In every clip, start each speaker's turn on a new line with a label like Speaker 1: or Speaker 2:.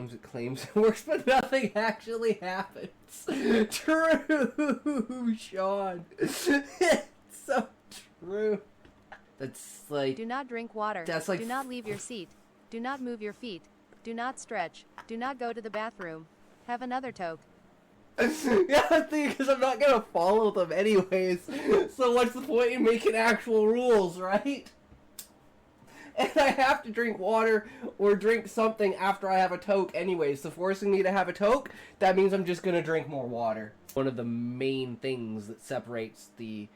Speaker 1: times it claims it works, but nothing actually happens. True, Sean. It's so true. That's like...
Speaker 2: Do not drink water.
Speaker 1: That's like...
Speaker 2: Do not leave your seat. Do not move your feet. Do not stretch. Do not go to the bathroom. Have another toke.
Speaker 1: Yeah, because I'm not gonna follow them anyways. So what's the point in making actual rules, right? And I have to drink water or drink something after I have a toke anyways. So forcing me to have a toke, that means I'm just gonna drink more water. One of the main things that separates the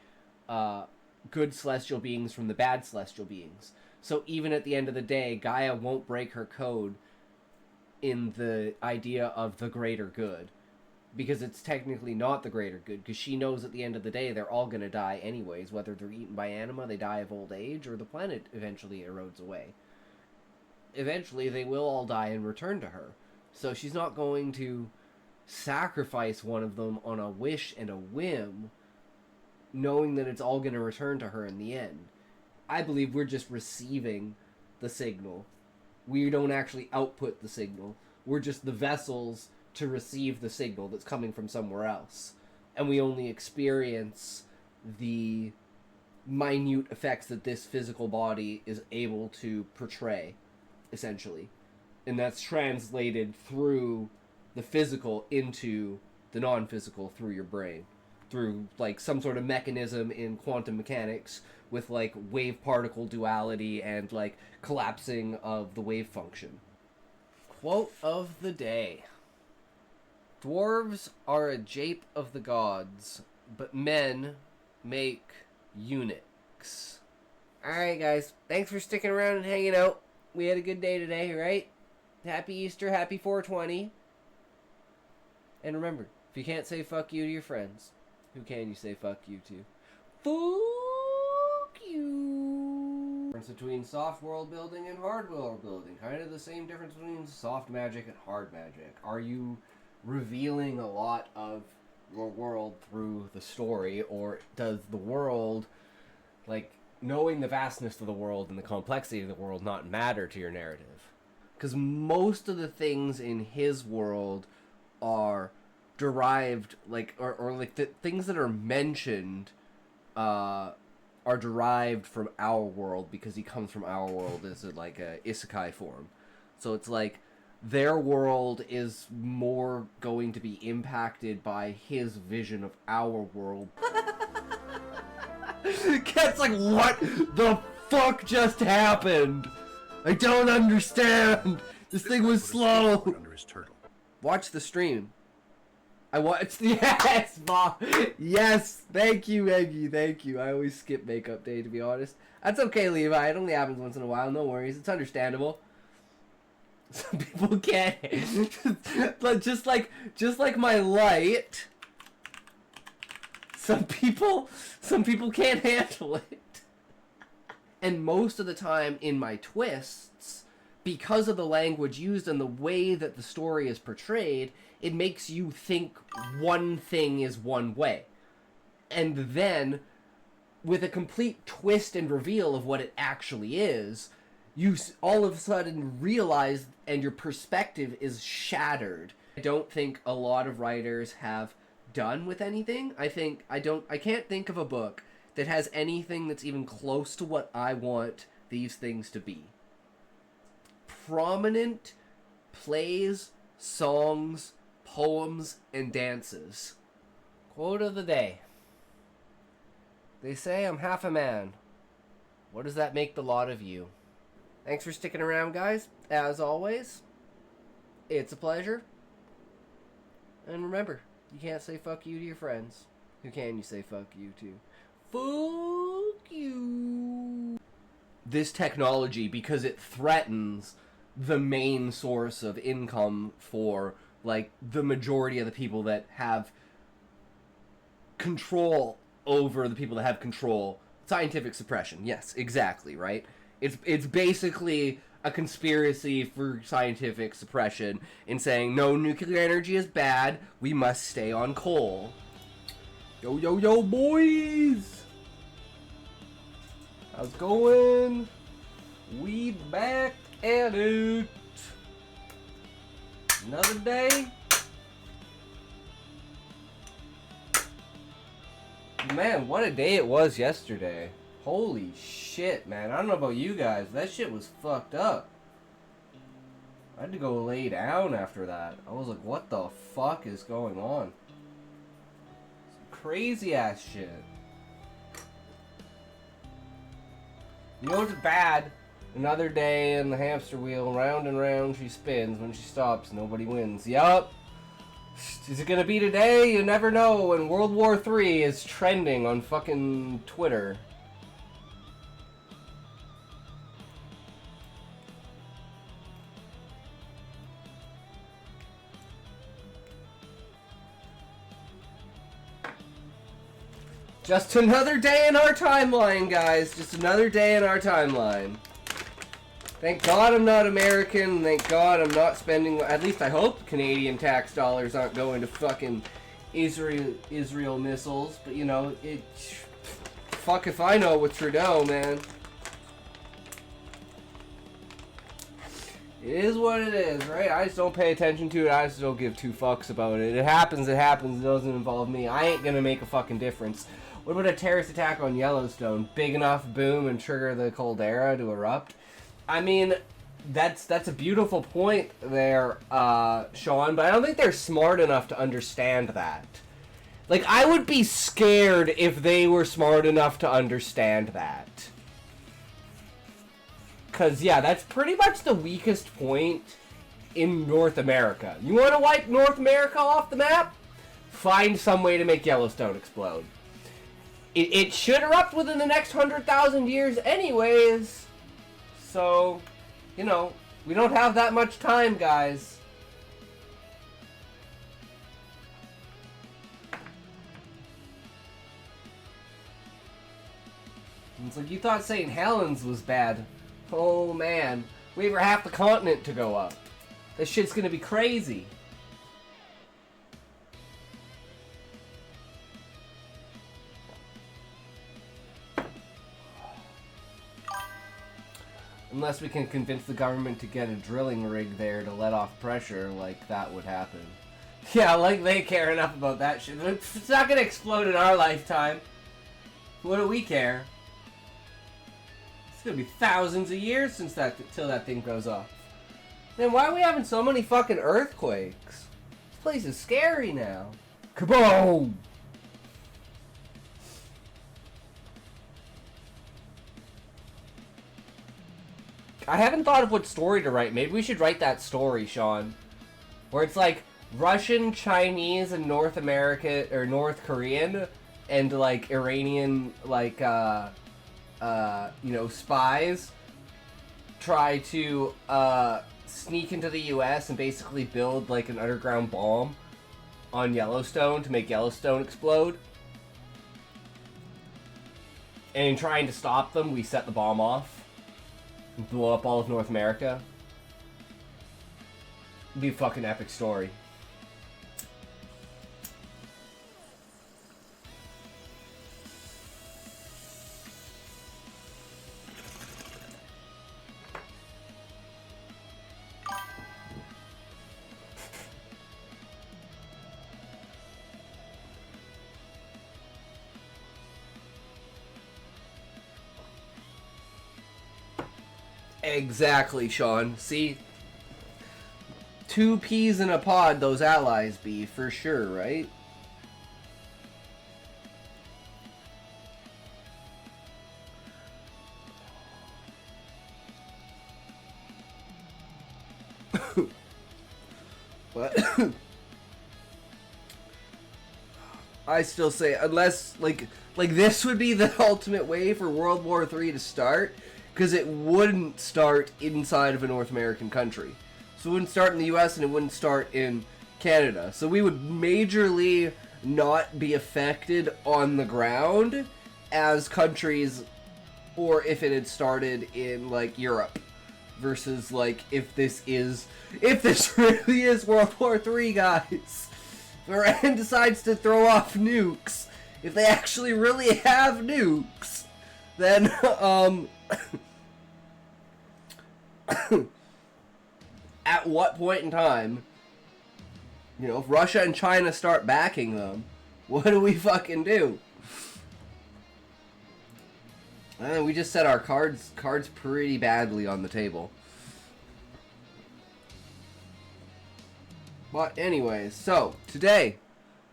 Speaker 1: good celestial beings from the bad celestial beings. So even at the end of the day, Gaia won't break her code in the idea of the greater good. Because it's technically not the greater good, because she knows at the end of the day they're all going to die anyways. Whether they're eaten by anima, they die of old age, or the planet eventually erodes away. Eventually they will all die and return to her. So she's not going to sacrifice one of them on a wish and a whim, knowing that it's all going to return to her in the end. I believe we're just receiving the signal. We don't actually output the signal. We're just the vessels to receive the signal that's coming from somewhere else. And we only experience the minute effects that this physical body is able to portray, essentially. And that's translated through the physical into the non-physical through your brain. Through, like, some sort of mechanism in quantum mechanics with, like, wave-particle duality and, like, collapsing of the wave function. Quote of the day. Dwarves are a jape of the gods, but men make eunuchs. Alright guys, thanks for sticking around and hanging out. We had a good day today, right? Happy Easter, happy 420. And remember, if you can't say fuck you to your friends, who can you say fuck you to? Fuck you! Difference between soft world building and hard world building. Kind of the same difference between soft magic and hard magic. Are you revealing a lot of your world through the story, or does the world, like, knowing the vastness of the world and the complexity of the world not matter to your narrative? Because most of the things in his world are derived, like, or like the things that are mentioned are derived from our world, because he comes from our world as like a isekai form. So it's like their world is more going to be impacted by his vision of our world. Cat's like, what the fuck just happened? I don't understand. This thing was slow.
Speaker 3: Under his turtle.
Speaker 1: Watch the stream. I watched. Yes, Bob. Yes, thank you, Maggie. Thank you. I always skip makeup day, to be honest. That's okay, Levi. It only happens once in a while. No worries. It's understandable. Some people can't. But just like my light, some people can't handle it. And most of the time in my twists, because of the language used and the way that the story is portrayed, it makes you think one thing is one way. And then, with a complete twist and reveal of what it actually is, you all of a sudden realize and your perspective is shattered. I don't think a lot of writers have done with anything. I can't think of a book that has anything that's even close to what I want these things to be. Prominent plays, songs, poems, and dances. Quote of the day. They say I'm half a man. What does that make the lot of you? Thanks for sticking around, guys. As always, it's a pleasure. And remember, you can't say fuck you to your friends. Who can you say fuck you to? Fuck you. This technology, because it threatens the main source of income for, like, the majority of the people that have control over the people that have control. Scientific suppression. Yes, exactly, right? It's basically a conspiracy for scientific suppression in saying, no, nuclear energy is bad, we must stay on coal. Yo, yo, yo, boys! How's it going? We back at it! Another day. Man, what a day it was yesterday. Holy shit, man. I don't know about you guys. That shit was fucked up. I had to go lay down after that. I was like, what the fuck is going on? Some crazy ass shit. You know what's bad? Another day in the hamster wheel, round and round she spins. When she stops, nobody wins. Yup. Is it gonna be today? You never know when World War III is trending on fucking Twitter. Just another day in our timeline, guys. Just another day in our timeline. Thank God I'm not American. Thank God I'm not spending... At least I hope Canadian tax dollars aren't going to fucking Israel missiles. But, you know, it... Fuck if I know with Trudeau, man. It is what it is, right? I just don't pay attention to it. I just don't give two fucks about it. It happens, it happens. It doesn't involve me. I ain't gonna make a fucking difference. What about a terrorist attack on Yellowstone? Big enough boom and trigger the caldera to erupt? I mean, that's a beautiful point there, Sean, but I don't think they're smart enough to understand that. Like, I would be scared if they were smart enough to understand that. Because, yeah, that's pretty much the weakest point in North America. You want to wipe North America off the map? Find some way to make Yellowstone explode. It should erupt within the next 100,000 years anyways. So, you know, we don't have that much time, guys. It's like, you thought St. Helens was bad. Oh, man. We have half the continent to go up. This shit's gonna be crazy. Unless we can convince the government to get a drilling rig there to let off pressure, like that would happen. Yeah, like they care enough about that shit. It's not gonna explode in our lifetime. What do we care? It's gonna be thousands of years since till that thing goes off. Man, why are we having so many fucking earthquakes? This place is scary now. Kaboom! I haven't thought of what story to write. Maybe we should write that story, Sean. Where it's like Russian, Chinese, and North American, or North Korean, and like Iranian, like, you know, spies try to, sneak into the US and basically build like an underground bomb on Yellowstone to make Yellowstone explode. And in trying to stop them, we set the bomb off. Blow up all of North America. It'd be a fucking epic story. Exactly, Sean. See? 2 peas in a pod, those allies be, for sure, right? But I still say, unless, like this would be the ultimate way for World War III to start, because it wouldn't start inside of a North American country. So it wouldn't start in the US and it wouldn't start in Canada. So we would majorly not be affected on the ground as countries, or if it had started in, like, Europe. Versus, like, if this really is World War III, guys. If Iran decides to throw off nukes, if they actually really have nukes, then, at what point in time You know, if Russia and China start backing them, what do we fucking do? And we just set our cards pretty badly on the table. But anyways, so today,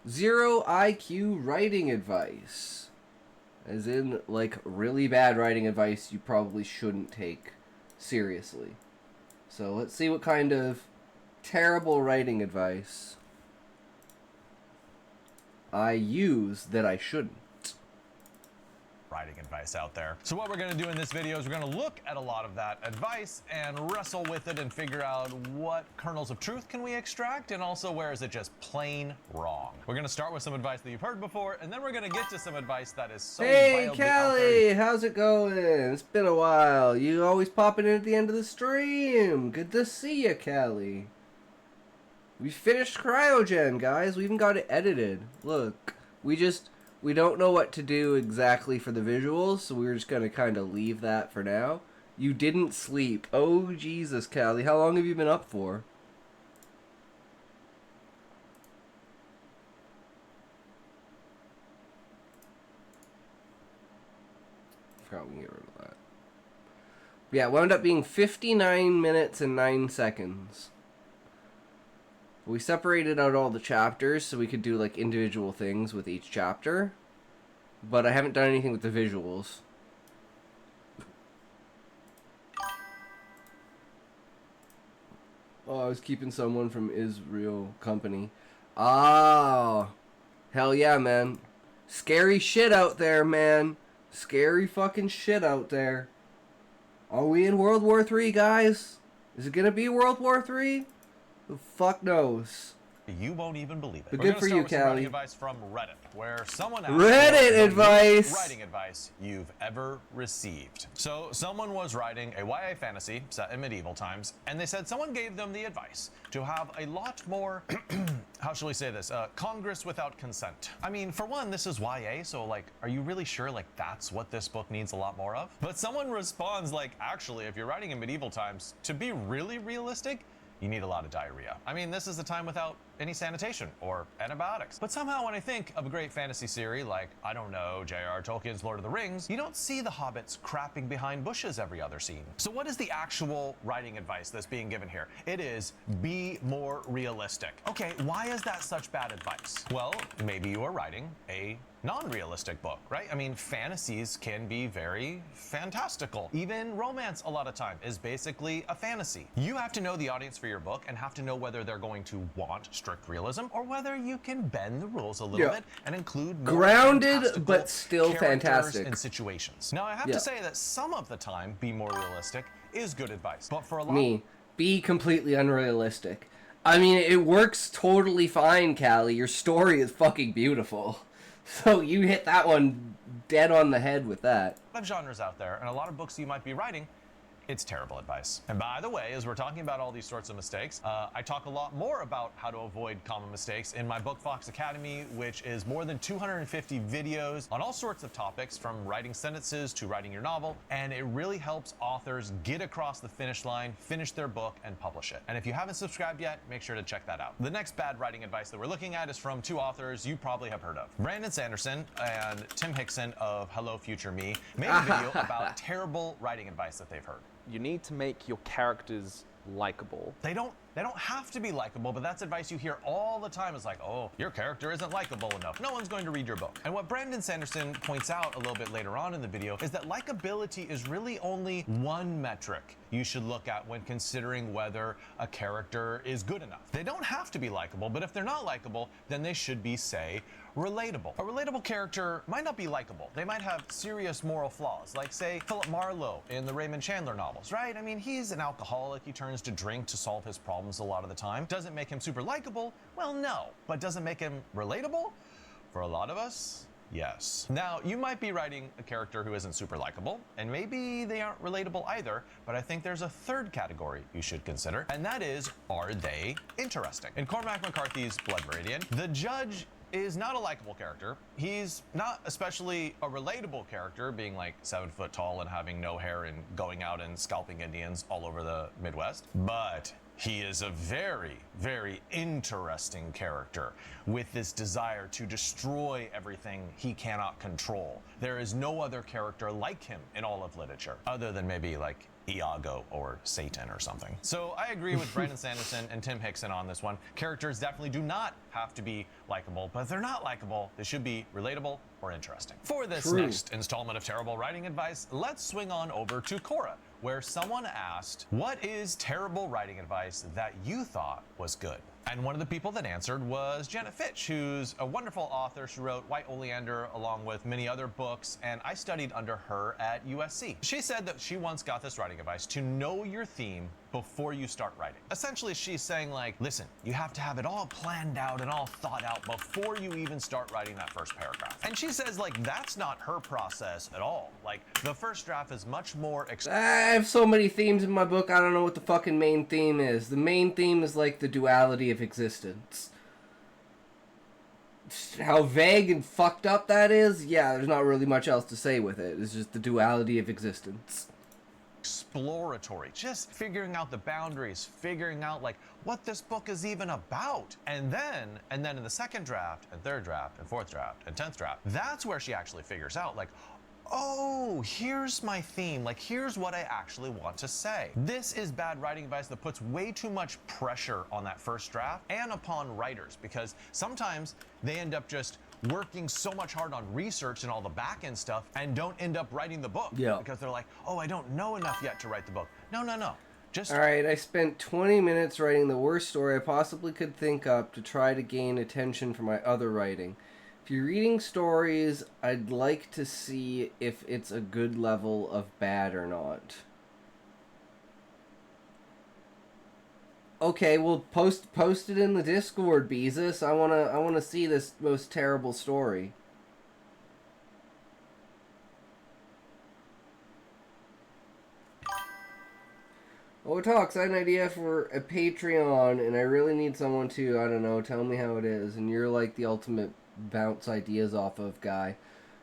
Speaker 1: 0 IQ writing advice. As in, like, really bad writing advice you probably shouldn't take seriously. So let's see what kind of terrible writing advice I use that I shouldn't.
Speaker 3: Writing advice out there. So what we're going to do in this video is we're going to look at a lot of that advice and wrestle with it and figure out what kernels of truth can we extract, and also where is it just plain wrong. We're going to start with some advice that you've heard before, and then we're going to get to some advice that is so
Speaker 1: Hey,
Speaker 3: wildly out there.
Speaker 1: Callie, how's it going? It's been a while. You always popping in at the end of the stream. Good to see you, Callie. We finished Cryogen, guys. We even got it edited. Look, we don't know what to do exactly for the visuals, so we're just going to kind of leave that for now. You didn't sleep. Oh, Jesus, Callie. How long have you been up for? I forgot we can get rid of that. Yeah, it wound up being 59 minutes and 9 seconds. We separated out all the chapters so we could do like individual things with each chapter. But I haven't done anything with the visuals. Oh, I was keeping someone from Israel company. Ah, hell yeah, man. Scary shit out there, man. Scary fucking shit out there. Are we in World War III, guys? Is it gonna be World War III? Who the fuck knows?
Speaker 3: You won't even believe it.
Speaker 1: But
Speaker 3: We're
Speaker 1: good
Speaker 3: gonna
Speaker 1: for
Speaker 3: start
Speaker 1: you,
Speaker 3: with some writing
Speaker 1: Callie.
Speaker 3: advice from Reddit, where someone asked
Speaker 1: Reddit
Speaker 3: for the
Speaker 1: advice!
Speaker 3: worst writing advice you've ever received. So someone was writing a YA fantasy set in medieval times, and they said someone gave them the advice to have a lot more, how shall we say this, Congress without consent. I mean, for one, this is YA, so like, are you really sure like that's what this book needs a lot more of? But someone responds like, actually, if you're writing in medieval times, to be really realistic, you need a lot of diarrhea. I mean, this is a time without any sanitation or antibiotics. But somehow when I think of a great fantasy series like, I don't know, J.R. Tolkien's Lord of the Rings, you don't see the hobbits crapping behind bushes every other scene. So what is the actual writing advice that's being given here? It is, be more realistic. Okay, why is that such bad advice? Well, maybe you are writing a non-realistic book, right? I mean, fantasies can be very fantastical. Even romance a lot of time is basically a fantasy. You have to know the audience for your book and have to know whether they're going to want strict realism or whether you can bend the rules a little bit and include more
Speaker 1: grounded but still
Speaker 3: characters
Speaker 1: fantastic
Speaker 3: and situations. Now, I have to say that some of the time, be more realistic is good advice, but for a lot
Speaker 1: be completely unrealistic. I mean, it works totally fine, Callie. Your story is fucking beautiful. So you hit that one dead on the head with that.
Speaker 3: of genres out there and a lot of books you might be writing, it's terrible advice. And by the way, as we're talking about all these sorts of mistakes, I talk a lot more about how to avoid common mistakes in my book Fox Academy, which is more than 250 videos on all sorts of topics, from writing sentences to writing your novel, and it really helps authors get across the finish line, finish their book, and publish it. And if you haven't subscribed yet, make sure to check that out. The next bad writing advice that we're looking at is from two authors you probably have heard of. Brandon Sanderson and Tim Hickson of Hello Future Me made a video about terrible writing advice that they've heard.
Speaker 4: You need to make your characters likable.
Speaker 3: They don't have to be likable, but that's advice you hear all the time. It's like, oh, your character isn't likable enough. No one's going to read your book. And what Brandon Sanderson points out a little bit later on in the video is that likability is really only one metric you should look at when considering whether a character is good enough. They don't have to be likable, but if they're not likable, then they should be, say, relatable. A relatable character might not be likable. They might have serious moral flaws, like, say, Philip Marlowe in the Raymond Chandler novels, right? I mean, he's an alcoholic. He turns to drink to solve his problems a lot of the time. Doesn't make him super likable? Well, no. But does it make him relatable? For a lot of us, yes. Now, you might be writing a character who isn't super likable, and maybe they aren't relatable either, but I think there's a third category you should consider, and that is, are they interesting? In Cormac McCarthy's Blood Meridian, the judge is not a likable character. He's not especially a relatable character, being like 7 foot tall and having no hair and going out and scalping Indians all over the Midwest. But He is a very, very interesting character with this desire to destroy everything he cannot control. There is no other character like him in all of literature, other than maybe like Iago or Satan or something. So I agree with Brandon Sanderson and Tim Hickson on this one. Characters definitely do not have to be likable, but if they're not likable, they should be relatable or interesting. For this next installment of Terrible Writing Advice, let's swing on over to Quora, where someone asked, what is terrible writing advice that you thought was good? And one of the people that answered was Janet Fitch, who's a wonderful author. She wrote White Oleander along with many other books, and I studied under her at USC. She said that she once got this writing advice to know your theme before you start writing. Essentially, she's saying like, listen, you have to have it all planned out and all thought out before you even start writing that first paragraph. And she says like, that's not her process at all. Like, the first draft is much more
Speaker 1: I have so many themes in my book, I don't know what the fucking main theme is. The main theme is like the duality of existence. How vague and fucked up that is, yeah, there's not really much else to say with it. It's just the duality of existence.
Speaker 3: Exploratory, just figuring out the boundaries, figuring out like what this book is even about. And then in the second draft and third draft and fourth draft and 10th draft, that's where she actually figures out like, oh, here's my theme. Like, here's what I actually want to say. This is bad writing advice that puts way too much pressure on that first draft and upon writers, because sometimes they end up just working so much hard on research and all the back end stuff and don't end up writing the book.
Speaker 1: Yeah.
Speaker 3: Because they're like, oh, I don't know enough yet to write the book. No. Just
Speaker 1: Alright, I spent 20 minutes writing the worst story I possibly could think up to try to gain attention for my other writing. If you're reading stories, I'd like to see if it's a good level of bad or not. Okay, well, post it in the Discord, Beezus. I wanna see this most terrible story. Oh, Talks, I had an idea for a Patreon, and I really need someone to, I don't know, tell me how it is. And you're like the ultimate bounce ideas off of guy.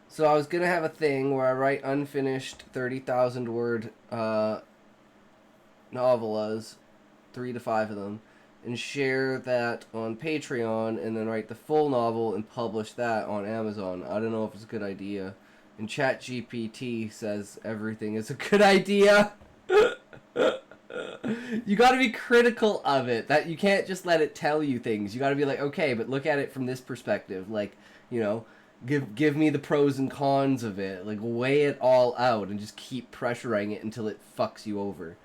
Speaker 1: So I was gonna have a thing where I write unfinished 30,000 word novellas, 3 to 5 of them, and share that on Patreon, and then write the full novel and publish that on Amazon. I don't know if it's a good idea. And ChatGPT says everything is a good idea. You gotta be critical of it. That you can't just let it tell you things. You gotta be like, okay, but look at it from this perspective. Like, you know, give me the pros and cons of it. Like, weigh it all out and just keep pressuring it until it fucks you over.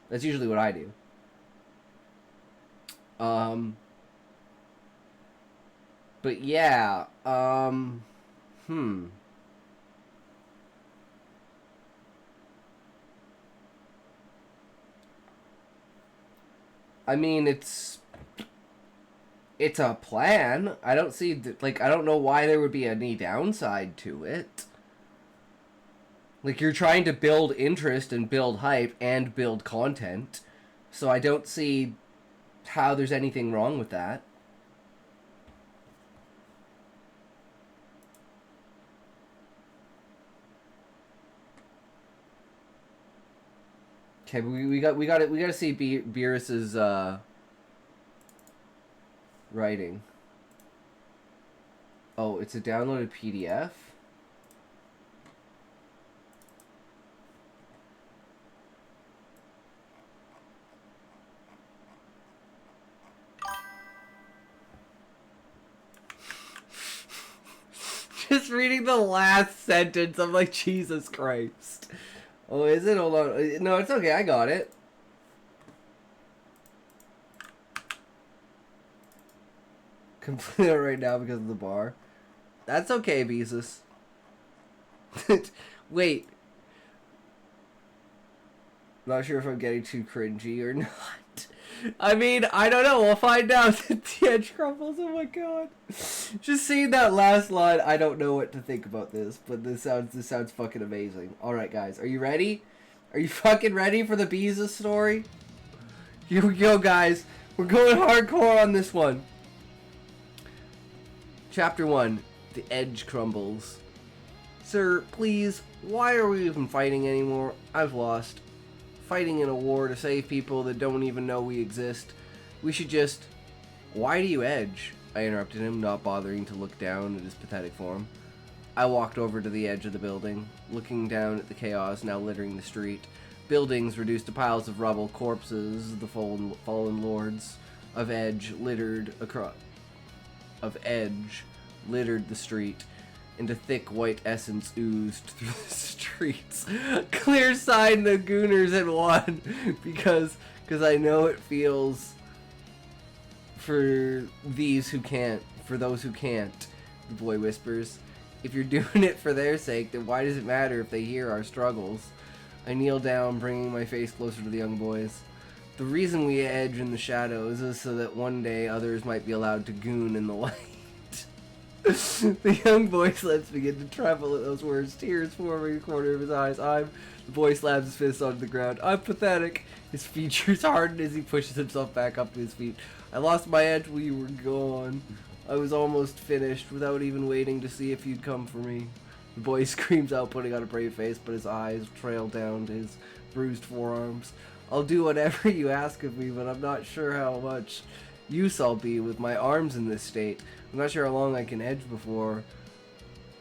Speaker 1: That's usually what I do. But yeah, I mean, it's a plan. I don't see, like, I don't know why there would be any downside to it. Like, you're trying to build interest and build hype and build content. So I don't see how there's anything wrong with that. Okay, we got to see Beerus's writing. Oh, it's a downloaded PDF. Just reading the last sentence, I'm like, Jesus Christ. Oh, is it? Hold on. No, it's okay. I got it. Complete it right now because of the bar. That's okay, Beezus. Wait. Not sure if I'm getting too cringy or not. I mean, I don't know. We'll find out. The edge crumbles. Oh my god. Just seeing that last line, I don't know what to think about this, but this sounds fucking amazing. All right, guys, are you ready? Are you fucking ready for the Beezus story? Here we go, guys. We're going hardcore on this one. Chapter 1. The edge crumbles. Sir, please, why are we even fighting anymore? I've lost. fighting in a war to save people that don't even know we exist. We should just... Why do you edge? I interrupted him, not bothering to look down at his pathetic form. I walked over to the edge of the building, looking down at the chaos now littering the street. Buildings reduced to piles of rubble, corpses of the fallen lords of Edge littered the street, and a thick white essence oozed through the streets. Clear sign the Gooners had won, because I know it feels for those who can't, the boy whispers. If you're doing it for their sake, then why does it matter if they hear our struggles? I kneel down, bringing my face closer to the young boys. The reason we edge in the shadows is so that one day others might be allowed to goon in the light. The young boy's lips begin to tremble at those words, tears forming in the corner of his eyes. The boy slams his fist onto the ground. I'm pathetic. His features harden as he pushes himself back up to his feet. I lost my edge while you were gone. I was almost finished without even waiting to see if you'd come for me. The boy screams out, putting on a brave face, but his eyes trail down to his bruised forearms. I'll do whatever you ask of me, but I'm not sure how much use I'll be with my arms in this state. I'm not sure how long I can edge before.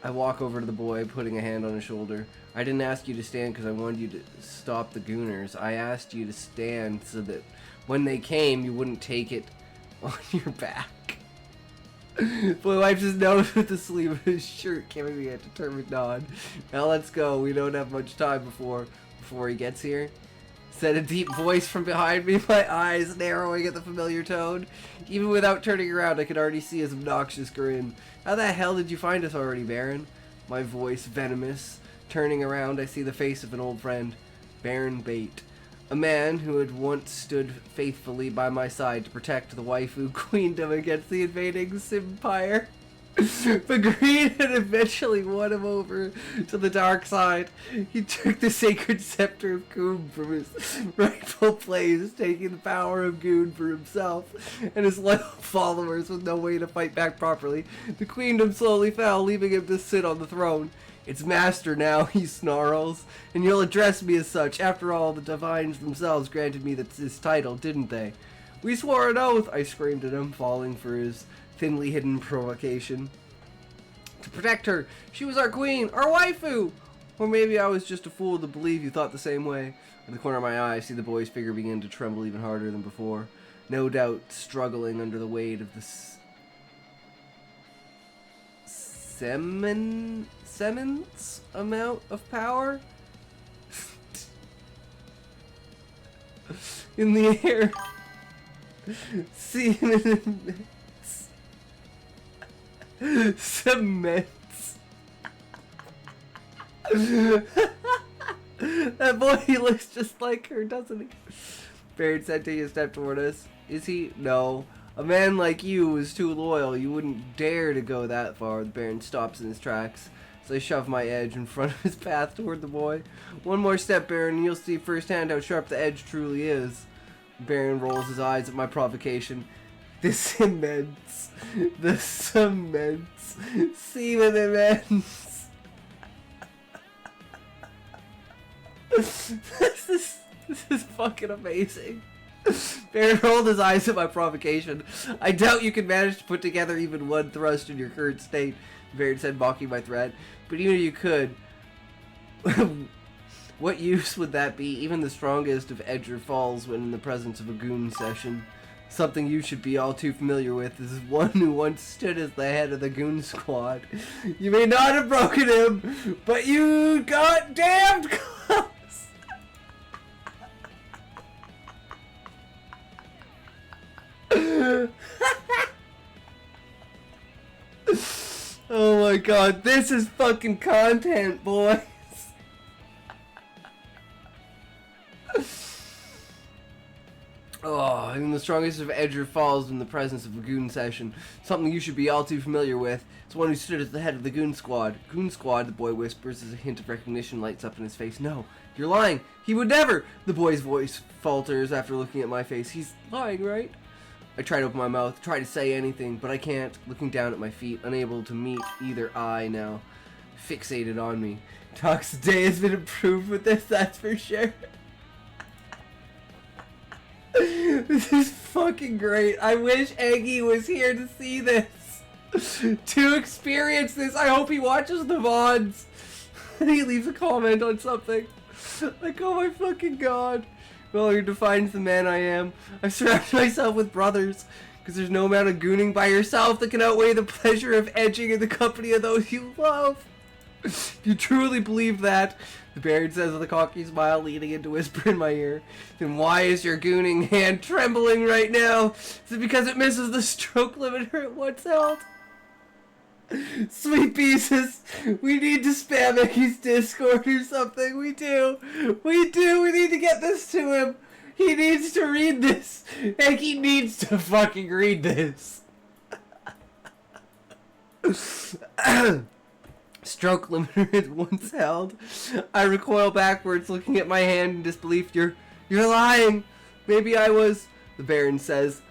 Speaker 1: I walk over to the boy, putting a hand on his shoulder. I didn't ask you to stand because I wanted you to stop the Gooners. I asked you to stand so that when they came, you wouldn't take it on your back. Boy wipes his nose with the sleeve of his shirt, giving me a determined nod. Now let's go. We don't have much time before he gets here. Said a deep voice from behind me, my eyes narrowing at the familiar tone. Even without turning around, I could already see his obnoxious grin. How the hell did you find us already, Baron? My voice venomous. Turning around, I see the face of an old friend, Baron Bate. A man who had once stood faithfully by my side to protect the waifu queendom against the invading Simpire. But greed had eventually won him over to the dark side. He took the sacred scepter of Goon from his rightful place, taking the power of Goon for himself and his loyal followers with no way to fight back properly. The queendom slowly fell, leaving him to sit on the throne. It's master now, he snarls, and you'll address me as such. After all, the divines themselves granted me this title, didn't they? We swore an oath, I screamed at him, falling for his thinly hidden provocation. To protect her. She was our queen, our waifu! Or maybe I was just a fool to believe you thought the same way. In the corner of my eye, I see the boy's figure begin to tremble even harder than before. No doubt struggling under the weight of the Semen's amount of power in the air. Cements. That boy, he looks just like her, doesn't he? Baron said, taking a step toward us. Is he? No. A man like you is too loyal. You wouldn't dare to go that far. The Baron stops in his tracks. So I shove my edge in front of his path toward the boy. One more step, Baron, and you'll see firsthand how sharp the edge truly is. The Baron rolls his eyes at my provocation. This immense. This immense. Semen immense. This is fucking amazing. Baron rolled his eyes at my provocation. I doubt you can manage to put together even one thrust in your current state, Baron said, mocking my threat. But even if you could, what use would that be? Even the strongest of Edger falls when in the presence of a goon session. Something you should be all too familiar with is one who once stood as the head of the goon squad. You may not have broken him, but you got damned close. Oh my god, this is fucking content, boys. Oh, even the strongest of Edger falls in the presence of a goon session. Something you should be all too familiar with. It's one who stood at the head of the goon squad. Goon squad, the boy whispers as a hint of recognition lights up in his face. No, you're lying. He would never. The boy's voice falters after looking at my face. He's lying, right? I try to open my mouth, try to say anything, but I can't. Looking down at my feet, unable to meet either eye now. Fixated on me. Talk's day has been improved with this, that's for sure. This is fucking great. I wish Eggy was here to see this. To experience this. I hope he watches the VODs. And he leaves a comment on something. Like, oh my fucking god. Well, he defines the man I am. I've surrounded myself with brothers. Because there's no amount of gooning by yourself that can outweigh the pleasure of edging in the company of those you love. If you truly believe that, the Baron says with a cocky smile, leaning in to whisper in my ear, then why is your gooning hand trembling right now? Is it because it misses the stroke limiter it once held? Sweet pieces, we need to spam Ecky's Discord or something. We do. We need to get this to him. He needs to read this. Ecky needs to fucking read this. Stroke limiter is once held. I recoil backwards, looking at my hand in disbelief. You're lying. Maybe I was, the Baron says,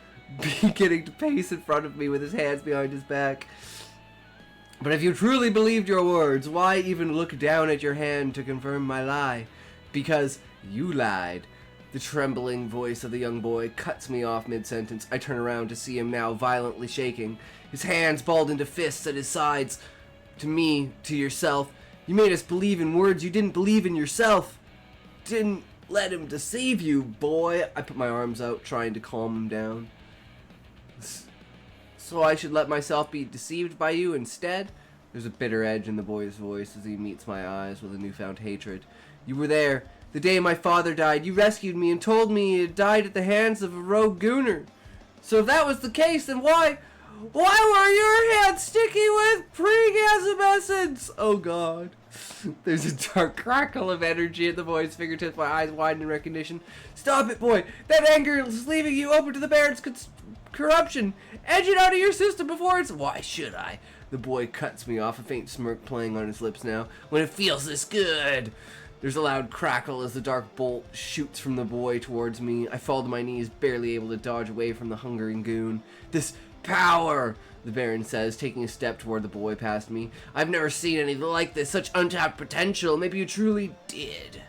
Speaker 1: beginning to pace in front of me with his hands behind his back. But if you truly believed your words, why even look down at your hand to confirm my lie? Because you lied. The trembling voice of the young boy cuts me off mid-sentence. I turn around to see him now violently shaking, his hands balled into fists at his sides. To me, to yourself, you made us believe in words you didn't believe in yourself. Didn't let him deceive you, boy. I put my arms out, trying to calm him down. So I should let myself be deceived by you instead? There's a bitter edge in the boy's voice as he meets my eyes with a newfound hatred. You were there. The day my father died, you rescued me and told me he had died at the hands of a rogue gooner. So if that was the case, then why were your hands sticky with pre-gasm essence? Oh god. There's a dark crackle of energy at the boy's fingertips, my eyes widen in recognition. Stop it, boy. That anger is leaving you open to the Baron's corruption. Edge it out of your system before it's... Why should I? The boy cuts me off, a faint smirk playing on his lips now. When it feels this good. There's a loud crackle as the dark bolt shoots from the boy towards me. I fall to my knees, barely able to dodge away from the hungering goon. This power, the Baron says, taking a step toward the boy past me. I've never seen anything like this, such untapped potential. Maybe you truly did.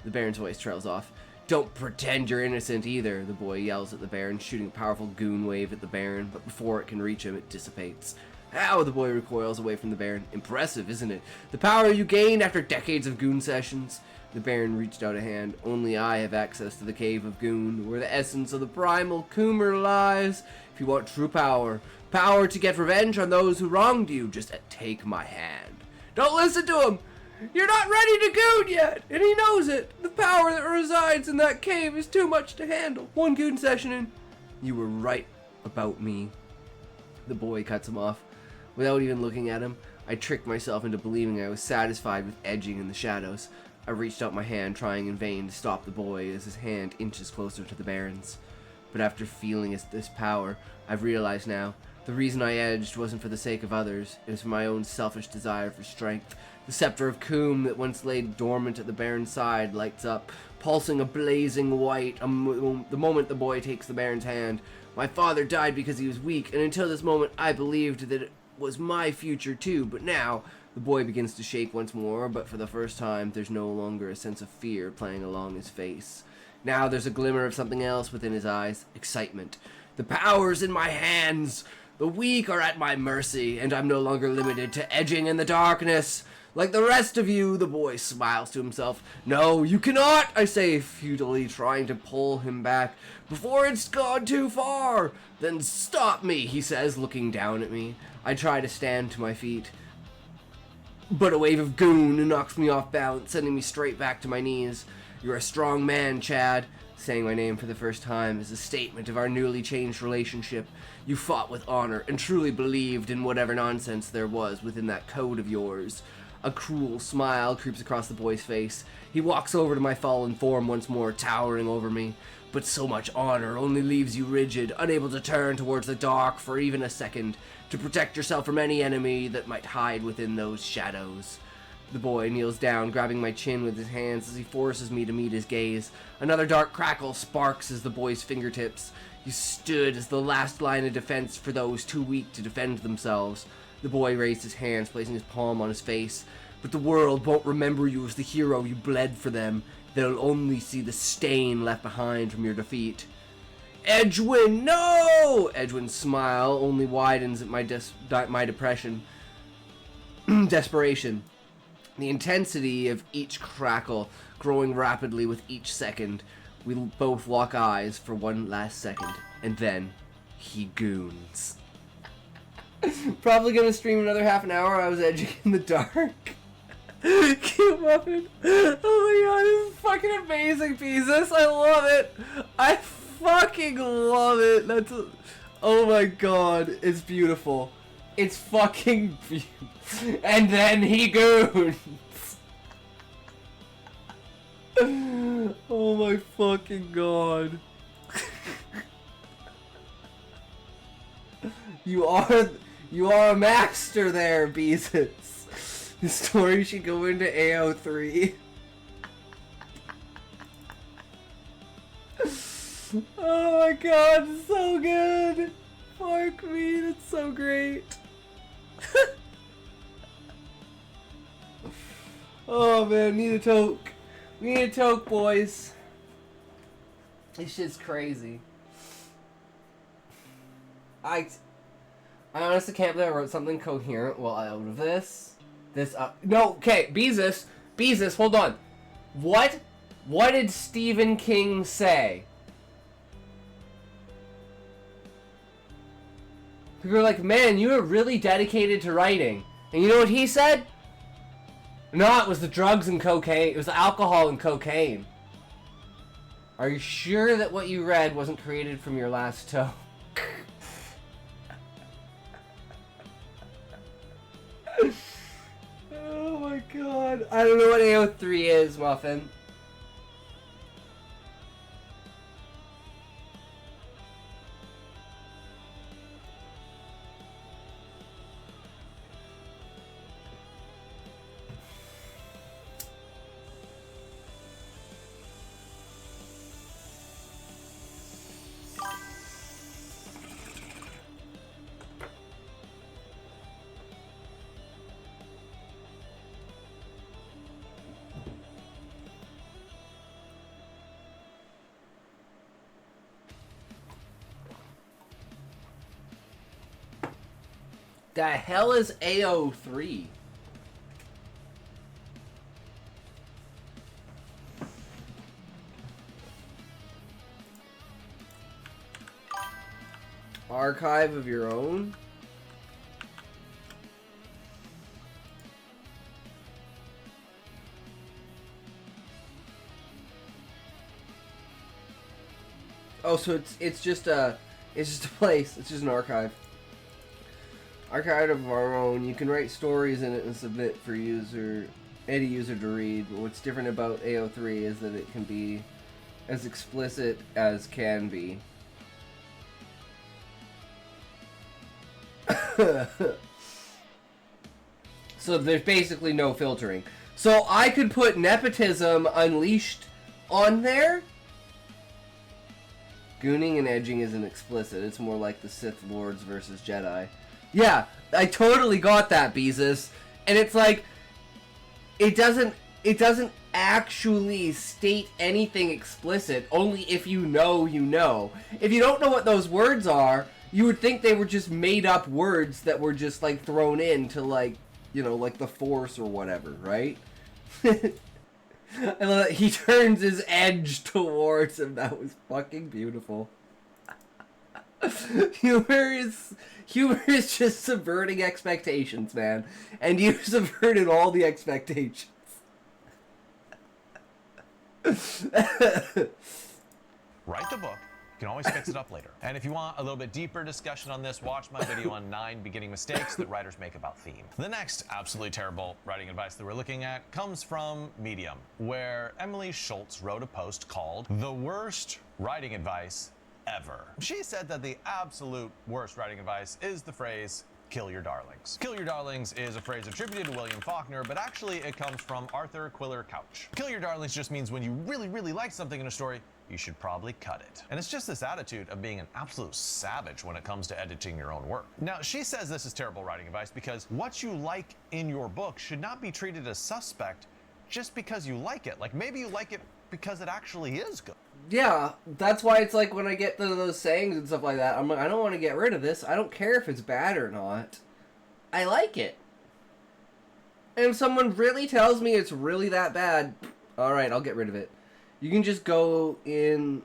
Speaker 1: The Baron's voice trails off. Don't pretend you're innocent either, the boy yells at the Baron, shooting a powerful goon wave at the Baron, but before it can reach him, it dissipates. How? The boy recoils away from the Baron. Impressive, isn't it? The power you gained after decades of goon sessions. The Baron reached out a hand. Only I have access to the cave of goon, where the essence of the primal Coomer lies. If you want true power, power to get revenge on those who wronged you, just take my hand. Don't listen to him! You're not ready to goon yet, and he knows it. The power that resides in that cave is too much to handle. One goon session in. You were right about me. The boy cuts him off. Without even looking at him, I tricked myself into believing I was satisfied with edging in the shadows. I reached out my hand, trying in vain to stop the boy as his hand inches closer to the Baron's. But after feeling this power, I've realized now, the reason I edged wasn't for the sake of others, it was for my own selfish desire for strength. The scepter of Coombe that once lay dormant at the Baron's side lights up, pulsing a blazing white the moment the boy takes the Baron's hand. My father died because he was weak, and until this moment I believed that it was my future too, but now the boy begins to shake once more, but for the first time there's no longer a sense of fear playing along his face. Now there's a glimmer of something else within his eyes, excitement. The power's in my hands! The weak are at my mercy, and I'm no longer limited to edging in the darkness. Like the rest of you, the boy smiles to himself. No, you cannot, I say, futilely trying to pull him back. Before it's gone too far. Then stop me, he says, looking down at me. I try to stand to my feet, but a wave of goon knocks me off balance, sending me straight back to my knees. You're a strong man, Chad. Saying my name for the first time is a statement of our newly changed relationship. You fought with honor and truly believed in whatever nonsense there was within that code of yours. A cruel smile creeps across the boy's face. He walks over to my fallen form once more, towering over me. But so much honor only leaves you rigid, unable to turn towards the dark for even a second, to protect yourself from any enemy that might hide within those shadows. The boy kneels down, grabbing my chin with his hands as he forces me to meet his gaze. Another dark crackle sparks as the boy's fingertips. You stood as the last line of defense for those too weak to defend themselves. The boy raised his hands, placing his palm on his face. But the world won't remember you as the hero you bled for them. They'll only see the stain left behind from your defeat. Edwin, no! Edwin's smile only widens at my depression. Desperation. The intensity of each crackle growing rapidly with each second. We both lock eyes for one last second, and then he goons. Probably gonna stream another half an hour. I was edging in the dark. Cute muffin. Oh my god, this is fucking amazing, Jesus. I love it. I fucking love it. That's oh my god, it's beautiful. It's fucking beautiful. And then he goons. Oh my fucking god. You are a master there, Beezus. The story should go into AO3. Oh my god, it's so good. Fuck me, that's so great. Oh man, need a toke. We need a toke, boys. This shit's crazy. I honestly can't believe I wrote something coherent while out of this. No, okay, Beezus, hold on. What did Stephen King say? People were like, man, you are really dedicated to writing. And you know what he said? No, it was the drugs and cocaine. It was the alcohol and cocaine. Are you sure that what you read wasn't created from your last toe? Oh my god. I don't know what AO3 is, Muffin. The hell is AO3? Archive of your own? Oh, so it's just a place. It's just an archive. Archive of our own. You can write stories in it and submit for any user to read. But what's different about AO3 is that it can be as explicit as can be. So there's basically no filtering. So I could put Nepotism Unleashed on there. Gooning and edging isn't explicit. It's more like the Sith Lords versus Jedi. Yeah, I totally got that, Beezus. And it's like, it doesn't actually state anything explicit, only if you know, you know. If you don't know what those words are, you would think they were just made up words that were just like thrown in to like, you know, like the Force or whatever, right? I love that he turns his edge towards him. That was fucking beautiful. Humor is just subverting expectations, man. And you subverted all the expectations.
Speaker 3: Write the book. You can always fix it up later. And if you want a little bit deeper discussion on this, watch my video on 9 beginning mistakes that writers make about theme. The next absolutely terrible writing advice that we're looking at comes from Medium, where Emily Schultz wrote a post called "The Worst Writing Advice Ever." She said that the absolute worst writing advice is the phrase, "Kill your darlings." Kill your darlings is a phrase attributed to William Faulkner, but actually it comes from Arthur Quiller Couch. Kill your darlings just means when you really, really like something in a story, you should probably cut it. And it's just this attitude of being an absolute savage when it comes to editing your own work. Now, she says this is terrible writing advice because what you like in your book should not be treated as suspect just because you like it. Like, maybe you like it because it actually is good.
Speaker 1: Yeah, that's why it's like when I get those sayings and stuff like that, I'm like, I don't want to get rid of this. I don't care if it's bad or not. I like it. And if someone really tells me it's really that bad, alright, I'll get rid of it. You can just go in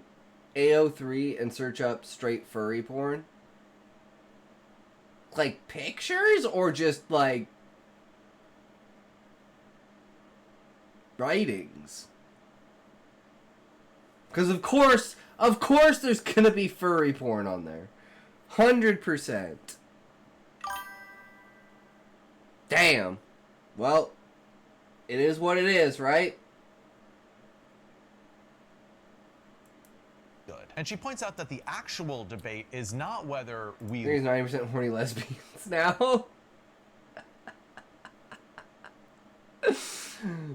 Speaker 1: AO3 and search up straight furry porn. Like pictures or just like writings? Because of course there's gonna be furry porn on there. 100%. Damn. Well, it is what it is, right?
Speaker 3: Good. And she points out that the actual debate is not whether we...
Speaker 1: There's 90% horny lesbians now.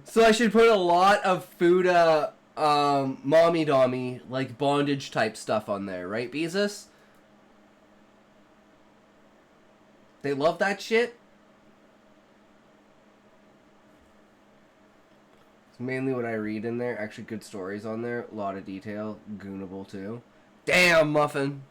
Speaker 1: So I should put a lot of Fuda mommy dommy, like bondage type stuff on there, right, Beezus? They love that shit? It's mainly what I read in there. Actually, good stories on there. A lot of detail. Goonable, too. Damn, Muffin!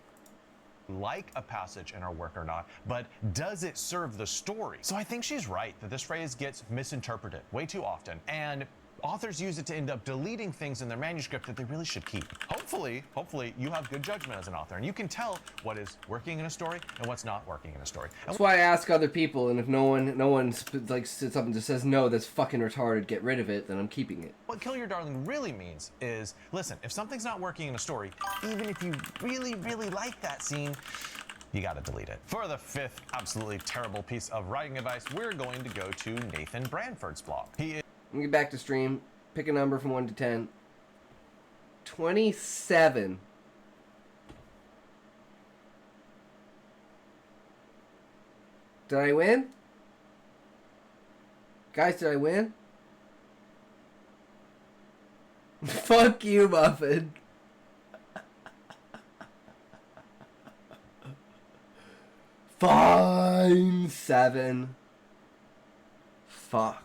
Speaker 3: like a passage in our work or not, but does it serve the story? So I think she's right that this phrase gets misinterpreted way too often, and authors use it to end up deleting things in their manuscript that they really should keep. Hopefully you have good judgment as an author, and you can tell what is working in a story and what's not working in a story.
Speaker 1: That's why I ask other people, and if no one like sits up and just says, no, that's fucking retarded, get rid of it, then I'm keeping it.
Speaker 3: What Kill Your Darling really means is, listen, if something's not working in a story, even if you really, really like that scene, you gotta delete it. For the fifth absolutely terrible piece of writing advice, we're going to go to Nathan Branford's blog. He is...
Speaker 1: Let me get back to stream. Pick a number from 1 to 10. 27. Did I win? Guys, did I win? Fuck you, Muffin. Fine. 7. Fuck.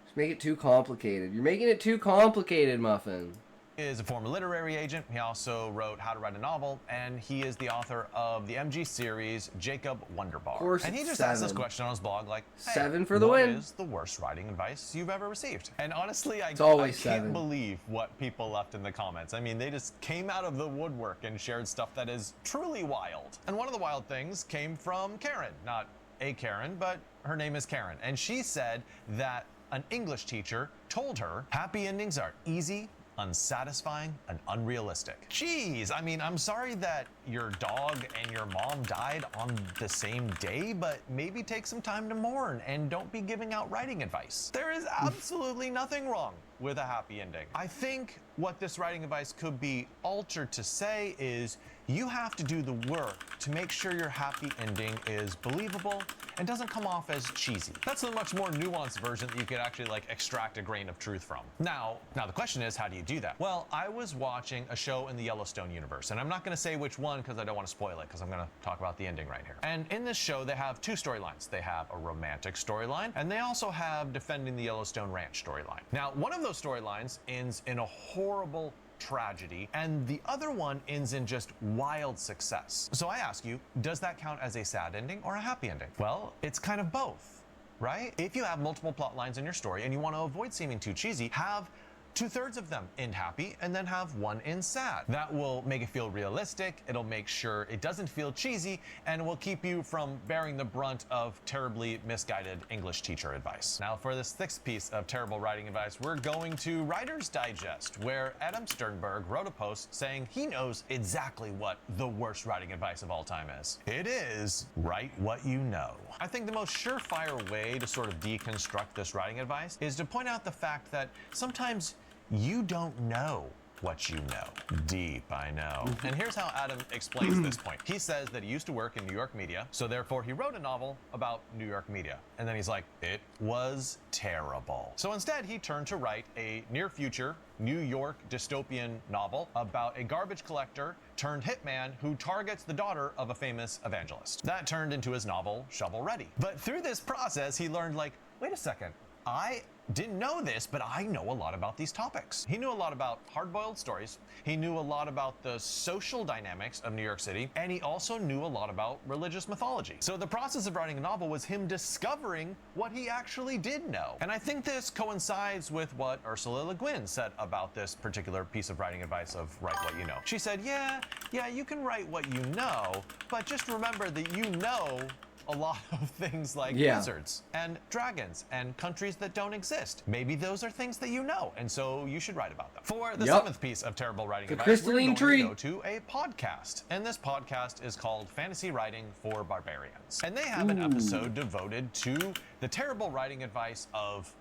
Speaker 1: Just make it too complicated. You're making it too complicated, Muffin.
Speaker 3: Is a former literary agent. He also wrote How to Write a Novel, and he is the author of the MG series Jacob Wonderbar.
Speaker 1: Of course,
Speaker 3: and he just
Speaker 1: 7.
Speaker 3: asked this question on his blog, like, hey,
Speaker 1: 7 for the
Speaker 3: what
Speaker 1: win.
Speaker 3: is the worst writing advice you've ever received? And honestly, I
Speaker 1: always
Speaker 3: can't
Speaker 1: 7.
Speaker 3: believe what people left in the comments. I mean, they just came out of the woodwork and shared stuff that is truly wild. And one of the wild things came from Karen, not a Karen, but her name is Karen. And she said that an English teacher told her happy endings are easy, unsatisfying, and unrealistic. Jeez, I mean, I'm sorry that your dog and your mom died on the same day, but maybe take some time to mourn and don't be giving out writing advice. There is absolutely nothing wrong with a happy ending. I think what this writing advice could be altered to say is you have to do the work to make sure your happy ending is believable and doesn't come off as cheesy. That's a much more nuanced version that you could actually like extract a grain of truth from. Now the question is, how do you do that? Well, I was watching a show in the Yellowstone universe, and I'm not gonna say which one because I don't want to spoil it, because I'm gonna talk about the ending right here. And in this show, they have two storylines. They have a romantic storyline, and they also have defending the Yellowstone Ranch storyline. Now, one of those storylines ends in a horrible tragedy, and the other one ends in just wild success. So I ask you, does that count as a sad ending or a happy ending? Well, it's kind of both, right? If you have multiple plot lines in your story and you want to avoid seeming too cheesy, have 2/3 of them end happy and then have one end sad. That will make it feel realistic, it'll make sure it doesn't feel cheesy, and will keep you from bearing the brunt of terribly misguided English teacher advice. Now for this sixth piece of terrible writing advice, we're going to Writer's Digest, where Adam Sternberg wrote a post saying he knows exactly what the worst writing advice of all time is. It is write what you know. I think the most surefire way to sort of deconstruct this writing advice is to point out the fact that sometimes you don't know what you know. Deep, I know. And here's how Adam explains this point. He says that he used to work in New York media, so therefore he wrote a novel about New York media. And then he's like, it was terrible. So instead, he turned to write a near-future New York dystopian novel about a garbage collector turned hitman who targets the daughter of a famous evangelist. That turned into his novel, Shovel Ready. But through this process, he learned, like, wait a second, I didn't know this, but I know a lot about these topics. He knew a lot about hard-boiled stories. He knew a lot about the social dynamics of New York City, and he also knew a lot about religious mythology. So the process of writing a novel was him discovering what he actually did know. And I think this coincides with what Ursula Le Guin said about this particular piece of writing advice of write what you know. She said, yeah, you can write what you know, but just remember that you know a lot of things like wizards and dragons and countries that don't exist. Maybe those are things that you know, and so you should write about them. For the seventh piece of terrible writing advice, we're going to go to a podcast. And this podcast is called Fantasy Writing for Barbarians. And they have an episode devoted to the terrible writing advice of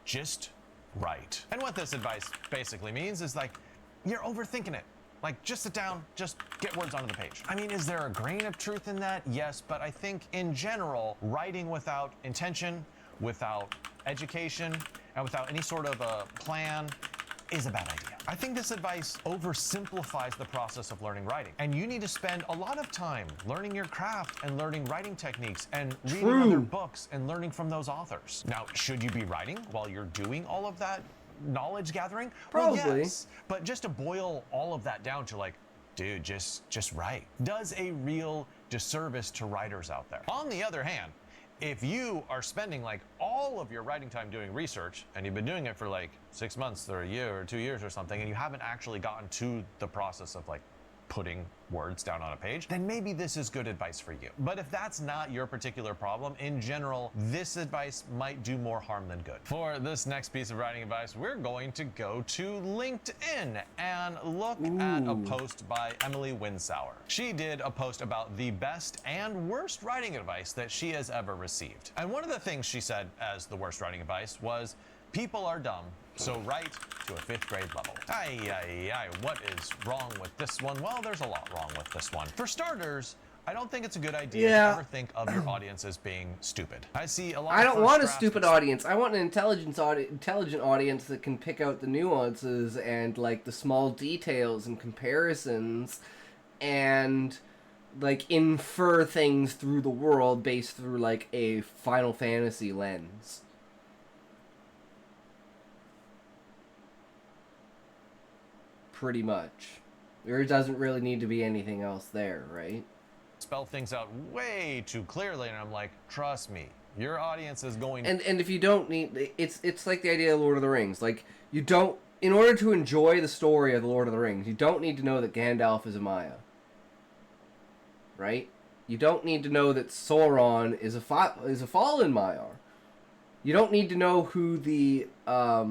Speaker 3: just write. And what this advice basically means is like, you're overthinking it. Like, just sit down, just get words onto the page. I mean, is there a grain of truth in that? Yes, but I think in general, writing without intention, without education, and without any sort of a plan is a bad idea. I think this advice oversimplifies the process of learning writing. And you need to spend a lot of time learning your craft and learning writing techniques and reading other books and learning from those authors. Now, should you be writing while you're doing all of that knowledge gathering?
Speaker 1: Probably.
Speaker 3: Well, yes, but just to boil all of that down to like, dude, just write, does a real disservice to writers out there. On the other hand, if you are spending like all of your writing time doing research and you've been doing it for like 6 months or a year or 2 years or something, and you haven't actually gotten to the process of like putting words down on a page, then maybe this is good advice for you. But if that's not your particular problem, in general, this advice might do more harm than good. For this next piece of writing advice, we're going to go to LinkedIn and look at a post by Emily Winsauer. She did a post about the best and worst writing advice that she has ever received. And one of the things she said as the worst writing advice was, people are dumb, so write to a 5th grade level. What is wrong with this one? Well, there's a lot wrong with this one. For starters, I don't think it's a good idea to ever think of your audience as being stupid. I see a lot.
Speaker 1: I don't want a stupid audience. I want an intelligent audience that can pick out the nuances and like the small details and comparisons, and like infer things through the world based through like a Final Fantasy lens. Pretty much. There doesn't really need to be anything else there, right?
Speaker 3: Spell things out way too clearly, and I'm like, trust me, your audience is going.
Speaker 1: And if you don't need, it's like the idea of Lord of the Rings. Like, you don't, in order to enjoy the story of the Lord of the Rings, you don't need to know that Gandalf is a Maya, right? You don't need to know that Sauron is a fallen Maiar. You don't need to know who the Valar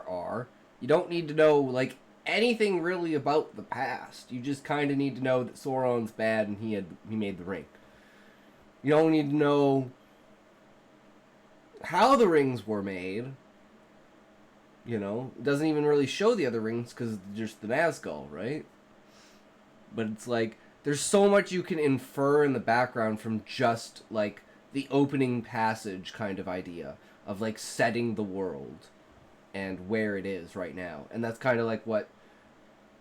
Speaker 1: are. You don't need to know, like, anything really about the past. You just kind of need to know that Sauron's bad and he made the ring. You don't need to know how the rings were made. You know, it doesn't even really show the other rings because just the Nazgul, right? But it's like, there's so much you can infer in the background from just, like, the opening passage kind of idea of, like, setting the world and where it is right now. And that's kind of like what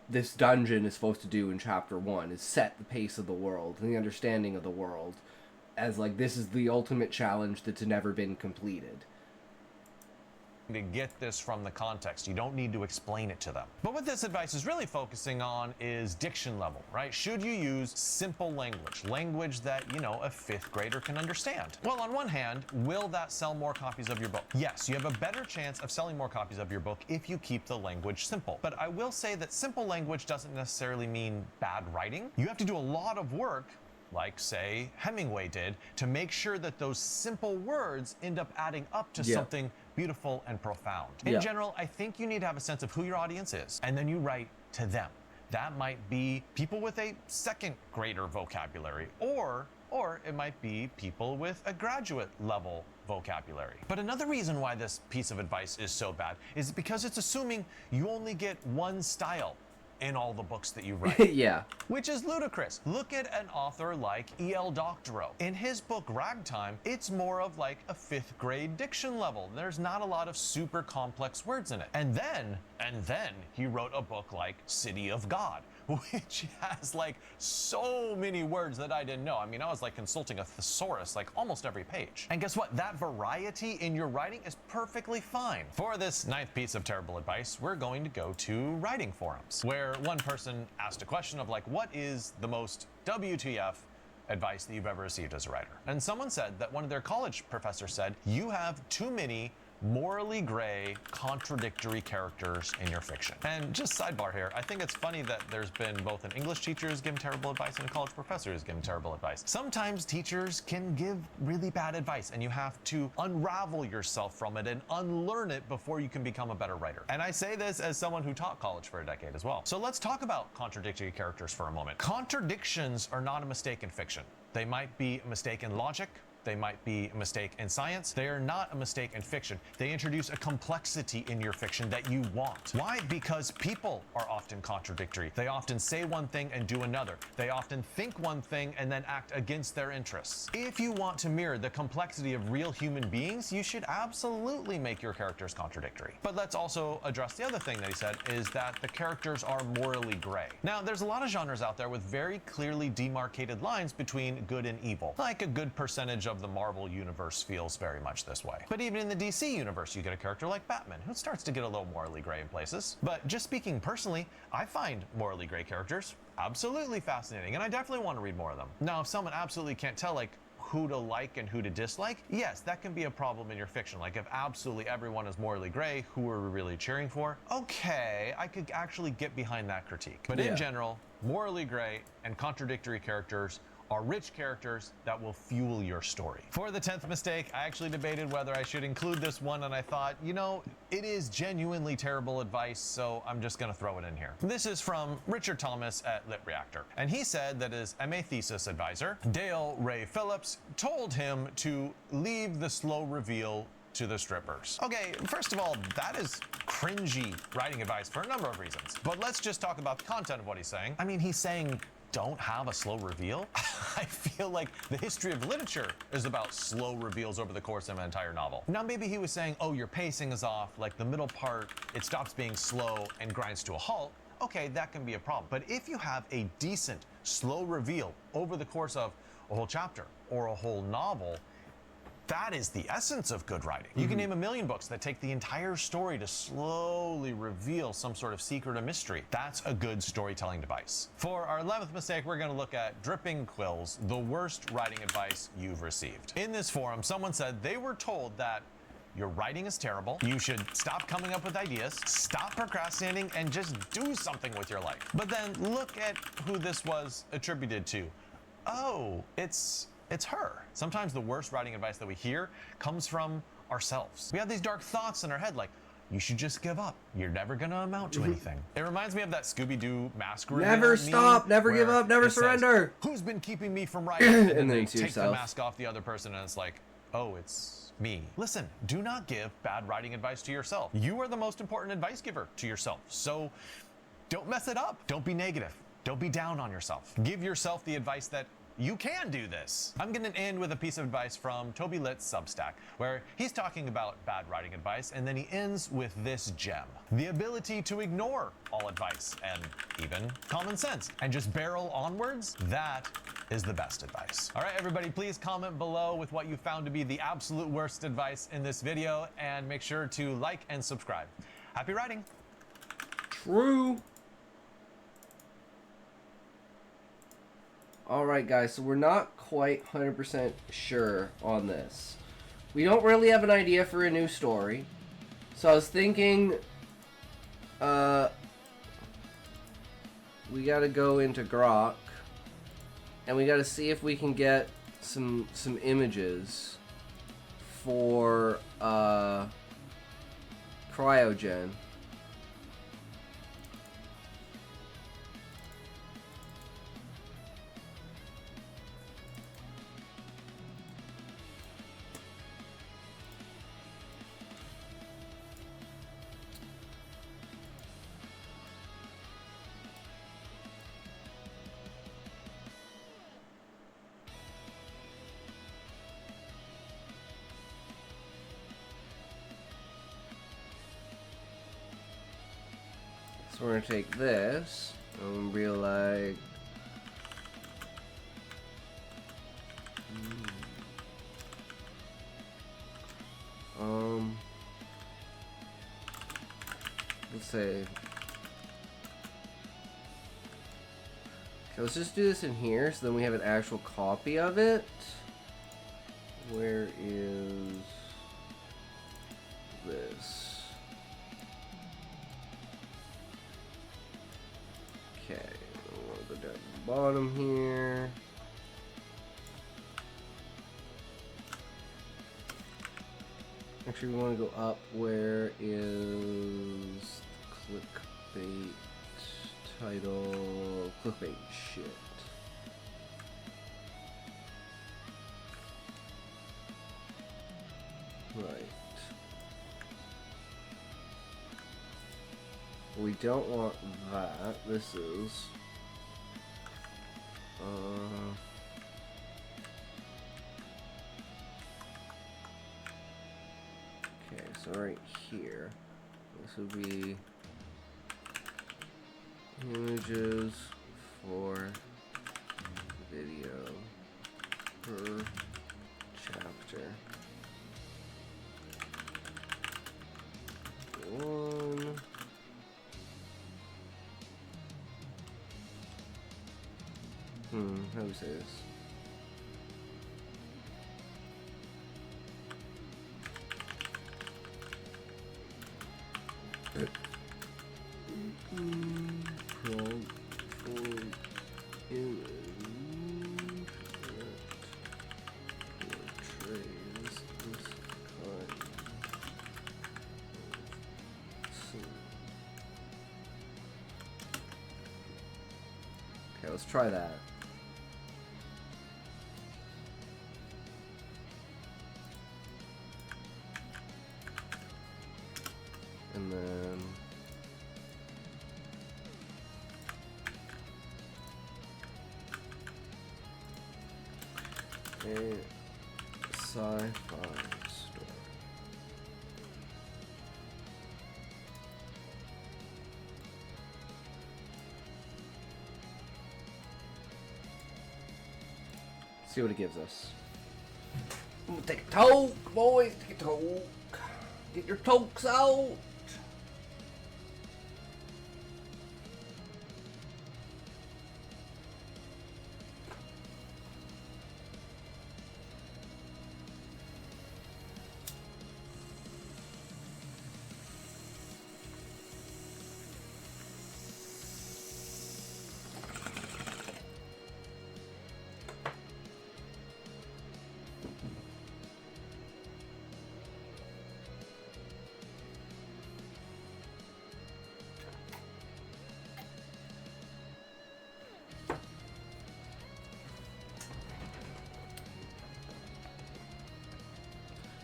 Speaker 1: this dungeon is supposed to do in chapter 1, is set the pace of the world and the understanding of the world as like, this is the ultimate challenge that's never been completed.
Speaker 3: To get this from the context. You don't need to explain it to them. But what this advice is really focusing on is diction level, right? Should you use simple language that, you know, a 5th grader can understand? Well, on one hand, will that sell more copies of your book? Yes, you have a better chance of selling more copies of your book if you keep the language simple. But I will say that simple language doesn't necessarily mean bad writing. You have to do a lot of work, like, say, Hemingway did, to make sure that those simple words end up adding up to something beautiful and profound. In general, I think you need to have a sense of who your audience is, and then you write to them. That might be people with a 2nd grader vocabulary, or it might be people with a graduate level vocabulary. But another reason why this piece of advice is so bad is because it's assuming you only get one style in all the books that you write. Which is ludicrous. Look at an author like E.L. Doctorow. In his book Ragtime, it's more of like a 5th grade diction level. There's not a lot of super complex words in it. And then he wrote a book like City of God, which has like so many words that I didn't know. I mean, I was like consulting a thesaurus like almost every page. And guess what? That variety in your writing is perfectly fine. For this 9th piece of terrible advice, we're going to go to writing forums, where one person asked a question of like, what is the most WTF advice that you've ever received as a writer? And someone said that one of their college professors said, you have too many morally gray, contradictory characters in your fiction. And just sidebar here, I think it's funny that there's been both an English teacher who's given terrible advice and a college professor who's given terrible advice. Sometimes teachers can give really bad advice and you have to unravel yourself from it and unlearn it before you can become a better writer. And I say this as someone who taught college for a decade as well. So let's talk about contradictory characters for a moment. Contradictions are not a mistake in fiction. They might be a mistake in logic, they might be a mistake in science. They are not a mistake in fiction. They introduce a complexity in your fiction that you want. Why? Because people are often contradictory. They often say one thing and do another. They often think one thing and then act against their interests. If you want to mirror the complexity of real human beings, you should absolutely make your characters contradictory. But let's also address the other thing that he said, is that the characters are morally gray. Now, there's a lot of genres out there with very clearly demarcated lines between good and evil. Like a good percentage of the Marvel universe feels very much this way. But even in the DC universe, you get a character like Batman, who starts to get a little morally gray in places. But just speaking personally, I find morally gray characters absolutely fascinating, and I definitely want to read more of them. Now, if someone absolutely can't tell like who to like and who to dislike, yes, that can be a problem in your fiction. Like if absolutely everyone is morally gray, who are we really cheering for? Okay, I could actually get behind that critique. But in general, morally gray and contradictory characters are rich characters that will fuel your story. For the 10th mistake, I actually debated whether I should include this one, and I thought, you know, it is genuinely terrible advice, so I'm just gonna throw it in here. This is from Richard Thomas at Lit Reactor, and he said that his MA thesis advisor, Dale Ray Phillips, told him to leave the slow reveal to the strippers. Okay, first of all, that is cringy writing advice for a number of reasons. But let's just talk about the content of what he's saying. I mean, he's saying don't have a slow reveal? I feel like the history of literature is about slow reveals over the course of an entire novel. Now, maybe he was saying, oh, your pacing is off, like the middle part, it stops being slow and grinds to a halt. Okay, that can be a problem. But if you have a decent slow reveal over the course of a whole chapter or a whole novel, that is the essence of good writing. You can name a million books that take the entire story to slowly reveal some sort of secret or mystery. That's a good storytelling device. For our 11th mistake, we're gonna look at dripping quills, the worst writing advice you've received. In this forum, someone said they were told that your writing is terrible, you should stop coming up with ideas, stop procrastinating, and just do something with your life. But then look at who this was attributed to. Oh, it's her. Sometimes the worst writing advice that we hear comes from ourselves. We have these dark thoughts in our head like, you should just give up. You're never gonna amount to anything. It reminds me of that Scooby-Doo mask reveal
Speaker 1: Never stop, never give up, never surrender.
Speaker 3: Who's been keeping me from writing? And then they
Speaker 1: it's
Speaker 3: take
Speaker 1: yourself.
Speaker 3: the mask off the other person and it's like, oh, it's me. Listen, do not give bad writing advice to yourself. You are the most important advice giver to yourself. So don't mess it up. Don't be negative. Don't be down on yourself. Give yourself the advice that you can do this. I'm gonna end with a piece of advice from Toby Litt's Substack, where he's talking about bad writing advice, and then he ends with this gem. The ability to ignore all advice and even common sense and just barrel onwards, that is the best advice. All right, everybody, please comment below with what you found to be the absolute worst advice in this video, and make sure to like and subscribe. Happy writing.
Speaker 1: True. Alright guys, so we're not quite 100% sure on this. We don't really have an idea for a new story. So I was thinking, we gotta go into Grok, and we gotta see if we can get some images for, Cryogen. So we're going to take this. I'm real like. Let's say. Okay, let's just do this in here so then we have an actual copy of it. Where is this? Okay, we'll go down to the bottom here. Actually, we want to go up. Where is clickbait title? Clickbait shit. Right. We don't want that. This is. Okay, so right here, this would be images for video per chapter. One. How do we say this? Prompt for image that portrays this kind of scene. Okay, let's try that. And then a sci-fi story. See what it gives us. Take a toke, boys. Take a toke. Get your tokes out.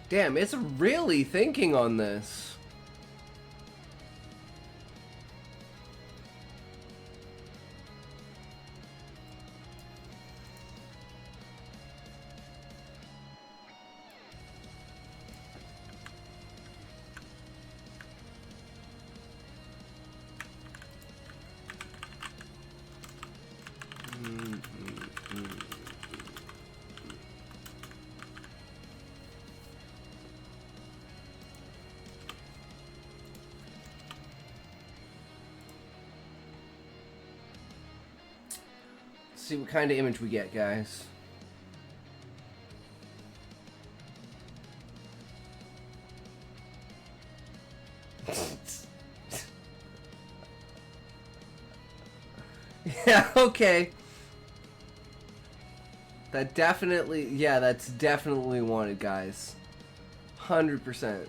Speaker 1: Damn, it's really thinking on this. See what kind of image we get, guys. Yeah, okay. That definitely, yeah, that's definitely wanted, guys. 100%.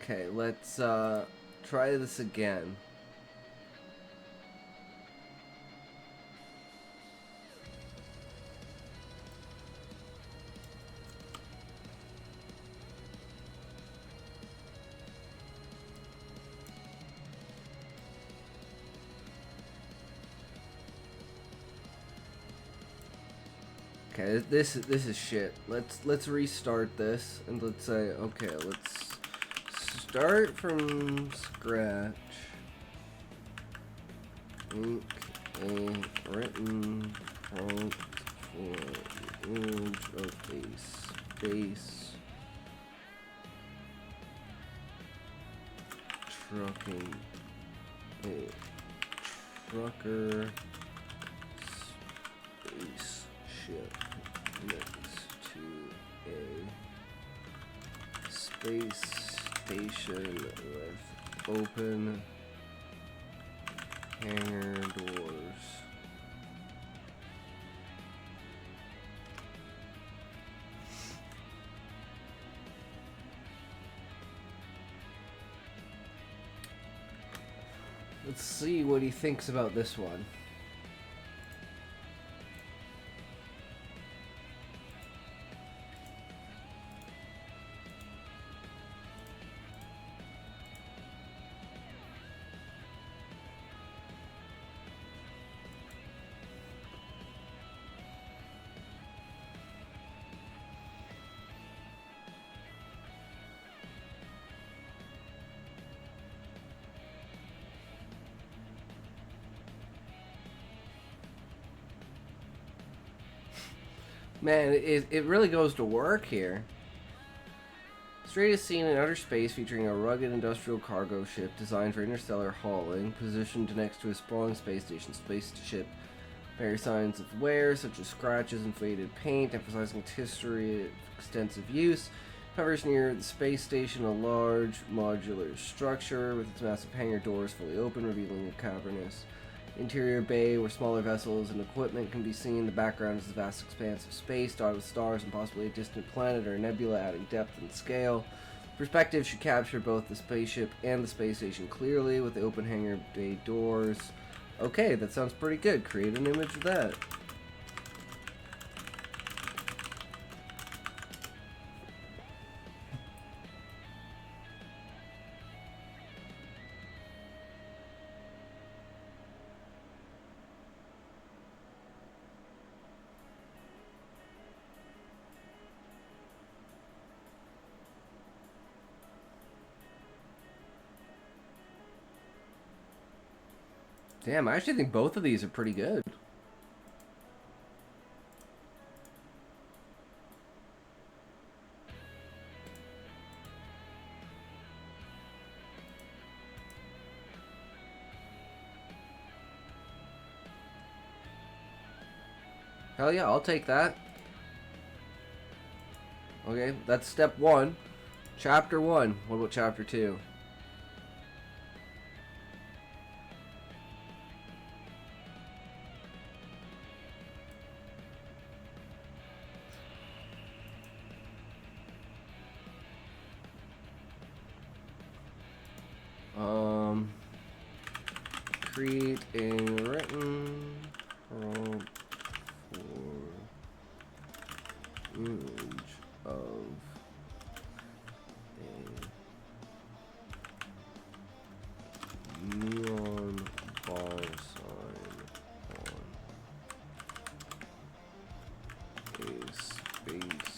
Speaker 1: Okay, let's try this again. Okay, this is shit. Let's restart this and let's say, okay, let's start from scratch. Make a written prompt for the image of a space trucking a trucker spaceship next to a space station with open hangar doors. Let's see what he thinks about this one. Man, it really goes to work here. Straight is seen in outer space featuring a rugged industrial cargo ship designed for interstellar hauling, positioned next to a sprawling space station. Spaceship bears signs of wear, such as scratches and faded paint, emphasizing its history of extensive use. Hovers near the space station a large modular structure with its massive hangar doors fully open, revealing a cavernous interior bay where smaller vessels and equipment can be seen. The background is a vast expanse of space dotted with stars and possibly a distant planet or a nebula, adding depth and scale. Perspective should capture both the spaceship and the space station clearly with the open hangar bay doors. Okay, that sounds pretty good. Create an image of that. Damn, I actually think both of these are pretty good. Hell yeah, I'll take that. Okay, that's step 1. Chapter 1. What about chapter 2? Create a written prompt for image of a neon bar sign on a space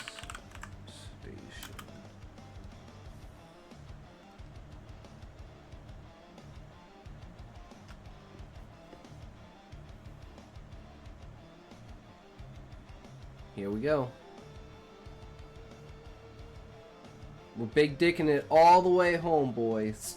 Speaker 1: station. Here we go. We're big dicking it all the way home, boys.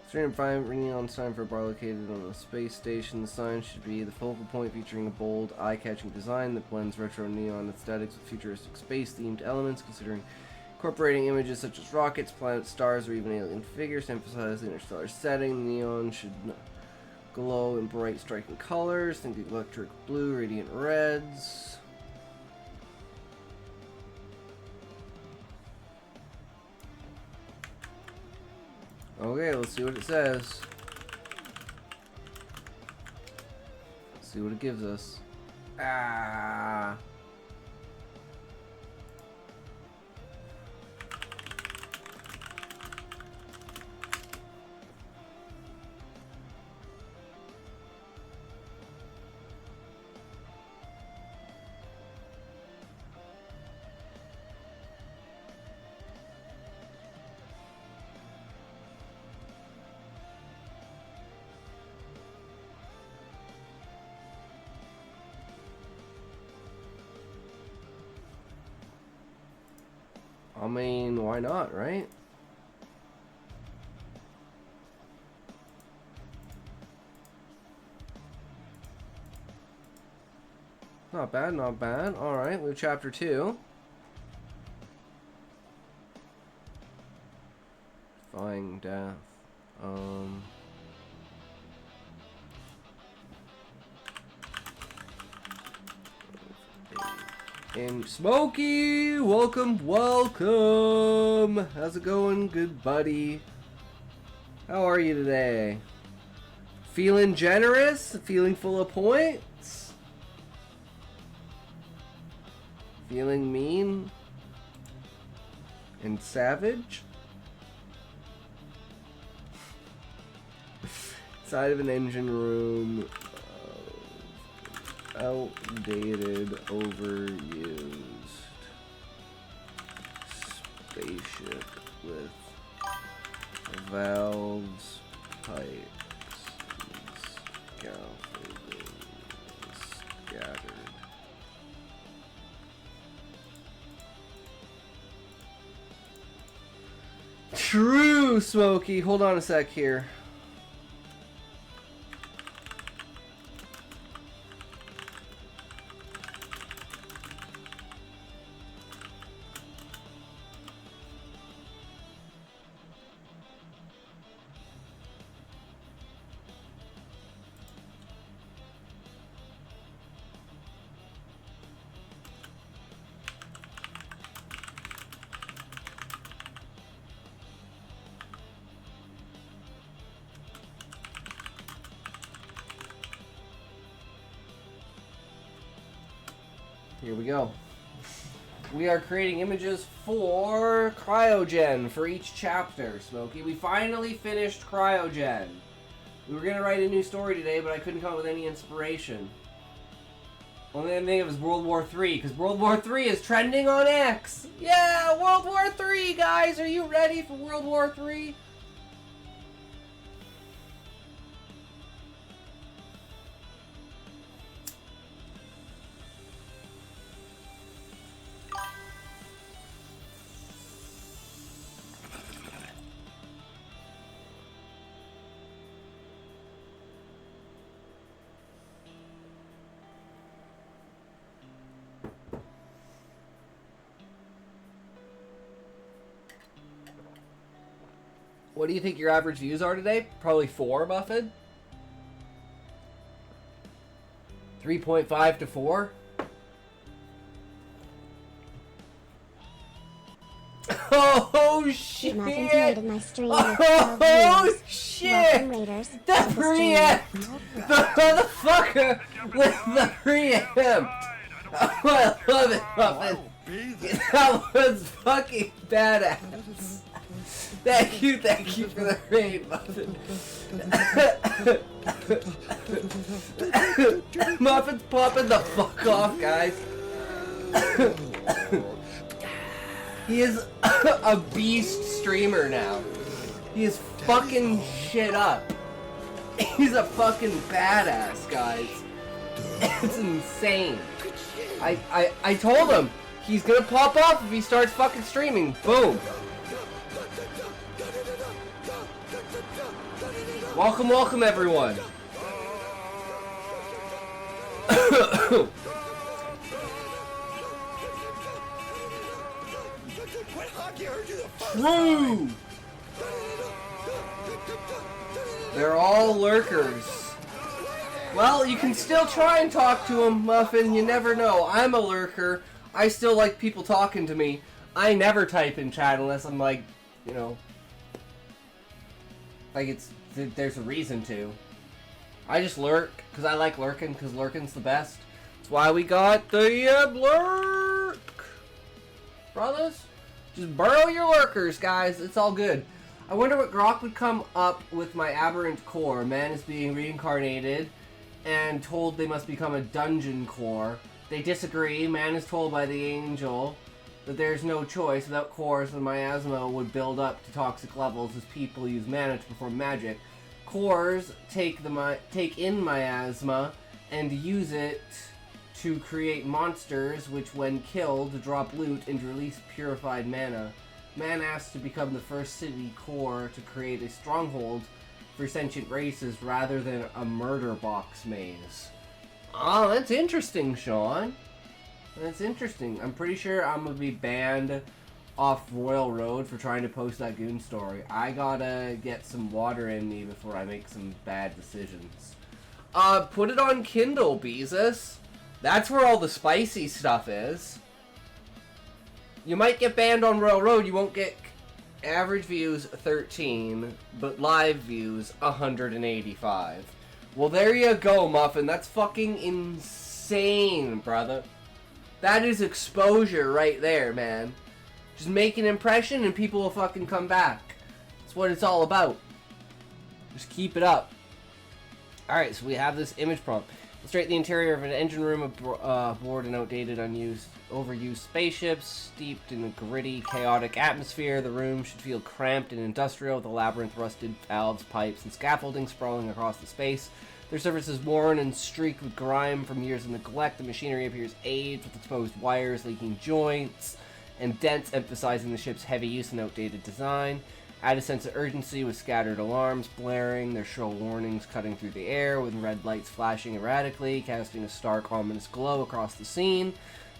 Speaker 1: Stream 5 neon sign for a bar located on a space station. The sign should be the focal point, featuring a bold, eye-catching design that blends retro neon aesthetics with futuristic space-themed elements, considering incorporating images such as rockets, planets, stars, or even alien figures to emphasize the interstellar setting. The neon should glow in bright, striking colors. Think electric blue, radiant reds. Okay, let's see what it says. Let's see what it gives us. Ah. I mean, why not, right? Not bad, not bad. Alright, we have chapter 2. Defying death. And Smokey, welcome, welcome. How's it going, good buddy? How are you today? Feeling generous? Feeling full of points? Feeling mean? And savage? Side of an engine room. Outdated, overused spaceship with valves, pipes, scaffolding scattered. True, Smokey. Hold on a sec here. Here we go. We are creating images for Cryogen for each chapter, Smokey. We finally finished Cryogen. We were going to write a new story today, but I couldn't come up with any inspiration. Only thing of is World War III, because World War III is trending on X. Yeah, World War III, guys. Are you ready for World War III? What do you think your average views are today? Probably 4, Muffin? 3.5 to 4? Oh shit!
Speaker 5: Muffins rated my stream with
Speaker 1: Oh
Speaker 5: 12
Speaker 1: shit!
Speaker 5: Welcome, Raiders.
Speaker 1: The preamp! The motherfucker with the preamp! Oh, I love it, Muffin! That was fucking badass! Thank you for the raid, Muffin. Muffin's popping the fuck off, guys. He is a beast streamer now. He is fucking shit up. He's a fucking badass, guys. It's insane. I told him he's gonna pop off if he starts fucking streaming. Boom. Welcome, welcome, everyone. True. They're all lurkers. Well, you can still try and talk to them, Muffin. You never know. I'm a lurker. I still like people talking to me. I never type in chat unless I'm like, you know, like there's a reason to. I just lurk because I like lurking because lurking's the best. That's why we got the lurk. Brothers, just burrow your lurkers, guys. It's all good. I wonder what Grok would come up with my aberrant core. Man is being reincarnated and told they must become a dungeon core. They disagree. Man is told by the angel that there's no choice. Without cores, the miasma would build up to toxic levels as people use mana to perform magic. Cores take in miasma and use it to create monsters, which when killed drop loot and release purified mana. Man asked to become the first city core to create a stronghold for sentient races rather than a murder box maze. Oh, that's interesting, Sean. That's interesting. I'm pretty sure I'm gonna be banned off Royal Road for trying to post that goon story. I gotta get some water in me before I make some bad decisions. Put it on Kindle, Beezus. That's where all the spicy stuff is. You might get banned on Royal Road. You won't get average views 13, but live views 185. Well, there you go, Muffin. That's fucking insane, brother. That is exposure right there, man. Just make an impression and people will fucking come back. That's what it's all about. Just keep it up. Alright, so we have this image prompt. Illustrate the interior of an engine room aboard an outdated, unused, overused spaceship, steeped in a gritty, chaotic atmosphere. The room should feel cramped and industrial, with a labyrinth, rusted valves, pipes, and scaffolding sprawling across the space. Their surface is worn and streaked with grime from years of neglect. The machinery appears aged, with exposed wires, leaking joints, and dents emphasizing the ship's heavy use and outdated design. Add a sense of urgency with scattered alarms blaring, their shrill warnings cutting through the air, with red lights flashing erratically, casting a stark, ominous glow across the scene.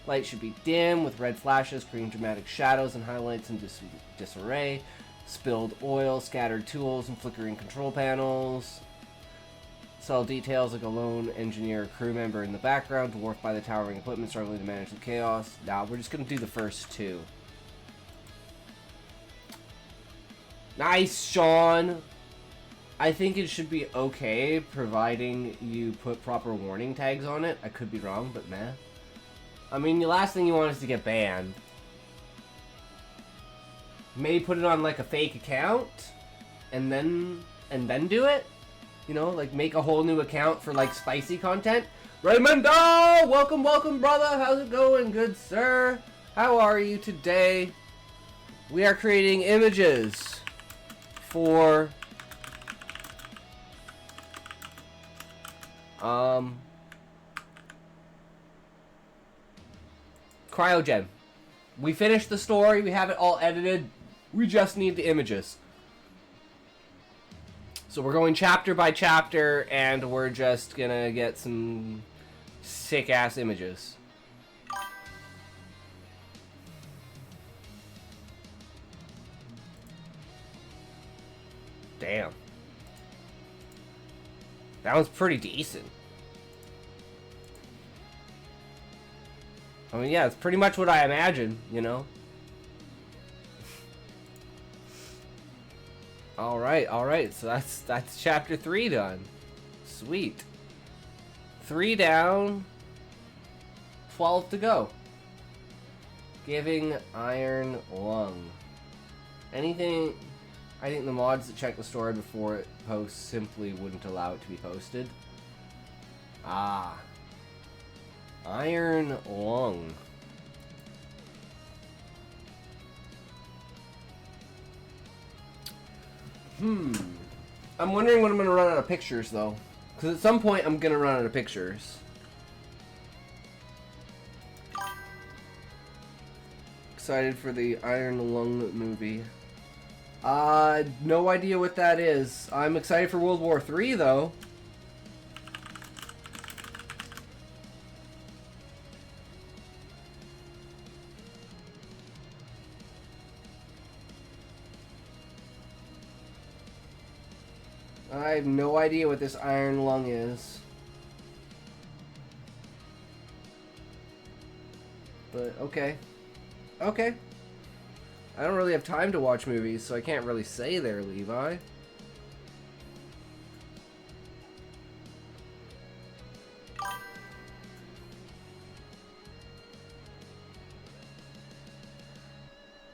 Speaker 1: Light should be dim, with red flashes creating dramatic shadows and highlights in disarray. Spilled oil, scattered tools, and flickering control panels. Subtle details like a lone engineer or crew member in the background, dwarfed by the towering equipment struggling to manage the chaos. Nah, we're just gonna do the first two. Nice, Sean! I think it should be okay, providing you put proper warning tags on it. I could be wrong, but meh. I mean, the last thing you want is to get banned. Maybe put it on like a fake account, and then do it. You know, like make a whole new account for like spicy content. Raymundo! Welcome, welcome, brother. How's it going, good sir? How are you today? We are creating images for Cryogen. We finished the story, we have it all edited. We just need the images. So we're going chapter by chapter, and we're just gonna get some sick-ass images. Damn. That was pretty decent. I mean, yeah, it's pretty much what I imagined, you know? Alright, so that's chapter 3 done. Sweet. 3 down, 12 to go. Giving Iron Lung. Anything... I think the mods that check the story before it posts simply wouldn't allow it to be posted. Ah. Iron Lung. I'm wondering when I'm going to run out of pictures, though. Because at some point, I'm going to run out of pictures. Excited for the Iron Lung movie. No idea what that is. I'm excited for World War III, though. I have no idea what this Iron Lung is. But, okay. Okay. I don't really have time to watch movies, so I can't really say there, Levi.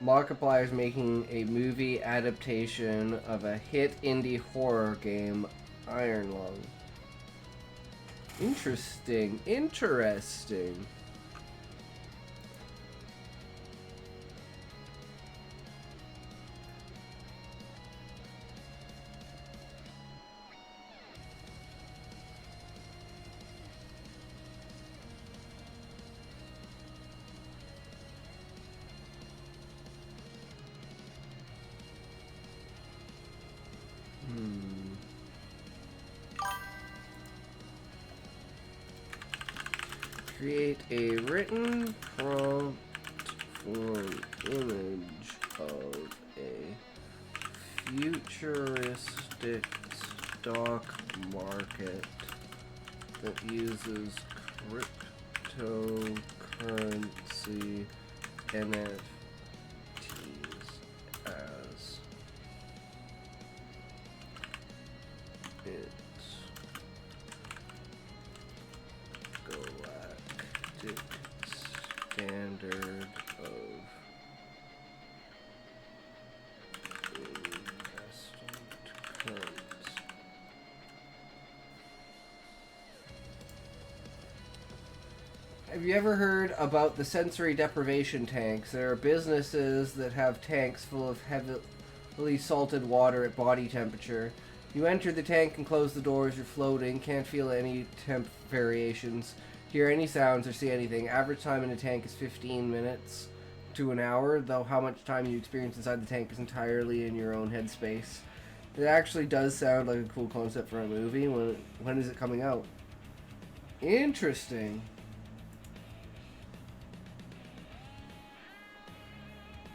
Speaker 1: Markiplier's making a movie adaptation of a hit indie horror game, Iron Lung. Interesting. Interesting. Create a written prompt for an image of a futuristic stock market that uses cryptocurrency NFTs as its galactic standard of investment currency. Have you ever heard about the sensory deprivation tanks? There are businesses that have tanks full of heavily salted water at body temperature. You enter the tank and close the doors, you're floating, can't feel any temp variations, hear any sounds or see anything. Average time in a tank is 15 minutes to an hour, though how much time you experience inside the tank is entirely in your own headspace. It actually does sound like a cool concept for a movie. When is it coming out? Interesting.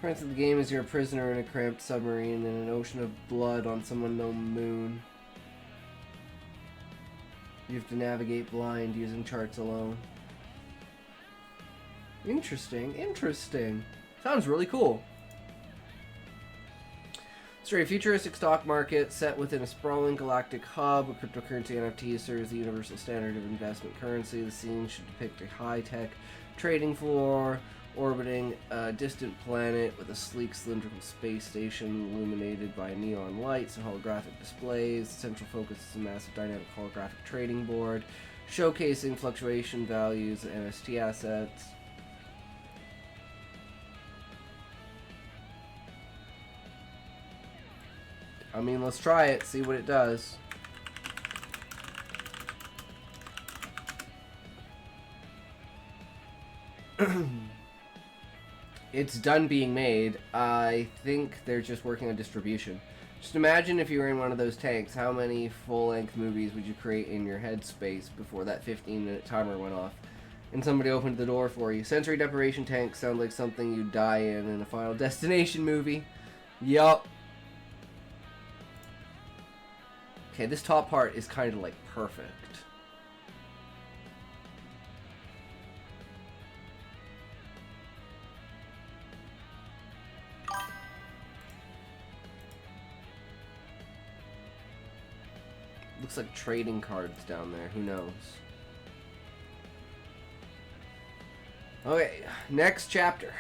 Speaker 1: For instance, the game is you're a prisoner in a cramped submarine in an ocean of blood on some unknown moon. You have to navigate blind using charts alone. Interesting, interesting. Sounds really cool. Story: a futuristic stock market set within a sprawling galactic hub. A cryptocurrency NFT serves as the universal standard of investment currency. The scene should depict a high-tech trading floor orbiting a distant planet with a sleek cylindrical space station illuminated by neon lights and holographic displays. The central focus is a massive dynamic holographic trading board showcasing fluctuation values and NFT assets. I mean, let's try it, see what it does. It's done being made. I think they're just working on distribution. Just imagine if you were in one of those tanks, how many full-length movies would you create in your headspace before that 15-minute timer went off? And somebody opened the door for you. Sensory deprivation tanks sound like something you'd die in a Final Destination movie. Yup. Okay, this top part is kind of like perfect. Looks like trading cards down there. Who knows? Okay, next chapter.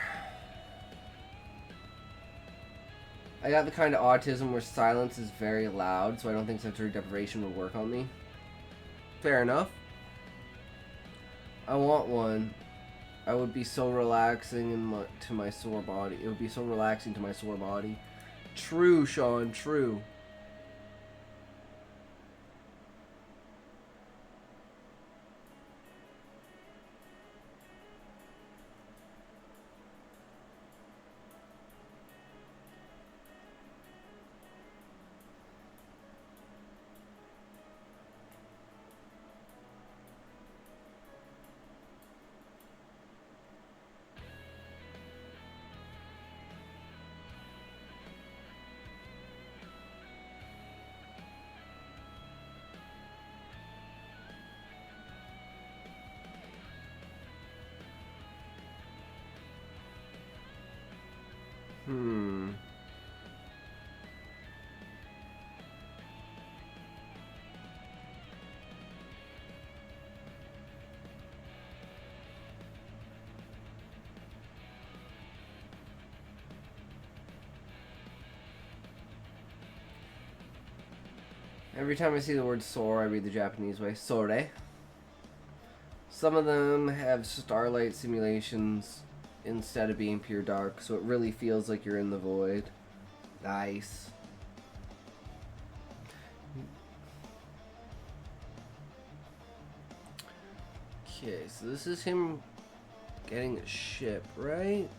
Speaker 1: I got the kind of autism where silence is very loud, so I don't think sensory deprivation would work on me. Fair enough. I want one. I would be so relaxing to my sore body. It would be so relaxing to my sore body. True, Sean, true. Every time I see the word sore, I read the Japanese way. Sore. Some of them have starlight simulations instead of being pure dark, so it really feels like you're in the void. Nice. Okay, so this is him getting a ship, right?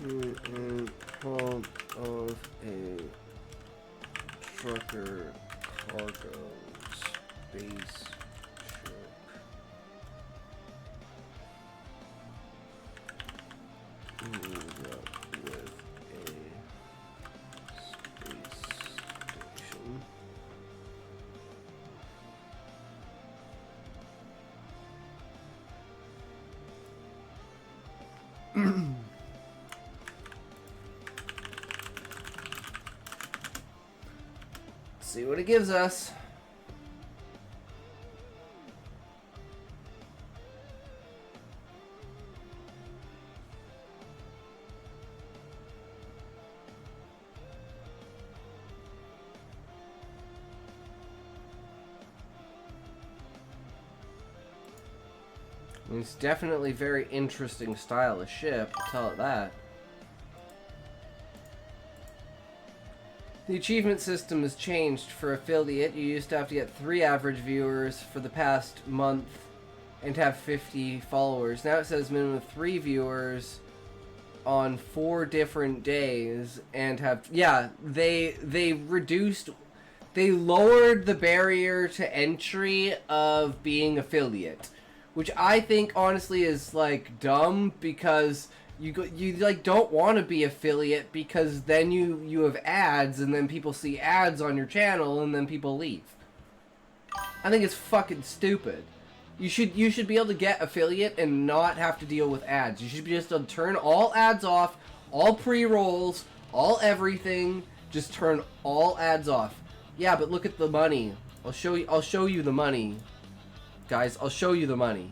Speaker 1: in front of a trucker cargo spaceship. Moved up with a space station. See what it gives us. I mean, it's definitely very interesting style of ship, I'll tell it that. The achievement system has changed for affiliate. You used to have to get 3 average viewers for the past month and have 50 followers. Now it says minimum of 3 viewers on 4 different days and have... Yeah, they lowered the barrier to entry of being affiliate. Which I think, honestly, is, like, dumb, because you like, don't want to be affiliate, because then you have ads, and then people see ads on your channel, and then people leave. I think it's fucking stupid. You should be able to get affiliate and not have to deal with ads. You should be just able to turn all ads off, all pre-rolls, all everything. Just turn all ads off. Yeah, but look at the money. I'll show you the money. Guys, I'll show you the money.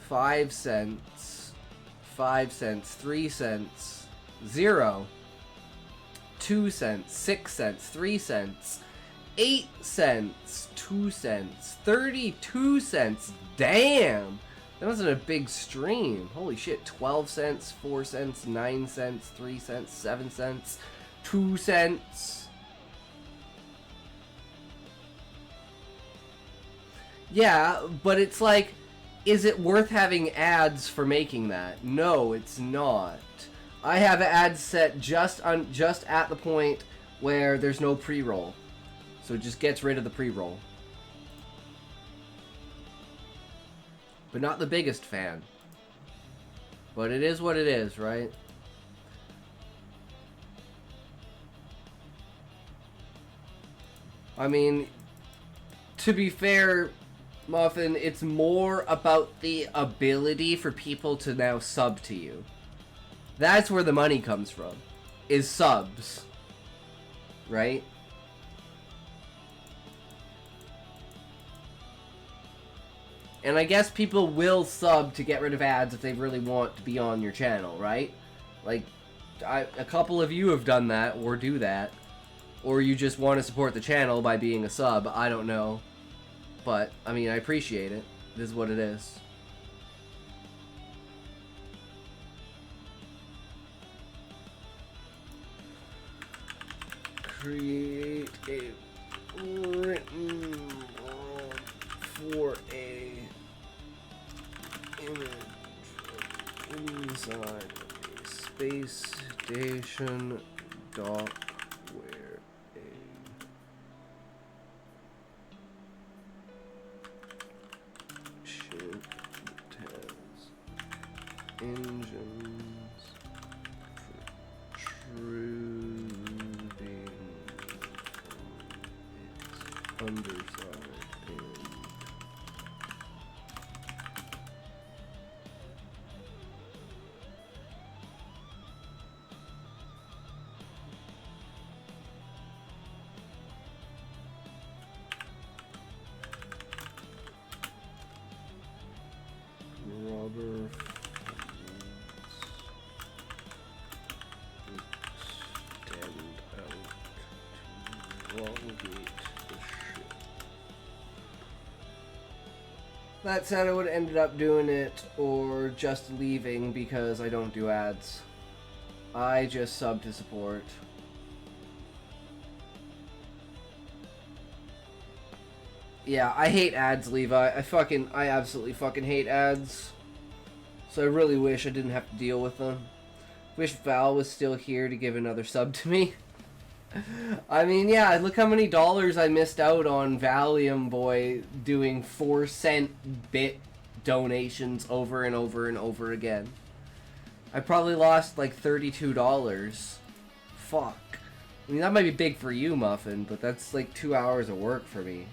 Speaker 1: $0.05, 5 cents, 3 cents, 0, 2 cents, 6 cents, 3 cents, 8 cents, 2 cents, 32 cents. Damn! That wasn't a big stream. Holy shit. 12 cents, 4 cents, 9 cents, 3 cents, 7 cents, 2 cents. Yeah, but it's like, is it worth having ads for making that? No, it's not. I have ads set just at the point where there's no pre-roll. So it just gets rid of the pre-roll. But not the biggest fan. But it is what it is, right? I mean, to be fair, Muffin, it's more about the ability for people to now sub to you. That's where the money comes from, is subs. Right? And I guess people will sub to get rid of ads if they really want to be on your channel, right? Like, a couple of you have done that, or do that. Or you just want to support the channel by being a sub, I don't know. But, I mean, I appreciate it. This is what it is. Create a written for a image inside a space station dock where a ship has engines protruding from its underside and rubber extend out to elongate the ship. That said, I would have ended up doing it or just leaving because I don't do ads. I just sub to support. Yeah, I hate ads, Levi. I absolutely fucking hate ads. So I really wish I didn't have to deal with them. Wish Val was still here to give another sub to me. I mean, yeah, look how many dollars I missed out on Valium Boy doing 4-cent bit donations over and over and over again. I probably lost like $32. Fuck. I mean, that might be big for you, Muffin, but that's like 2 hours of work for me.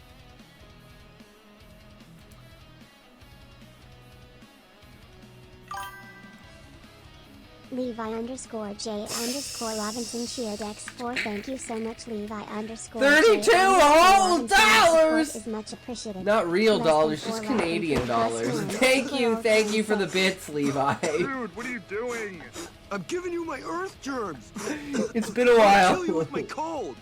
Speaker 5: Levi underscore J underscore Robinson Cheerdex 4. Thank you so much, Levi underscore
Speaker 1: 32
Speaker 5: J
Speaker 1: whole
Speaker 5: underscore
Speaker 1: dollars!
Speaker 5: is much appreciated.
Speaker 1: Not real
Speaker 5: Less
Speaker 1: dollars,
Speaker 5: than
Speaker 1: just
Speaker 5: 4
Speaker 1: Canadian dollars.
Speaker 5: Robinson
Speaker 1: Thank you
Speaker 5: +12
Speaker 1: for the bits, Levi.
Speaker 6: Dude, what are you doing? I'm giving you my earth germs.
Speaker 1: It's been a
Speaker 6: I'll kill you
Speaker 1: while.
Speaker 6: with my cold.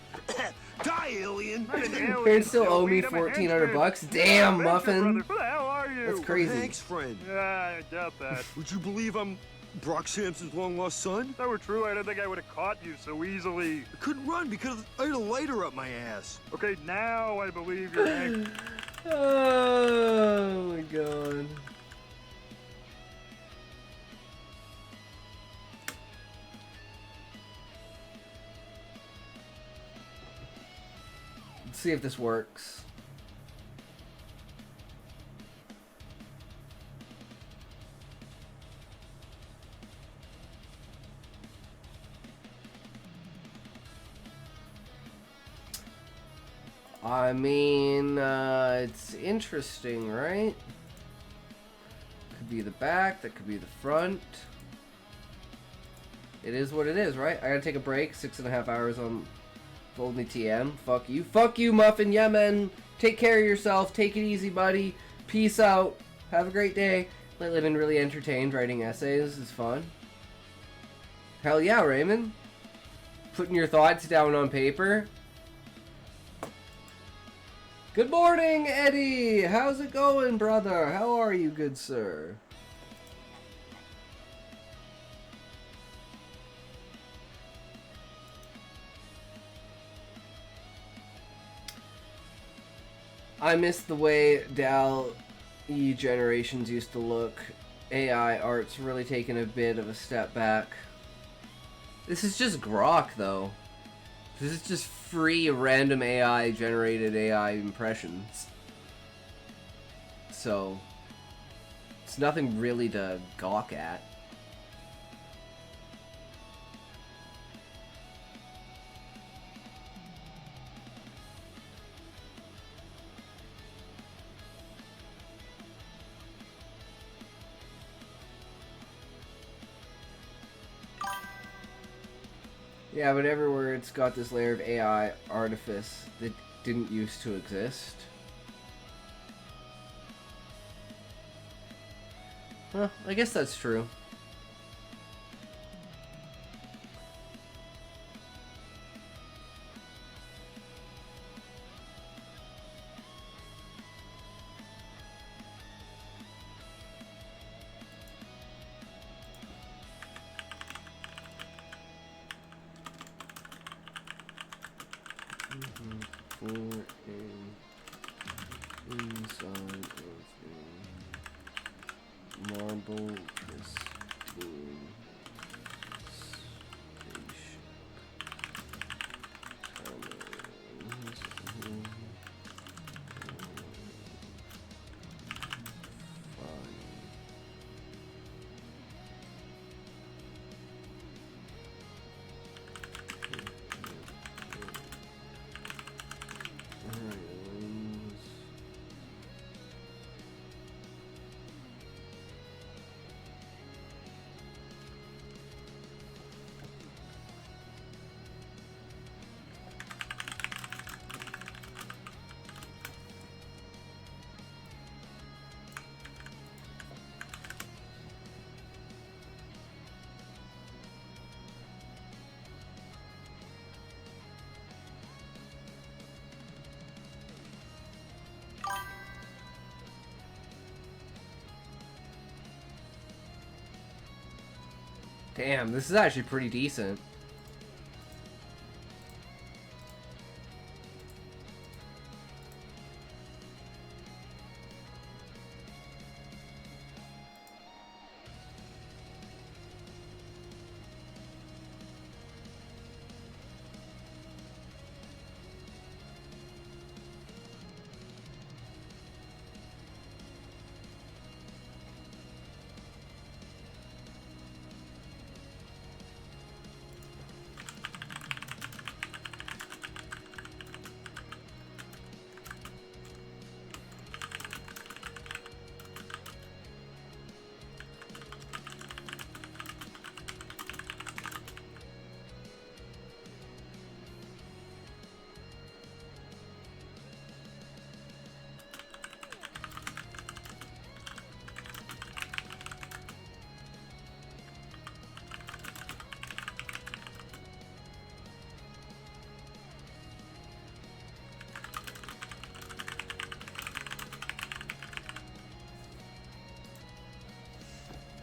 Speaker 6: Die, alien.
Speaker 3: I'm an alien,
Speaker 1: Parents still owe me
Speaker 3: Joey. I'm a
Speaker 1: $1,400 bucks.
Speaker 3: henchman.
Speaker 1: Damn,
Speaker 3: Adventure
Speaker 1: Muffin.
Speaker 3: brother. Who the hell are you?
Speaker 1: That's crazy.
Speaker 6: Thanks, friend.
Speaker 3: Yeah, I doubt that.
Speaker 6: Would you believe I'm Brock Sampson's long-lost son?
Speaker 3: If that were true, I don't think I would have caught you so easily.
Speaker 6: I couldn't run because I had a lighter up my ass.
Speaker 3: Okay, now I believe you're Hank.
Speaker 1: Oh my god. Let's see if this works. I mean, it's interesting, right? Could be the back, that could be the front. It is what it is, right? I gotta take a break, 6.5 hours on only TM. Fuck you. Fuck you, Muffin. Yeah, man. Take care of yourself. Take it easy, buddy. Peace out. Have a great day. Lately, I've been really entertained. Writing essays is fun. Hell yeah, Raymond. Putting your thoughts down on paper. Good morning, Eddie. How's it going, brother? How are you, good sir? I miss the way DAL-E generations used to look. AI art's really taken a bit of a step back. This is just Grok, though. This is just free, random AI-generated AI impressions. So, it's nothing really to gawk at. Yeah, but everywhere it's got this layer of AI artifice that didn't used to exist. Well, I guess that's true. Inside of a marble pristine spaceship. Damn, this is actually pretty decent.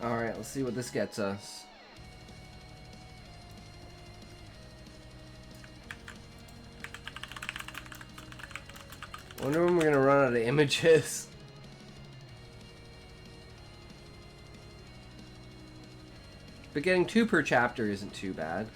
Speaker 1: Alright, let's see what this gets us. Wonder when we're gonna run out of images. But getting 2 per chapter isn't too bad.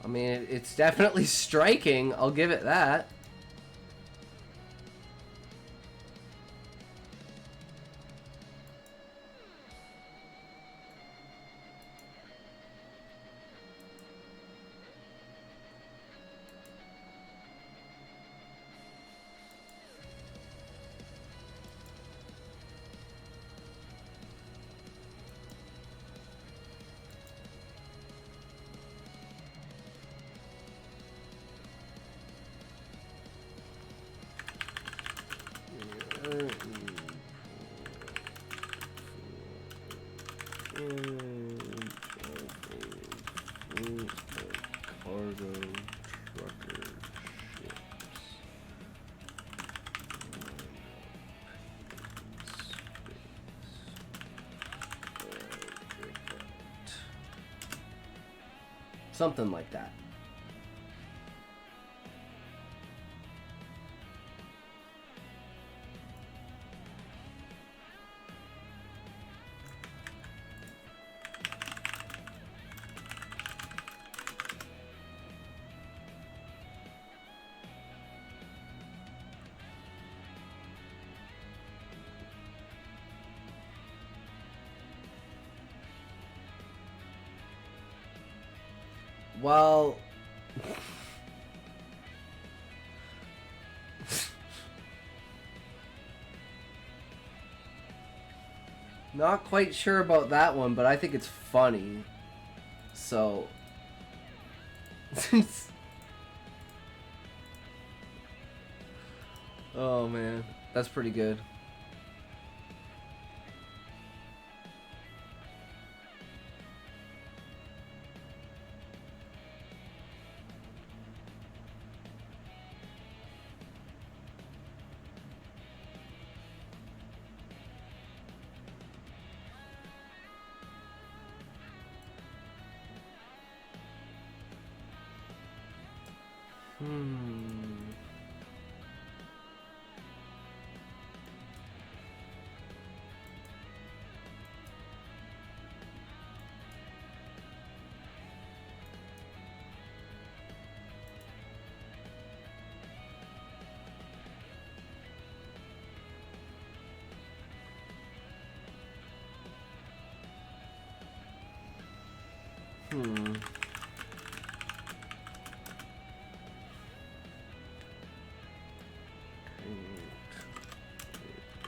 Speaker 1: I mean, it's definitely striking. I'll give it that. Cargo trucker ships. Something like that. Well, not quite sure about that one, but I think it's funny. So, oh man, that's pretty good.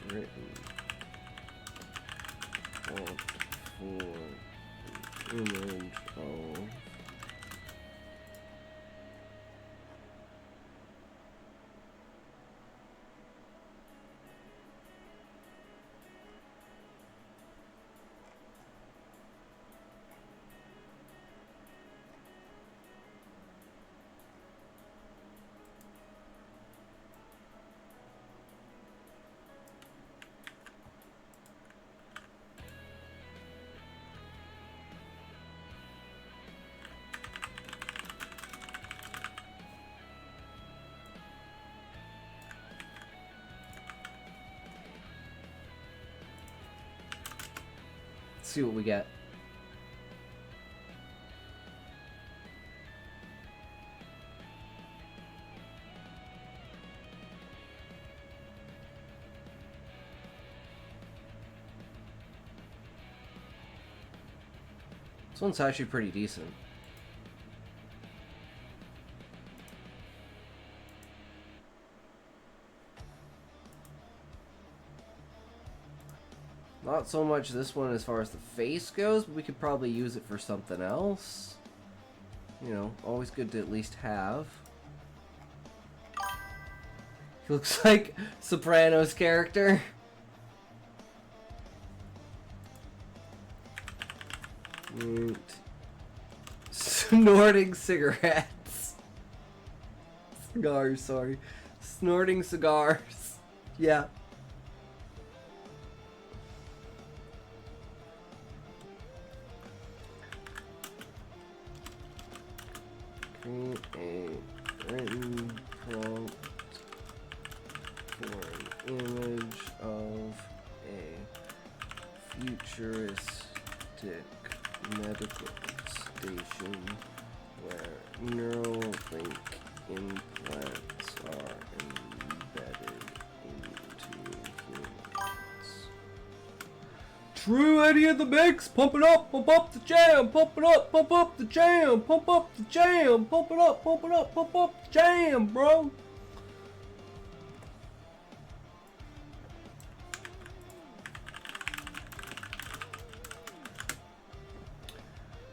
Speaker 1: Written font for image of see what we get. This one's actually pretty decent. Not so much this one as far as the face goes, but we could probably use it for something else. You know, always good to at least have. He looks like Sopranos character. And snorting cigarettes. Cigars, sorry. Snorting cigars. Yeah. Create a written prompt for an image of a futuristic medical station where Neuralink implants are embedded into humans. True Eddie in the mix, pump it up, pump up the jam, pump it up, pump up the jam, pump up the jam, pump it up, pump it up, pump up the jam, bro.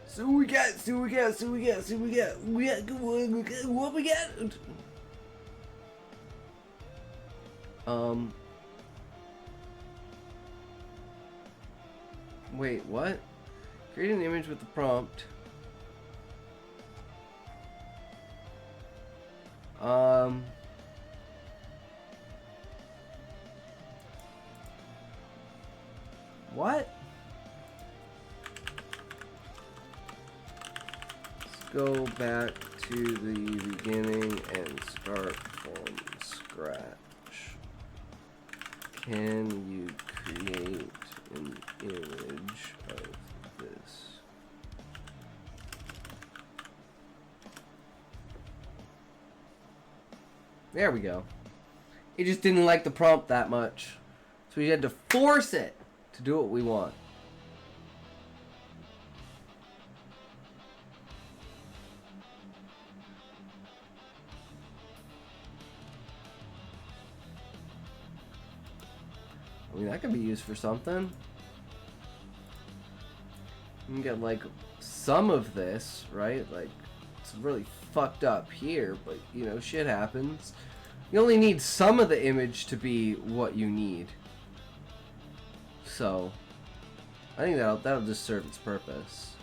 Speaker 1: So what we got, what we got? Wait, what? Create an image with the prompt. What? Let's go back to the beginning and start from scratch. Can you create an image of this? There we go. He just didn't like the prompt that much, so we had to force it to do what we want. I mean, that could be used for something. You can get, like, some of this, right? Like, it's really fucked up here, but, you know, shit happens. You only need some of the image to be what you need. So, I think that'll just serve its purpose.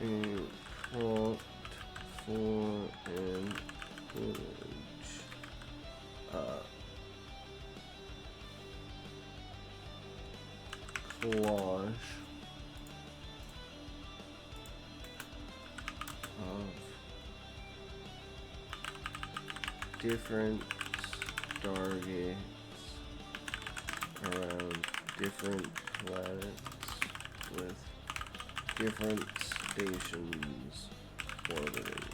Speaker 1: And prompt for an image. Collage of different stargates around different planets with different stations orbiting.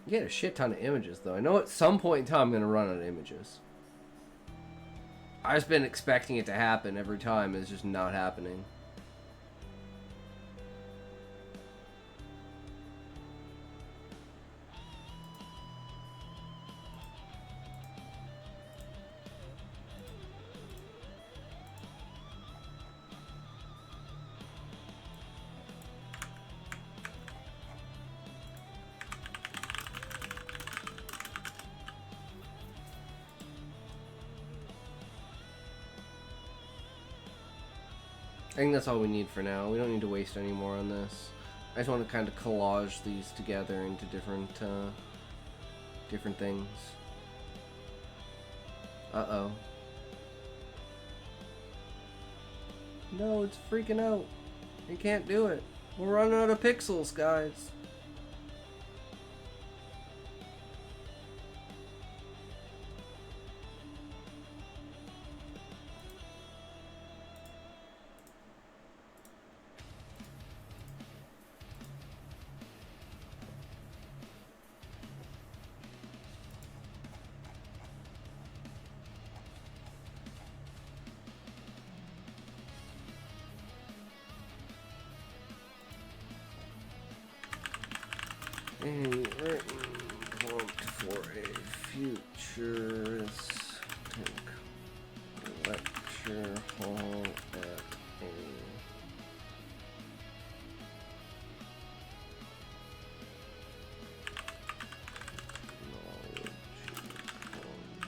Speaker 1: You get a shit ton of images, though. I know at some point in time I'm going to run out of images. I've just been expecting it to happen every time. It's just not happening. I think that's all we need for now. We don't need to waste any more on this. I just want to kind of collage these together into different things. Uh-oh. No, it's freaking out. You can't do it. We're running out of pixels, guys. A written prompt for a futuristic lecture hall at a knowledge conference.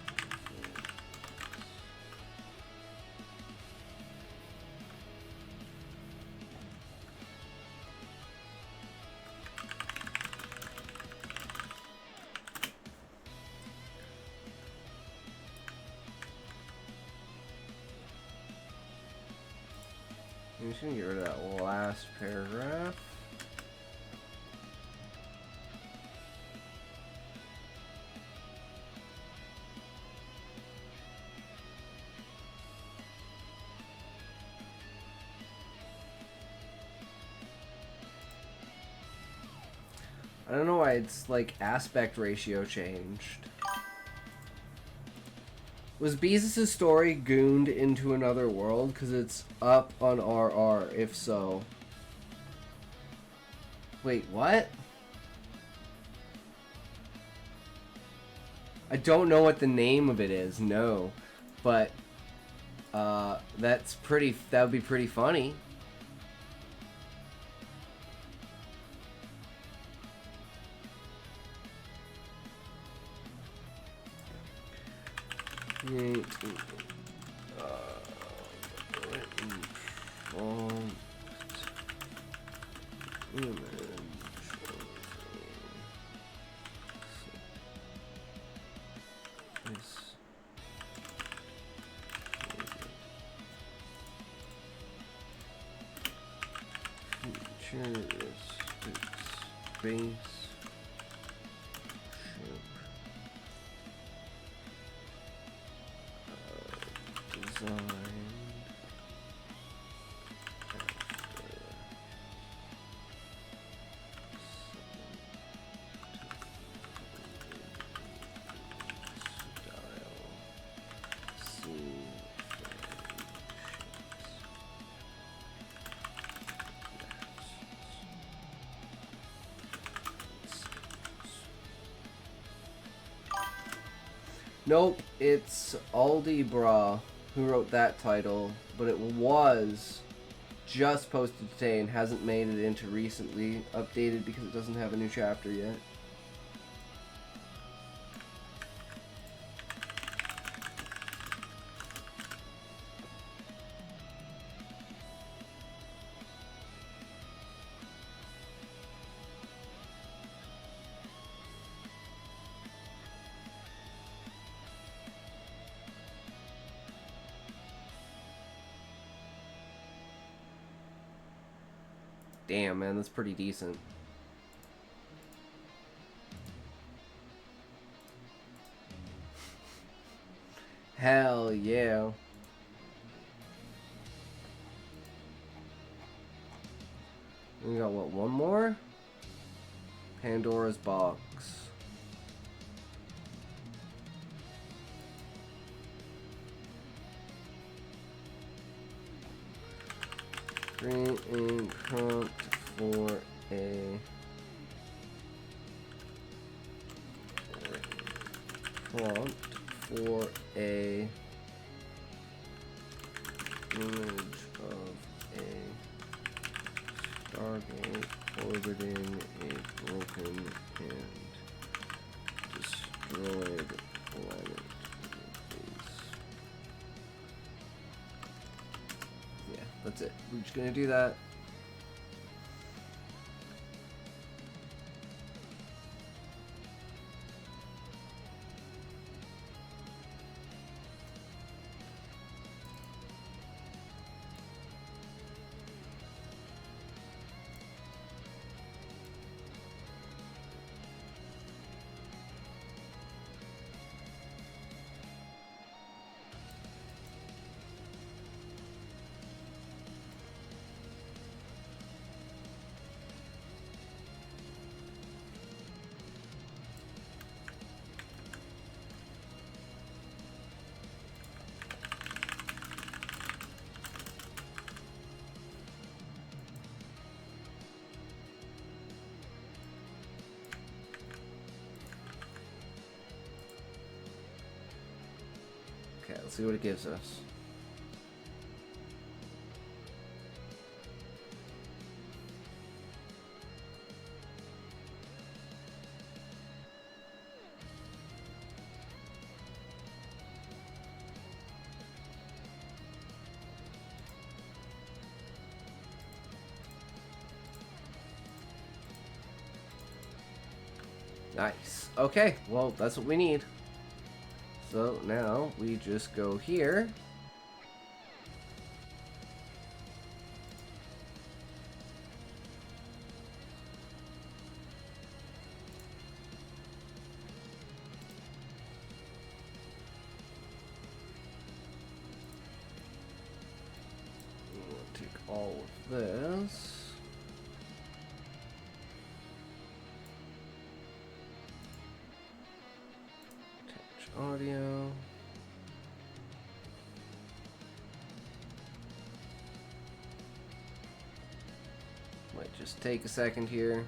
Speaker 1: I'm just gonna get rid of that last paragraph. I don't know why it's like aspect ratio changed. Was Beezus' story gooned into another world? Because it's up on RR, if so. Wait, what? I don't know what the name of it is, no. But, that would be pretty funny. Written prompt image futuristic space designed Nope, it's Aldi Bra who wrote that title, but it was just posted today and hasn't made it into recently updated because it doesn't have a new chapter yet. Damn, man, that's pretty decent. Hell yeah. We got, what, one more? Pandora's box. Create a prompt for a image of a stargate orbiting a broken and destroyed planet. Yeah, That's it. We're just gonna do that. Okay, let's see what it gives us. Nice. Okay, well, that's what we need. So now we just go here. We'll take all of this. Audio. Might just take a second here.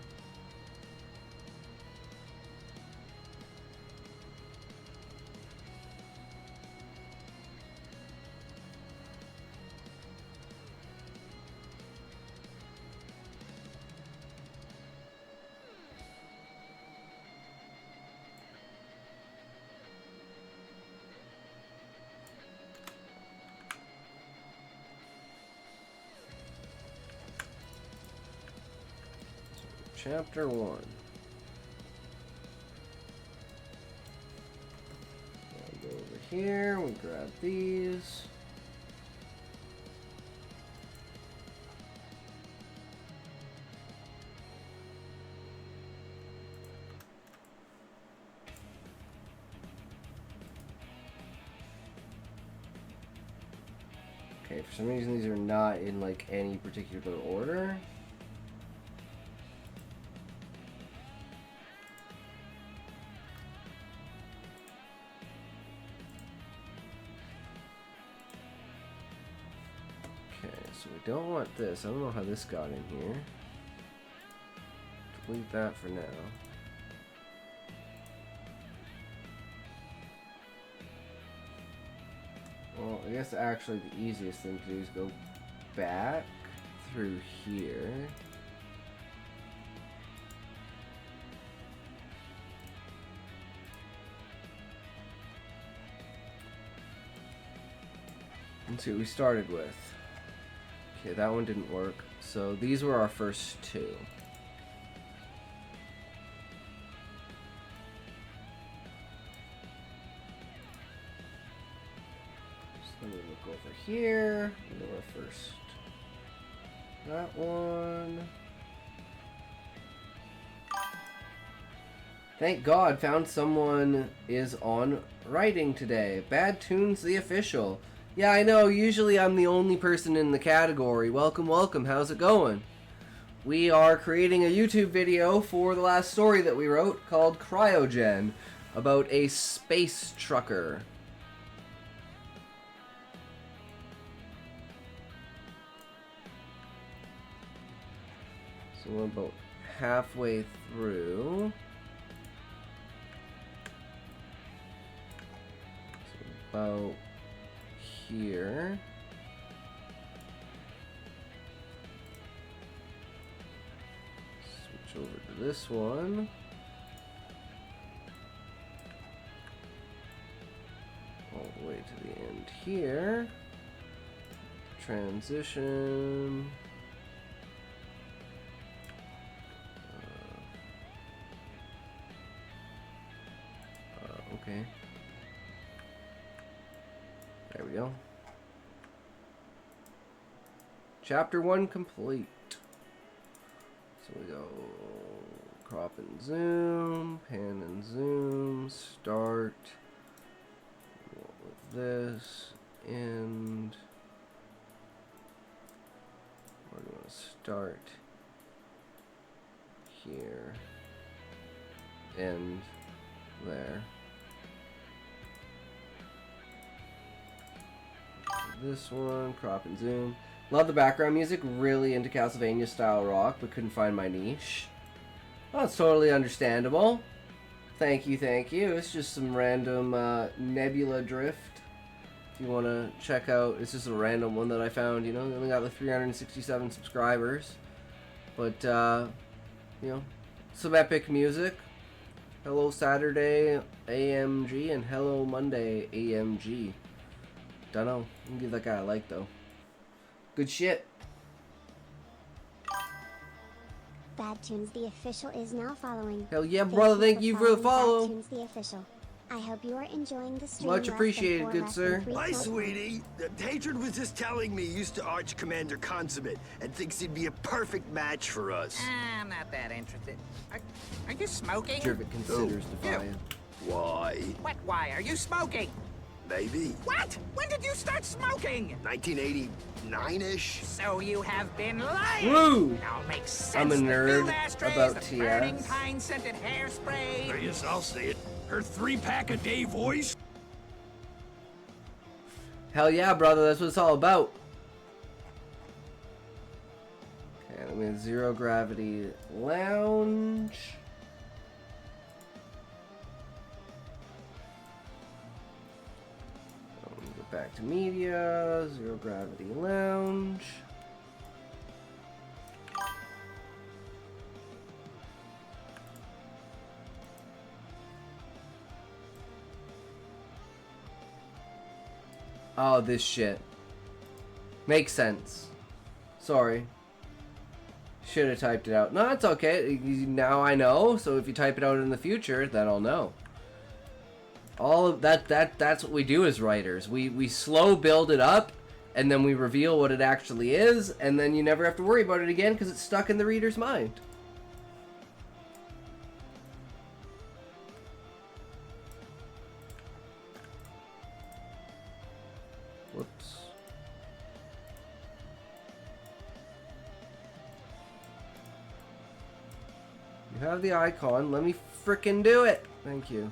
Speaker 1: Chapter 1. We'll go over here, we grab these. Okay, for some reason these are not in like any particular order. So we don't want this. I don't know how this got in here. Delete that for now. Well, I guess actually the easiest thing to do is go back through here. Let's see what we started with. Okay, that one didn't work. So these were our first two. So let me look over here. We know our first. That one. Thank God, found someone is on writing today. Bad Tunes the official. Yeah, I know, usually I'm the only person in the category. Welcome, welcome, how's it going? We are creating a YouTube video for the last story that we wrote called Cryogen, about a space trucker. So we're about halfway through. So about here. Switch over to this one. All the way to the end here. transition. Okay. There we go. Chapter 1 complete. So we go crop and zoom, pan and zoom, start with this, and we're going to start here, end there. This one, crop and zoom. Love the background music, really into Castlevania style rock, but couldn't find my niche. Well, it's totally understandable. Thank you, thank you. It's just some random Nebula Drift. If you want to check out, it's just a random one that I found, you know. They only got like 367 subscribers. But, you know, some epic music. Hello Saturday AMG and Hello Monday AMG. Dunno. I'm gonna give that guy a like though. Good shit.
Speaker 5: Bad Tunes the Official is now following.
Speaker 1: Hell yeah, brother. Thank you for the follow.
Speaker 5: Bad Tunes the Official. I hope you are enjoying the stream.
Speaker 1: Much appreciated, good sir.
Speaker 6: Hi, sweetie. Hatred was just telling me he used to Arch Commander Consummate and thinks he'd be a perfect match for us.
Speaker 7: I'm not that interested. Are you smoking?
Speaker 1: Drivet considers
Speaker 6: Oh,
Speaker 1: defiant.
Speaker 6: Why?
Speaker 7: What? Why? Are you smoking?
Speaker 6: Maybe.
Speaker 7: What? When did you start smoking?
Speaker 6: 1989-ish?
Speaker 7: So you have been lying.
Speaker 1: Woo!
Speaker 7: It all makes sense.
Speaker 1: I'm a
Speaker 7: The
Speaker 1: nerd
Speaker 7: new ashtrays,
Speaker 1: about
Speaker 7: the burning
Speaker 1: TS.
Speaker 7: pine-scented hairspray.
Speaker 6: Yes, I'll say it. Her 3-pack-a-day voice?
Speaker 1: Hell yeah, brother. That's what it's all about. Okay, let me Zero Gravity Lounge. Go back to media. Zero Gravity Lounge. Oh, this shit. Makes sense. Sorry. Should have typed it out. No, it's okay. Now I know, so if you type it out in the future, then I'll know. All of that's what we do as writers. We slow build it up, and then we reveal what it actually is, and then you never have to worry about it again because it's stuck in the reader's mind. Whoops. You have the icon. Let me frickin' do it. Thank you.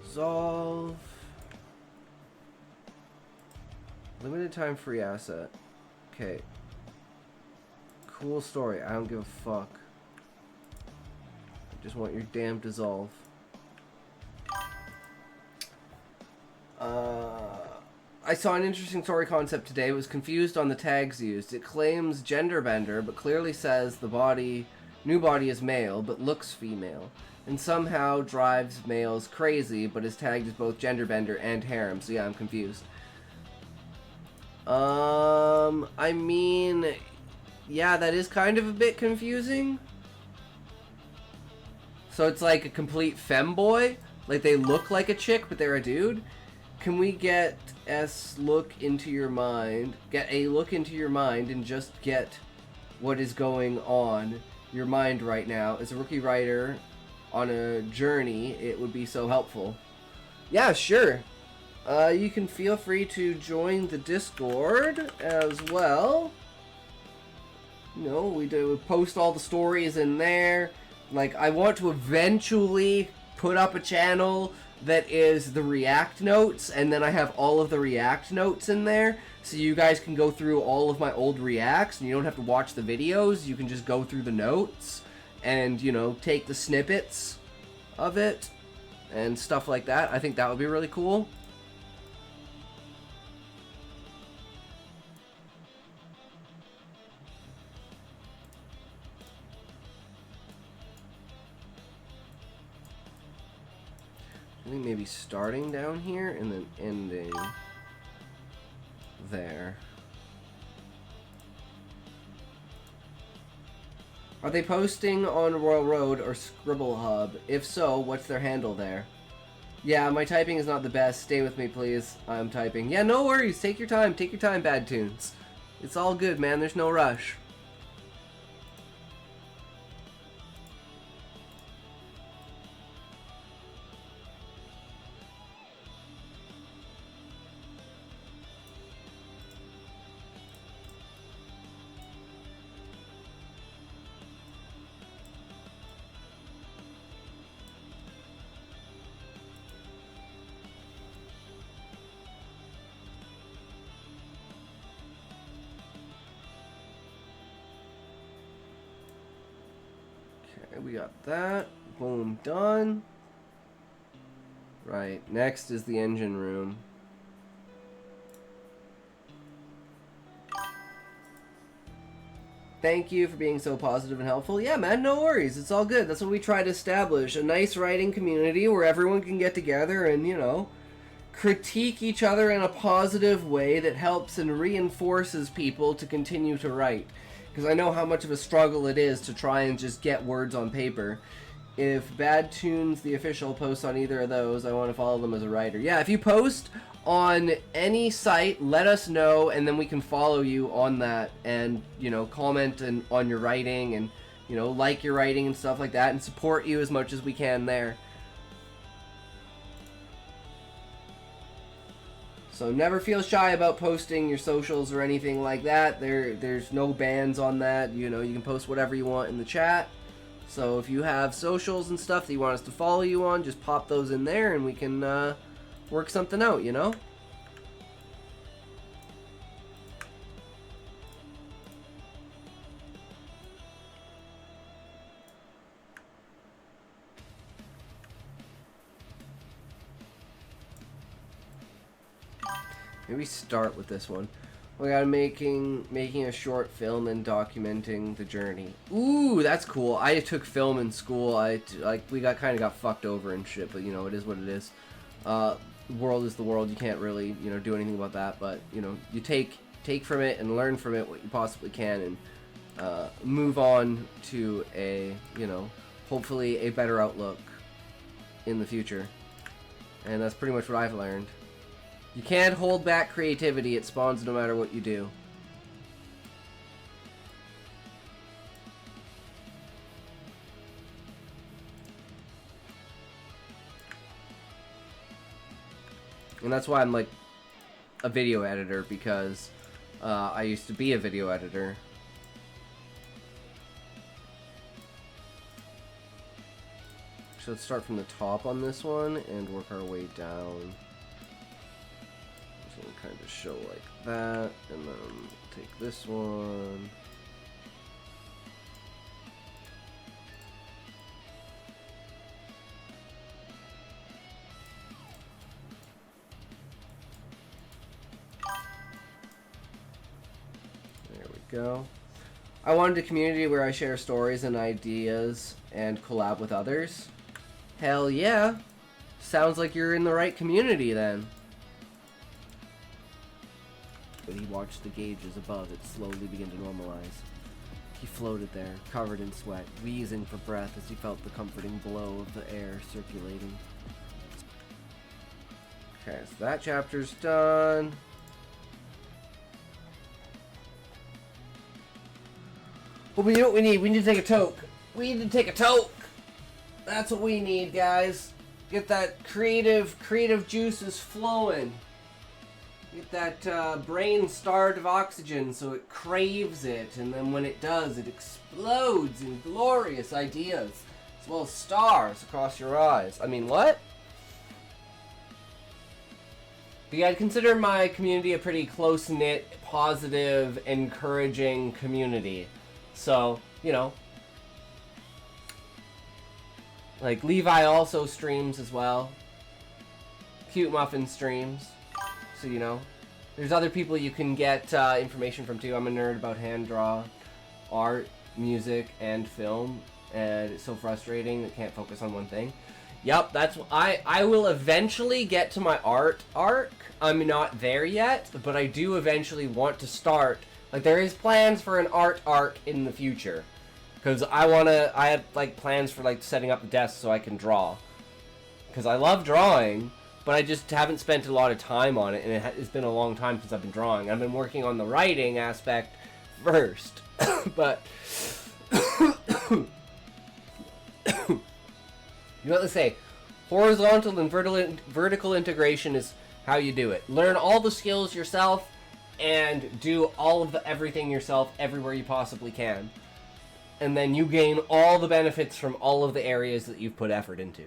Speaker 1: Dissolve. Limited time free asset. Okay. Cool story. I don't give a fuck. I just want your damn dissolve. I saw an interesting story concept today. It was confused on the tags used. It claims gender bender, but clearly says the new body is male, but looks female. And somehow drives males crazy, but is tagged as both gender bender and harem. So yeah, I'm confused. I mean, yeah, that is kind of a bit confusing. So it's like a complete femboy? Like they look like a chick, but they're a dude? Can we get a look into your mind and just get what is going on your mind right now? As a rookie writer on a journey, it would be so helpful. Yeah, sure. You can feel free to join the Discord as well. You know, we post all the stories in there. Like, I want to eventually put up a channel that is the React notes, and then I have all of the React notes in there, so you guys can go through all of my old Reacts, and you don't have to watch the videos. You can just go through the notes and, you know, take the snippets of it and stuff like that. I think that would be really cool. think maybe starting down here and then ending there. Are they posting on Royal Road or Scribble Hub? If so, what's their handle there? Yeah, my typing is not the best. Stay with me, please. I'm typing. Yeah, no worries. Take your time. Take your time, Bad Tunes. It's all good, man. There's no rush. We got that. Boom, done. Right, next is the engine room. Thank you for being so positive and helpful. Yeah, man, no worries. It's all good. That's what we try to establish. A nice writing community where everyone can get together and, you know, critique each other in a positive way that helps and reinforces people to continue to write. Because I know how much of a struggle it is to try and just get words on paper. If Bad Tunes, the official, posts on either of those, I want to follow them as a writer. Yeah, if you post on any site, let us know, and then we can follow you on that and, you know, comment on your writing and, you know, like your writing and stuff like that and support you as much as we can there. So never feel shy about posting your socials or anything like that. There's no bans on that. You know, you can post whatever you want in the chat. So if you have socials and stuff that you want us to follow you on, just pop those in there and we can work something out, you know? Maybe start with this one. We got making a short film and documenting the journey. Ooh, that's cool. I took film in school. We kind of got fucked over and shit, but you know, it is what it is. The world is the world. You can't really, you know, do anything about that. But you know, you take from it and learn from it what you possibly can, and move on to a, you know, hopefully a better outlook in the future. And that's pretty much what I've learned. You can't hold back creativity. It spawns no matter what you do. And that's why I'm like a video editor, because I used to be a video editor. So let's start from the top on this one and work our way down. So we'll kind of show like that, and then take this one. There we go. I wanted a community where I share stories and ideas and collab with others. Hell yeah! Sounds like you're in the right community then. But he watched the gauges above it slowly begin to normalize. He floated there, covered in sweat, wheezing for breath as he felt the comforting blow of the air circulating. Okay, so that chapter's done. But you know what we need? We need to take a toke. We need to take a toke! That's what we need, guys. Get that creative juices flowing. Get that brain starved of oxygen so it craves it, and then when it does, it explodes in glorious ideas, as well as stars across your eyes. I mean, what? But yeah, I'd consider my community a pretty close-knit, positive, encouraging community. So, you know, like Levi also streams as well. Cute Muffin streams. So, you know, there's other people you can get information from too. I'm a nerd about hand draw, art, music, and film, and it's so frustrating that I can't focus on one thing. Yep, that's I will eventually get to my art arc. I'm not there yet, but I do eventually want to start. Like, there is plans for an art arc in the future. Because I had, like, plans for, like, setting up the desk so I can draw. Because I love drawing, but I just haven't spent a lot of time on it, and it's been a long time since I've been drawing. I've been working on the writing aspect first. But... You know what they say, horizontal and vertical integration is how you do it. Learn all the skills yourself and do all of everything yourself everywhere you possibly can. And then you gain all the benefits from all of the areas that you've put effort into.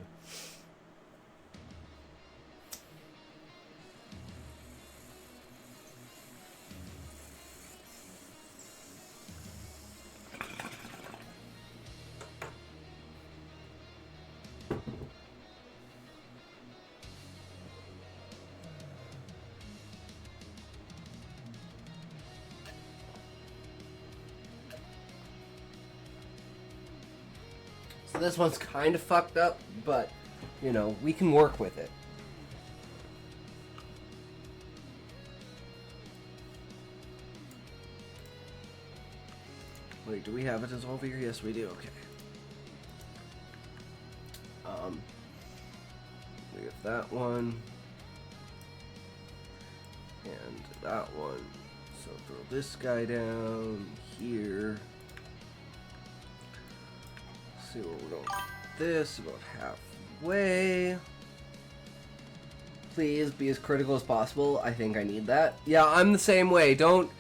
Speaker 1: So this one's kind of fucked up, but, you know, we can work with it. Wait, do we have it as over here? Yes, we do. Okay. We have that one. And that one. So throw this guy down here. See where we're going with this, about halfway. Please be as critical as possible. I think I need that. Yeah, I'm the same way. Don't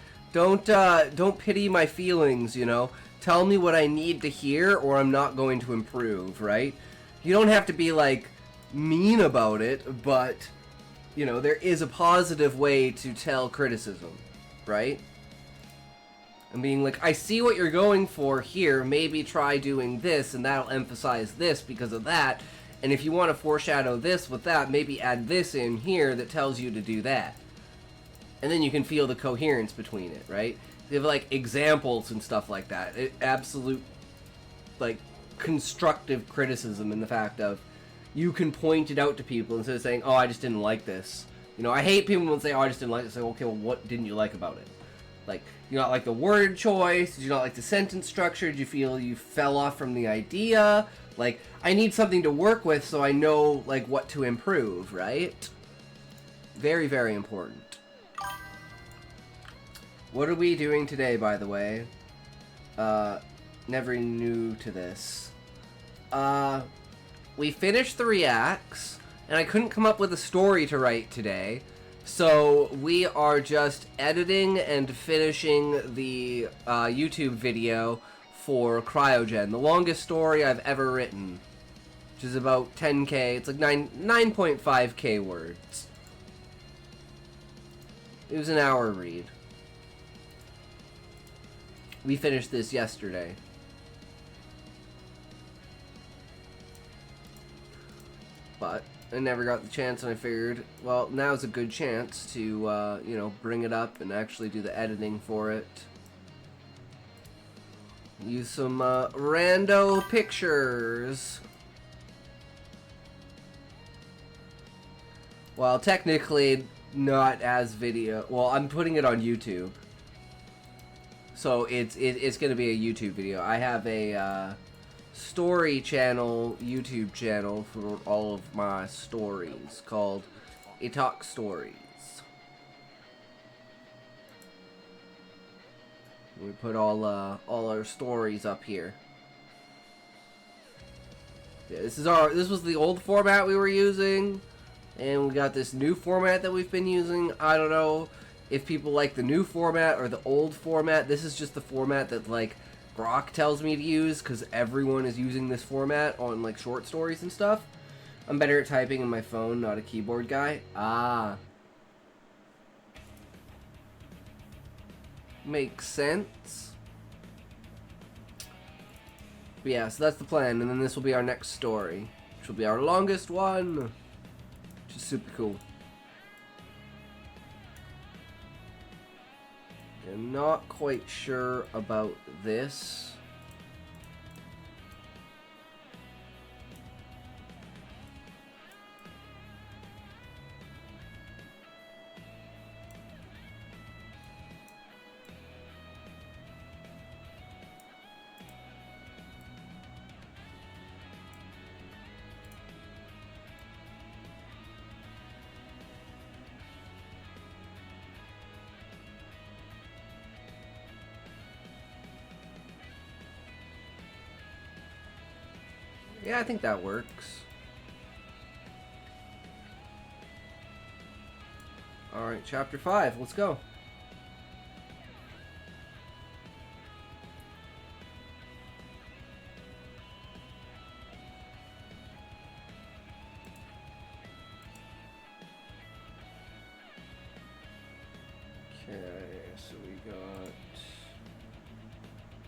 Speaker 1: pity my feelings, you know. Tell me what I need to hear or I'm not going to improve, right? You don't have to be, like, mean about it, but, you know, there is a positive way to tell criticism, right? And being like, I see what you're going for here, maybe try doing this, and that'll emphasize this because of that. And if you want to foreshadow this with that, maybe add this in here that tells you to do that. And then you can feel the coherence between it, right? They have, like, examples and stuff like that. Absolute, like, constructive criticism in the fact of, you can point it out to people instead of saying, oh, I just didn't like this. You know, I hate people when say, oh, I just didn't like this. Like, okay, well, what didn't you like about it? Like, you not like the word choice? Did you not like the sentence structure? Did you feel you fell off from the idea? Like, I need something to work with so I know, like, what to improve, right? Very, very important. What are we doing today, by the way? Never new to this. We finished the reacts, and I couldn't come up with a story to write today. So we are just editing and finishing the YouTube video for Cryogen, the longest story I've ever written, which is about 10k. It's like 9.5k words. It was an hour read. We finished this yesterday. But I never got the chance, and I figured, well, now's a good chance to, you know, bring it up and actually do the editing for it. Use some, rando pictures. Well, technically, not as video. Well, I'm putting it on YouTube. So, it's gonna be a YouTube video. I have a, story channel, YouTube channel for all of my stories called A Talk Stories. We put all our stories up here. Yeah, this was the old format we were using, and we got this new format that we've been using. I don't know if people like the new format or the old format. This is just the format that, like, Grok tells me to use, because everyone is using this format on, like, short stories and stuff. I'm better at typing in my phone, not a keyboard guy. Ah. Makes sense. But yeah, so that's the plan, and then this will be our next story, which will be our longest one, which is super cool. I'm not quite sure about this. Yeah, I think that works. Alright, chapter 5, let's go. Okay, so we got...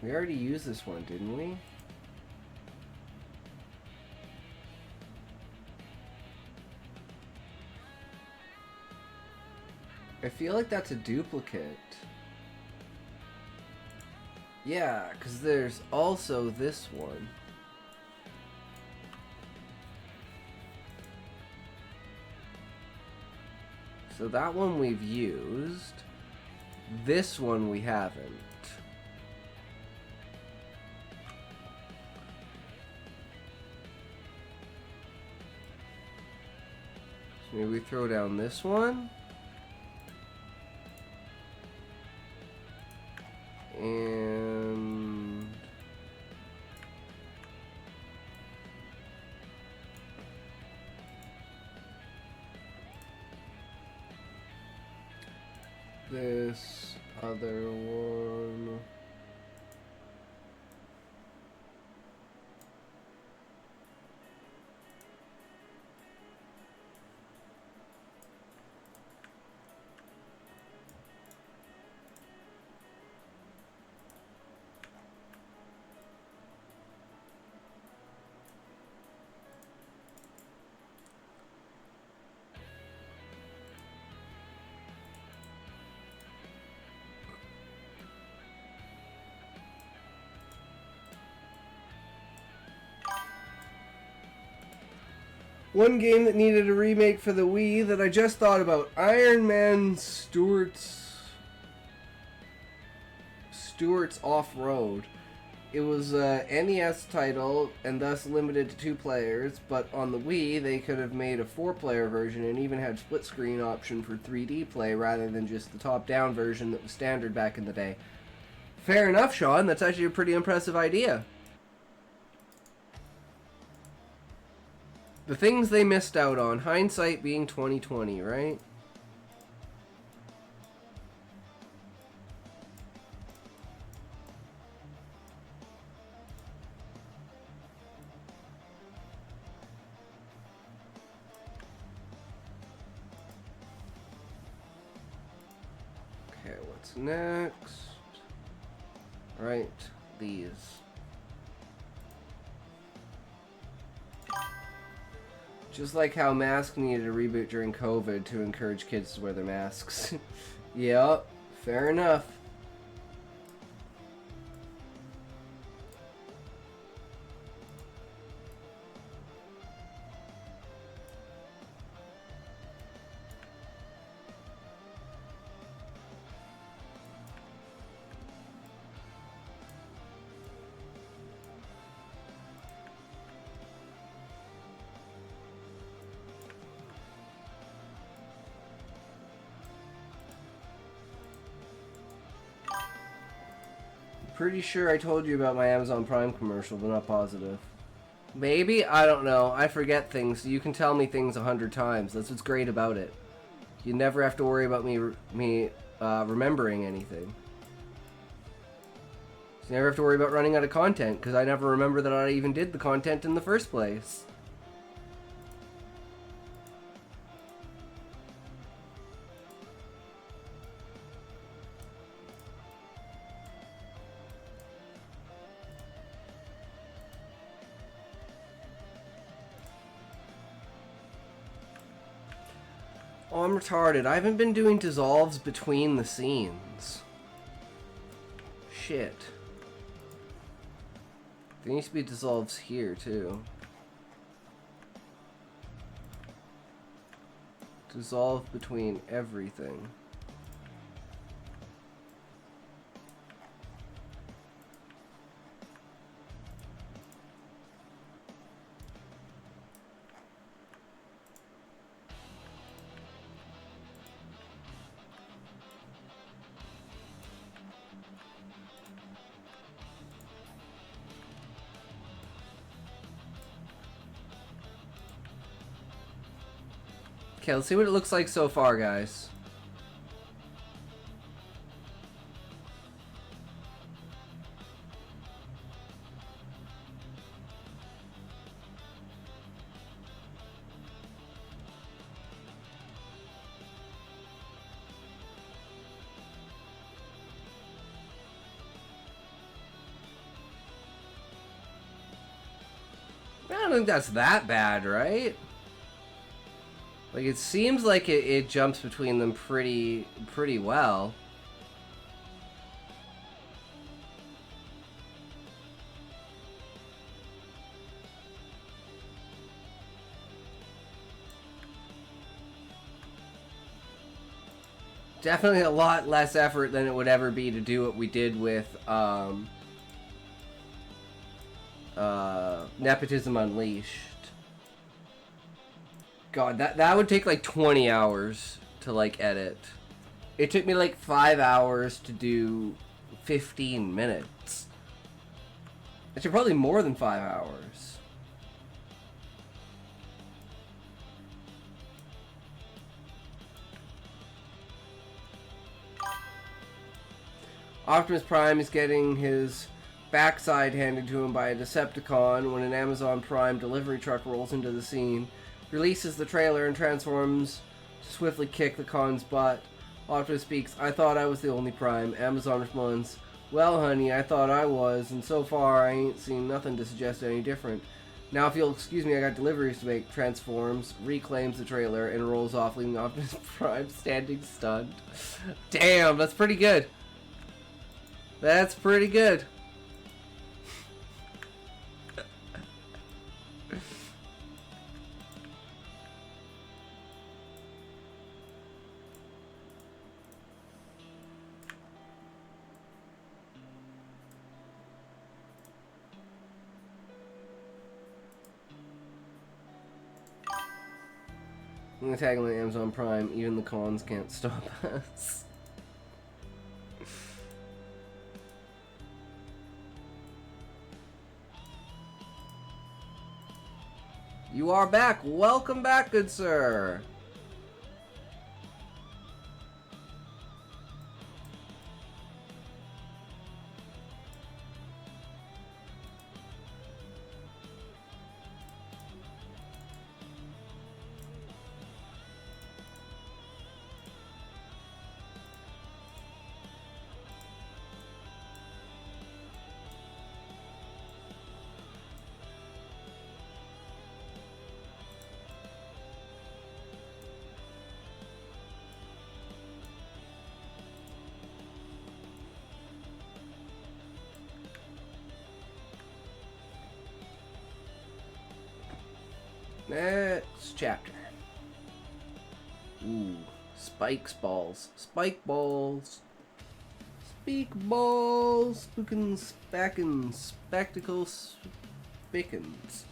Speaker 1: We already used this one, didn't we? I feel like that's a duplicate. Yeah, because there's also this one. So that one we've used. This one we haven't. So maybe we throw down this one. And this other one. One game that needed a remake for the Wii that I just thought about. Iron Man Stewart's Off-Road. It was a NES title and thus limited to 2 players, but on the Wii they could have made a 4-player version and even had split screen option for 3D play rather than just the top-down version that was standard back in the day. Fair enough, Sean. That's actually a pretty impressive idea. The things they missed out on, hindsight being 2020, right? Okay, what's next? Right, these. Just like how masks needed a reboot during COVID to encourage kids to wear their masks. Yep, fair enough. Pretty sure I told you about my Amazon Prime commercial, but not positive. Maybe? I don't know. I forget things. You can tell me things 100 times. That's what's great about it. You never have to worry about me remembering anything. You never have to worry about running out of content, because I never remember that I even did the content in the first place. Oh, I'm retarded. I haven't been doing dissolves between the scenes. Shit. There needs to be dissolves here, too. Dissolve between everything. Okay, let's see what it looks like so far, guys. I don't think that's that bad, right? Like, it seems like it jumps between them pretty well. Definitely a lot less effort than it would ever be to do what we did with Nepotism Unleashed. God, that would take like 20 hours to like edit. It took me like 5 hours to do 15 minutes. Actually, probably more than 5 hours. Optimus Prime is getting his backside handed to him by a Decepticon when an Amazon Prime delivery truck rolls into the scene, releases the trailer, and transforms to swiftly kick the con's butt. Optimus speaks, "I thought I was the only Prime." Amazon responds, "Well, honey, I thought I was, and so far I ain't seen nothing to suggest any different. Now if you'll excuse me, I got deliveries to make." Transforms, reclaims the trailer, and rolls off, leaving Optimus Prime standing stunned. Damn, that's pretty good. That's pretty good. I'm gonna tag on Amazon Prime. Even the cons can't stop us. You are back. Welcome back, good sir. Next chapter. Ooh, spikes balls. Spike balls. Speak balls. Spookin' spackin' spectacles. Spickins.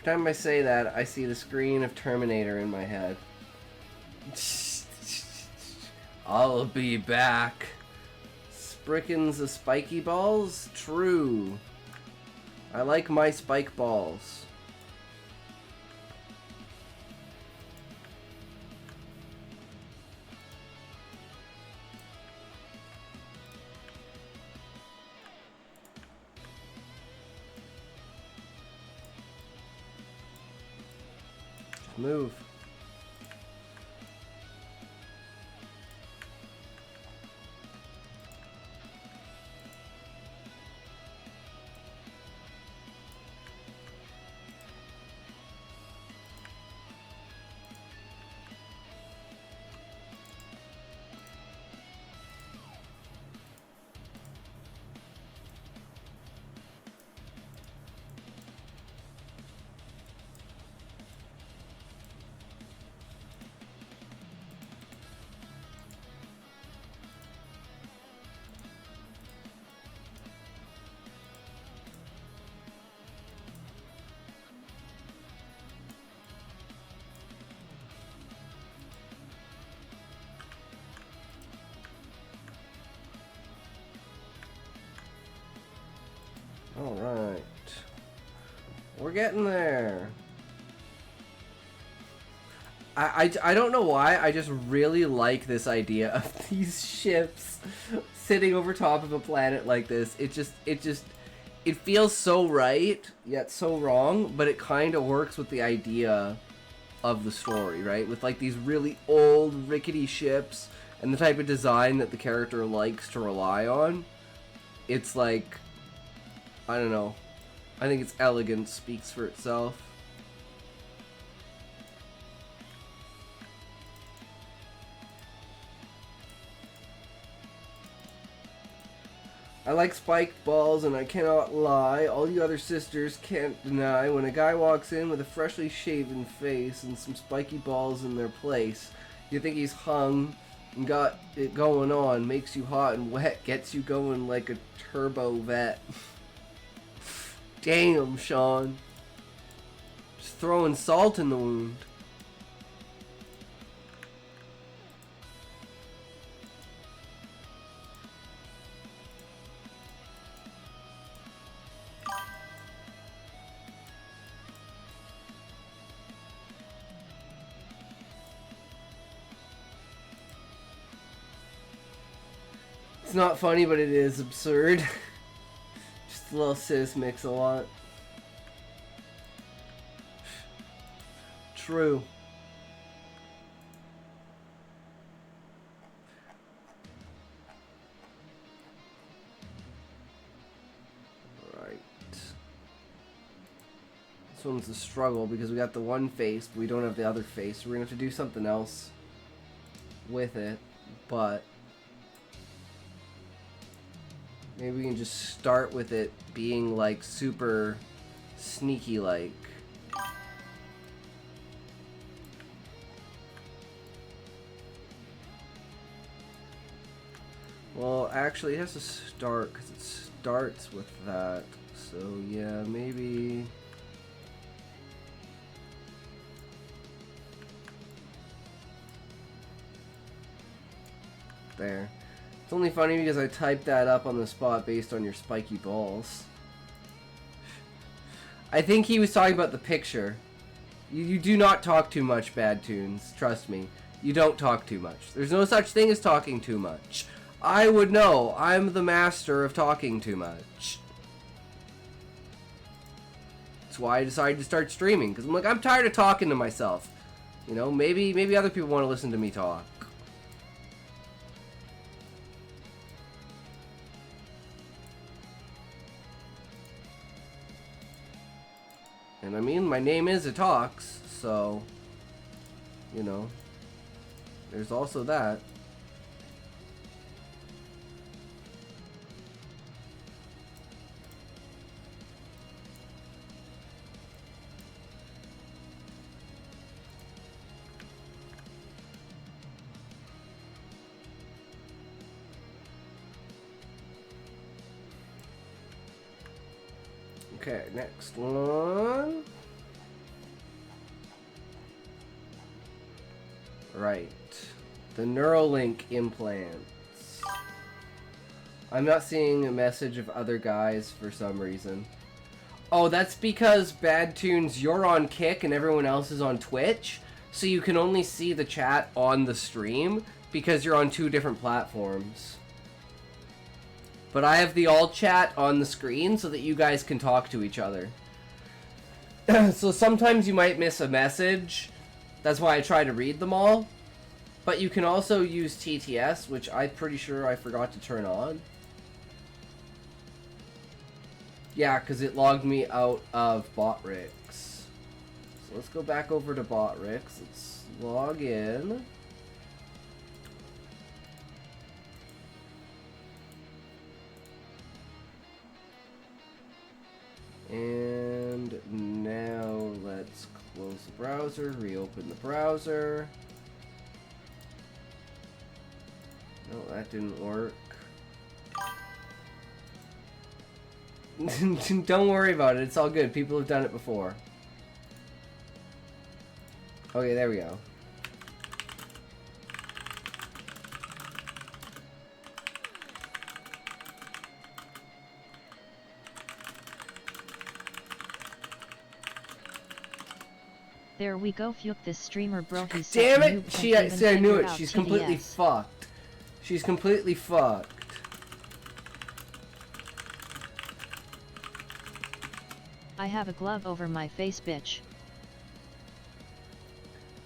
Speaker 1: Every time I say that, I see the screen of Terminator in my head. I'll be back. Sprickins of spiky balls? True. I like my spike balls. Move. Alright. We're getting there. I don't know why, I just really like this idea of these ships sitting over top of a planet like this. It feels so right, yet so wrong, but it kind of works with the idea of the story, right? With like these really old, rickety ships and the type of design that the character likes to rely on. It's like, I don't know. I think its elegance speaks for itself. I like spiked balls, and I cannot lie. All you other sisters can't deny when a guy walks in with a freshly shaven face and some spiky balls in their place. You think he's hung and got it going on, makes you hot and wet, gets you going like a turbo vet. Damn, Sean. Just throwing salt in the wound. It's not funny, but it is absurd. Just a little sis mix a lot. True. Right. This one's a struggle because we got the one face, but we don't have the other face. So we're gonna have to do something else with it, but maybe we can just start with it being like super sneaky like. Well, actually it has to start because it starts with that. So yeah, maybe. There. It's only funny because I typed that up on the spot based on your spiky balls. I think he was talking about the picture. You do not talk too much, Bad Tunes. Trust me. You don't talk too much. There's no such thing as talking too much. I would know. I'm the master of talking too much. That's why I decided to start streaming. Because I'm like, I'm tired of talking to myself. You know, maybe other people want to listen to me talk. And I mean, my name is Atox, so, you know, there's also that. Okay, next one. Right. The Neuralink implants. I'm not seeing a message of other guys for some reason. Oh, that's because Bad Tunes, you're on Kick and everyone else is on Twitch. So you can only see the chat on the stream because you're on two different platforms. But I have the all chat on the screen so that you guys can talk to each other. So sometimes you might miss a message. That's why I try to read them all. But you can also use TTS, which I'm pretty sure I forgot to turn on. Yeah, because it logged me out of Botrix. So let's go back over to Botrix. Let's log in. And now let's close the browser, reopen the browser. No, that didn't work. Don't worry about it, it's all good. People have done it before. Okay, there we go.
Speaker 8: There we go, fuck this streamer, bro. He's such
Speaker 1: Damn
Speaker 8: a
Speaker 1: it!
Speaker 8: noob,
Speaker 1: See,
Speaker 8: can't
Speaker 1: I
Speaker 8: even
Speaker 1: knew
Speaker 8: figure
Speaker 1: it.
Speaker 8: out
Speaker 1: She's completely
Speaker 8: TDS.
Speaker 1: fucked. She's completely fucked.
Speaker 8: I have a glove over my face, bitch.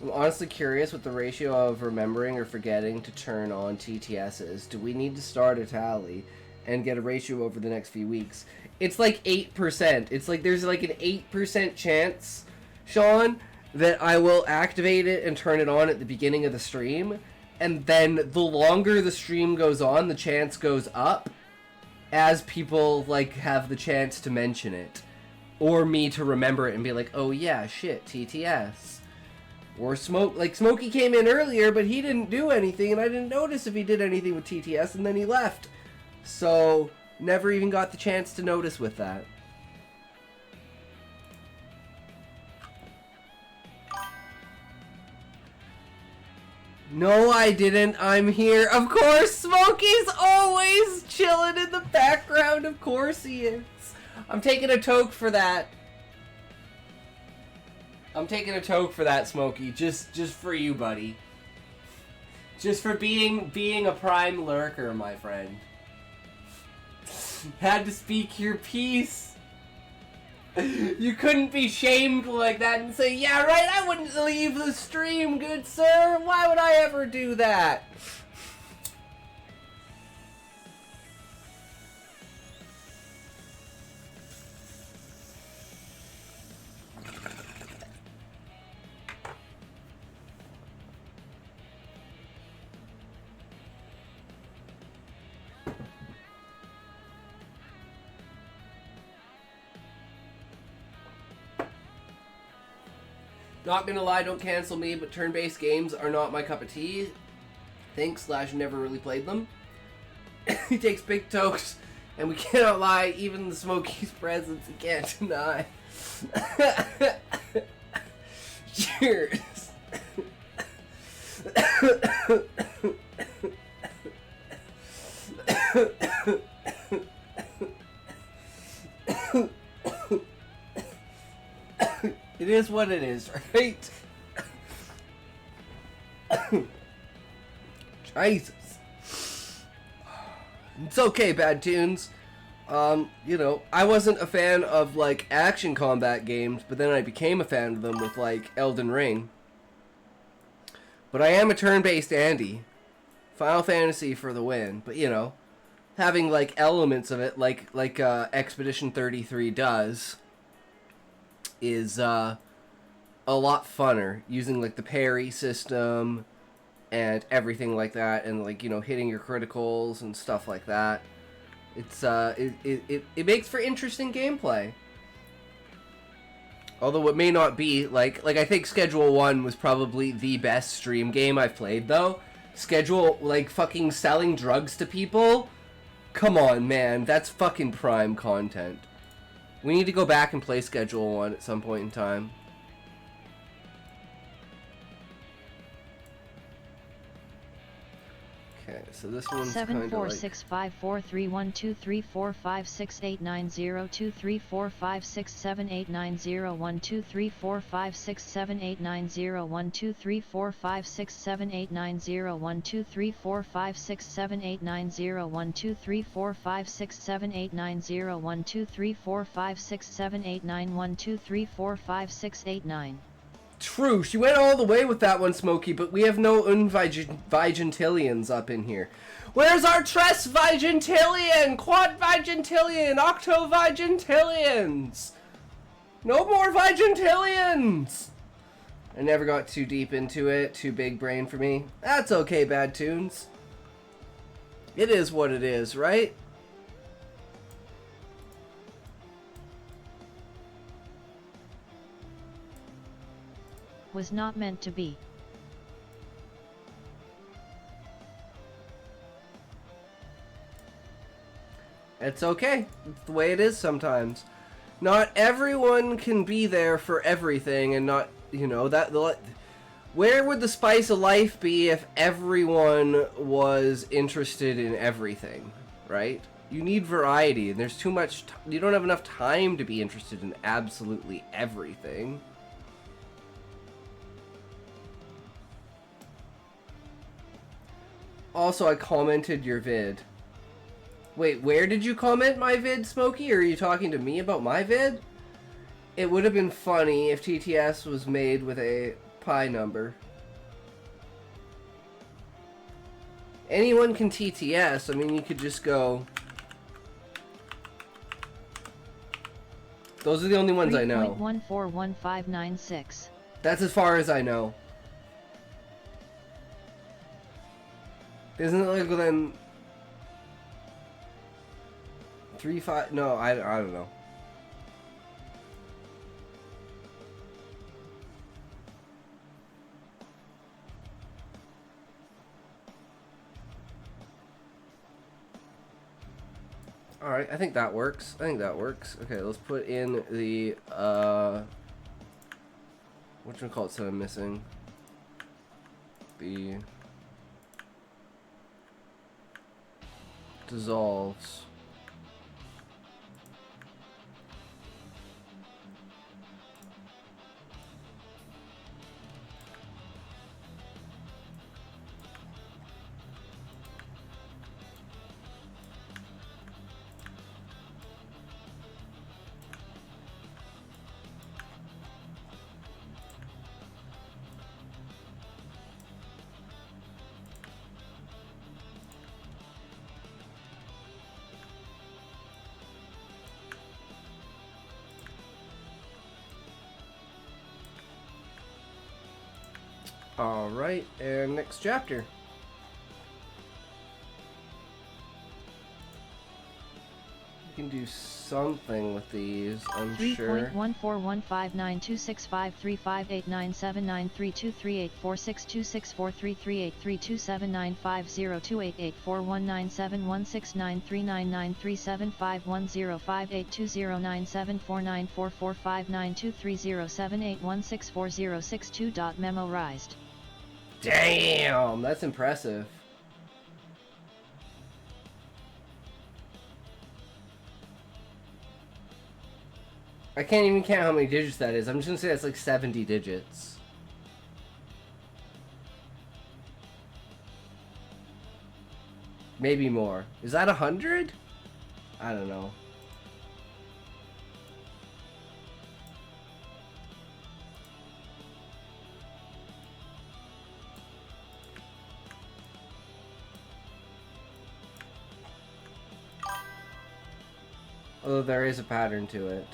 Speaker 1: I'm honestly curious what the ratio of remembering or forgetting to turn on TTS is. Do we need to start a tally and get a ratio over the next few weeks? It's like 8%. It's like there's like an 8% chance, Sean, that I will activate it and turn it on at the beginning of the stream. And then the longer the stream goes on, the chance goes up as people like have the chance to mention it. Or me to remember it and be like, oh yeah, shit, TTS. Or Smokey came in earlier, but he didn't do anything, and I didn't notice if he did anything with TTS, and then he left. So, never even got the chance to notice with that. No, I didn't. I'm here. Of course, Smokey's always chilling in the background. Of course he is. I'm taking a toke for that. I'm taking a toke for that, Smokey. Just for you, buddy. Just for being a prime lurker, my friend. Had to speak your piece. You couldn't be shamed like that and say, yeah, right, I wouldn't leave the stream, good sir. Why would I ever do that? Not gonna lie, don't cancel me, but turn-based games are not my cup of tea. Thanks, / never really played them. He takes big tokes, and we cannot lie, even the Smokey's presence he can't deny. Cheers. It is what it is, right? Jesus. It's okay, Bad Tunes. You know, I wasn't a fan of, like, action combat games, but then I became a fan of them with, like, Elden Ring. But I am a turn-based Andy. Final Fantasy for the win. But, you know, having, like, elements of it, like Expedition 33 does, is a lot funner, using like the parry system and everything like that, and like, you know, hitting your criticals and stuff like that. It's it makes for interesting gameplay. Although it may not be like I think Schedule 1 was probably the best stream game I've played though. Schedule, like, fucking selling drugs to people? Come on, man, that's fucking prime content. We need to go back and play Schedule 1 at some point in time. Okay, so this one's kind of like...
Speaker 8: 7465431234567890123456789012345678992345678901234567891234567899123456789.
Speaker 1: True, she went all the way with that one, Smokey, but we have no Unvigentillions up in here. Where's our Tress Vigentillion? Quad Vigentillion? Octo Vigentillions? No more Vigentillions! I never got too deep into it, too big brain for me. That's okay, Bad Tunes. It is what it is, right?
Speaker 8: Was not meant to be.
Speaker 1: It's okay. It's the way it is sometimes. Not everyone can be there for everything, and not, you know, that... Where would the spice of life be if everyone was interested in everything, right? You need variety, and there's too much... You don't have enough time to be interested in absolutely everything. Also, I commented your vid. Wait, where did you comment my vid, Smokey? Or are you talking to me about my vid? It would have been funny if TTS was made with a pi number. Anyone can TTS. I mean, you could just go... Those are the only ones I know.
Speaker 8: 3.141596.
Speaker 1: That's as far as I know. Isn't it like then 3.5? No, I don't know. All right, I think that works. Okay, let's put in the whatchamacallit that I'm missing. The dissolves. Alright, and next chapter. We can do something with these, I'm sure.
Speaker 8: 3.14159265358979332795105820946939374923078164062781640627816406
Speaker 1: Damn, that's impressive. I can't even count how many digits that is. I'm just gonna say that's like 70 digits. Maybe more. Is that 100? I don't know. Although there is a pattern to it.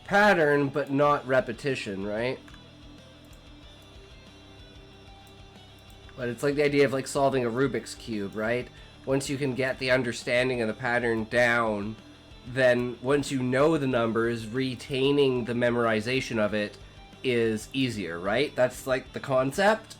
Speaker 1: Pattern, but not repetition, right? But it's like the idea of like solving a Rubik's Cube, right? Once you can get the understanding of the pattern down, then once you know the numbers, retaining the memorization of it is easier, right? That's like the concept.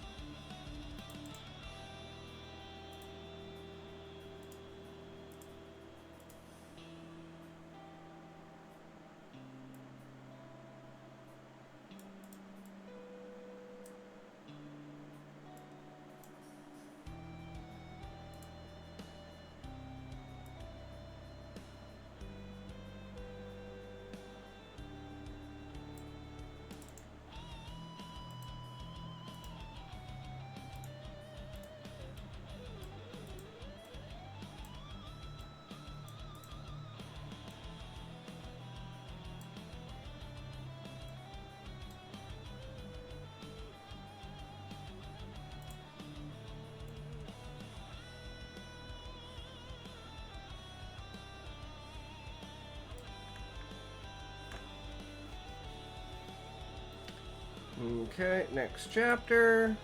Speaker 1: Okay, next chapter.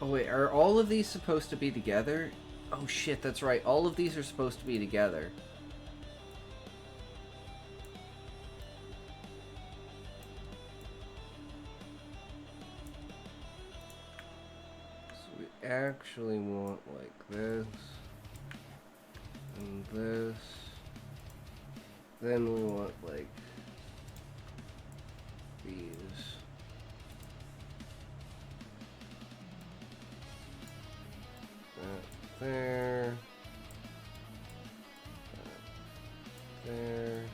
Speaker 1: Oh wait, are all of these supposed to be together? Oh shit, that's right. All of these are supposed to be together. So we actually want like this and this. Then we want like these. That there. That there.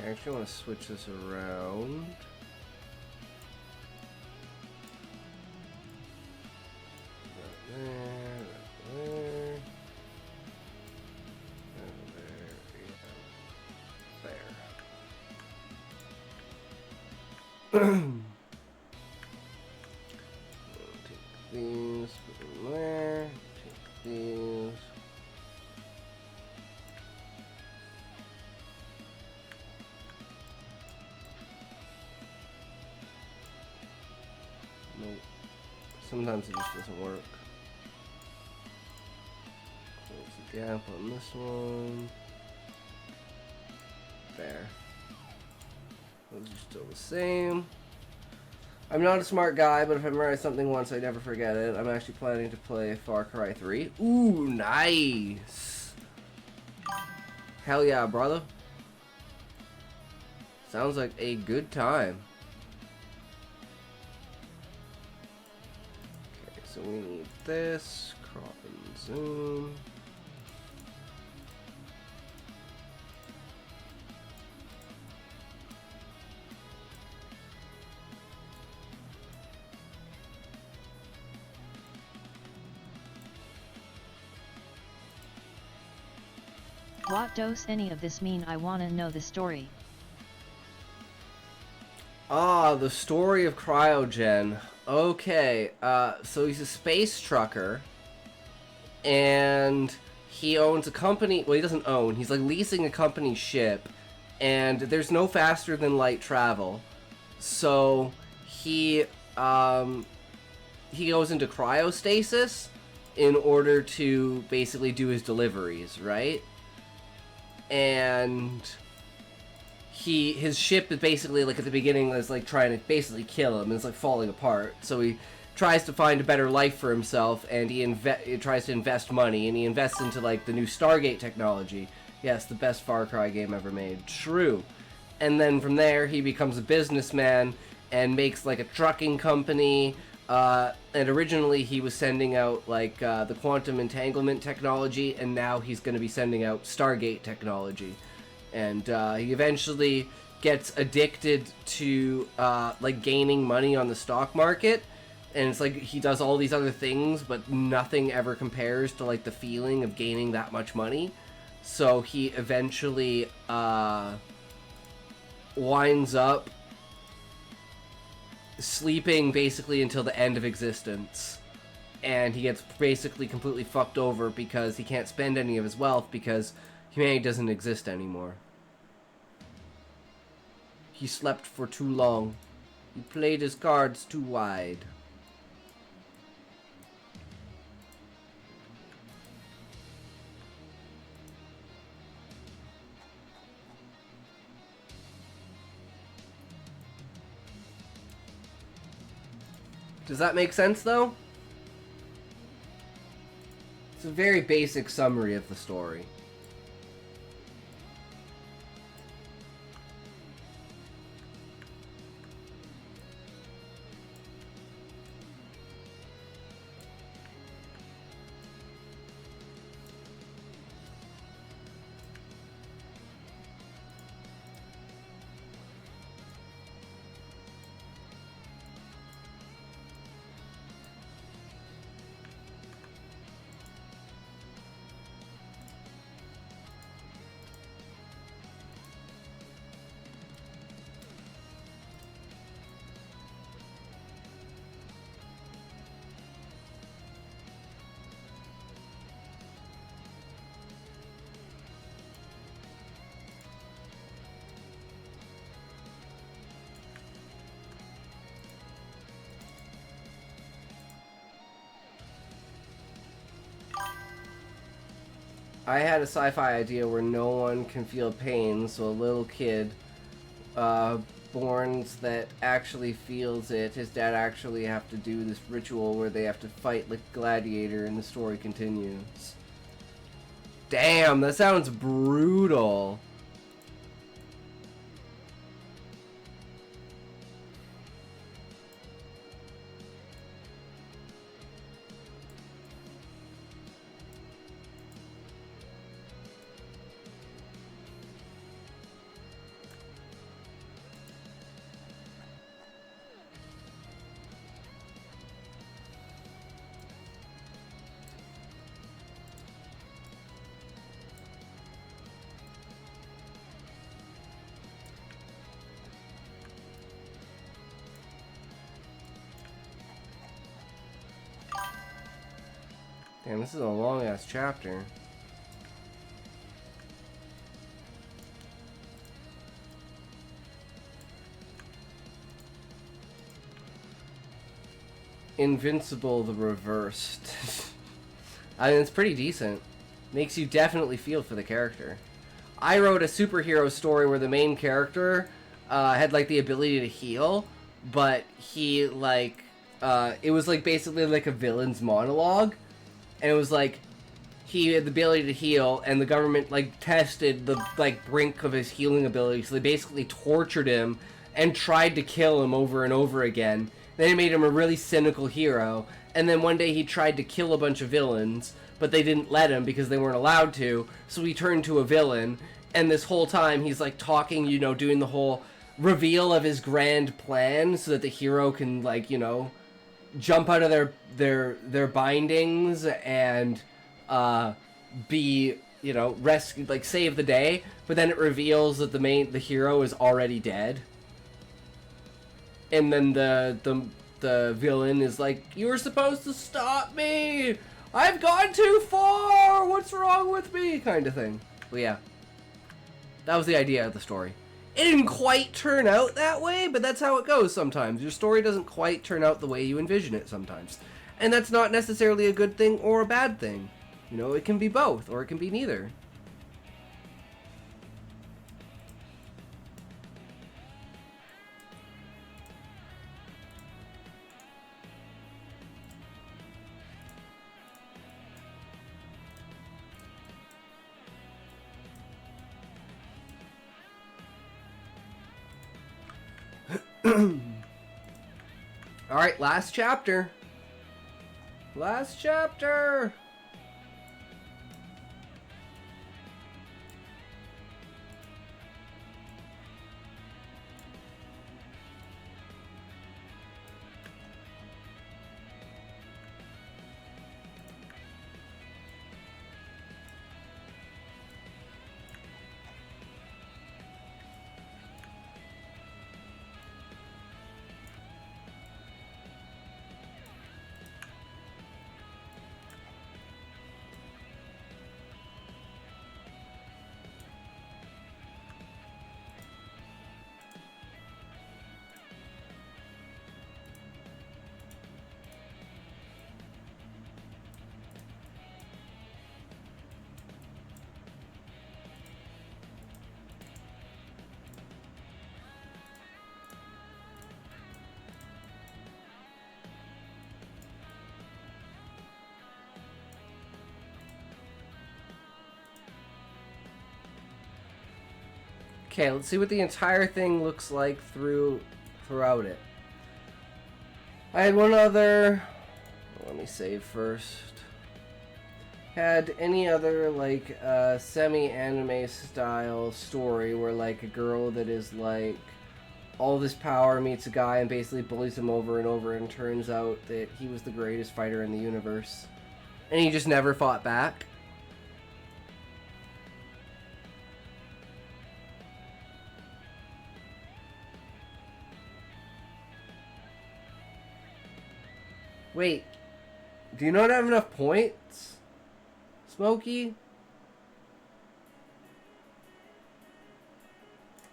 Speaker 1: I actually want to switch this around. Right there, right there, there. Take these, put them there. Take these. Nope. Sometimes it just doesn't work. Close the gap on this one. There. Those are still the same. I'm not a smart guy, but if I memorize something once, I never forget it. I'm actually planning to play Far Cry 3. Ooh, nice! Hell yeah, brother. Sounds like a good time. Okay, so we need this. Crop and zoom.
Speaker 8: What does any of this mean? I wanna know the story.
Speaker 1: Ah, the story of Cryogen. Okay, so he's a space trucker, and he owns a company. Well, he doesn't own. He's like leasing a company ship, and there's no faster than light travel. So he goes into cryostasis in order to basically do his deliveries, right? And his ship is basically, like, at the beginning is like trying to basically kill him, and it's like falling apart. So he tries to find a better life for himself, and he tries to invest money, and he invests into like the new Stargate technology. Yes, the best Far Cry game ever made. True. And then from there he becomes a businessman and makes like a trucking company. And originally he was sending out like the quantum entanglement technology, and now he's going to be sending out Stargate technology. And he eventually gets addicted to like gaining money on the stock market, and it's like he does all these other things, but nothing ever compares to like the feeling of gaining that much money. So he eventually winds up sleeping basically until the end of existence, and he gets basically completely fucked over because he can't spend any of his wealth because humanity doesn't exist anymore. He slept for too long. He played his cards too wide. Does that make sense, though? It's a very basic summary of the story. I had a sci-fi idea where no one can feel pain, so a little kid born that actually feels it, his dad actually have to do this ritual where they have to fight like Gladiator, and the story continues. Damn, that sounds brutal. Damn, this is a long-ass chapter. Invincible the Reversed. I mean, it's pretty decent. Makes you definitely feel for the character. I wrote a superhero story where the main character had, like, the ability to heal, but he, like, it was, like, basically like a villain's monologue, and it was, like, he had the ability to heal, and the government, like, tested the, like, brink of his healing ability, so they basically tortured him and tried to kill him over and over again. Then it made him a really cynical hero, and then one day he tried to kill a bunch of villains, but they didn't let him because they weren't allowed to, so he turned to a villain, and this whole time he's, like, talking, you know, doing the whole reveal of his grand plan so that the hero can, like, you know, jump out of their bindings and be, you know, rescue, like, save the day, but then it reveals that the hero is already dead. And then the villain is like, "You were supposed to stop me! I've gone too far! What's wrong with me?" kind of thing. Well, yeah. That was the idea of the story. It didn't quite turn out that way, but that's how it goes sometimes. Your story doesn't quite turn out the way you envision it sometimes. And that's not necessarily a good thing or a bad thing. You know, it can be both, or it can be neither. Alright, last chapter. Last chapter! Okay, let's see what the entire thing looks like throughout it. I had one other... Let me save first. Had any other, like, semi-anime style story where, like, a girl that is, like, all this power meets a guy and basically bullies him over and over, and turns out that he was the greatest fighter in the universe. And he just never fought back. Wait, do you not have enough points, Smokey?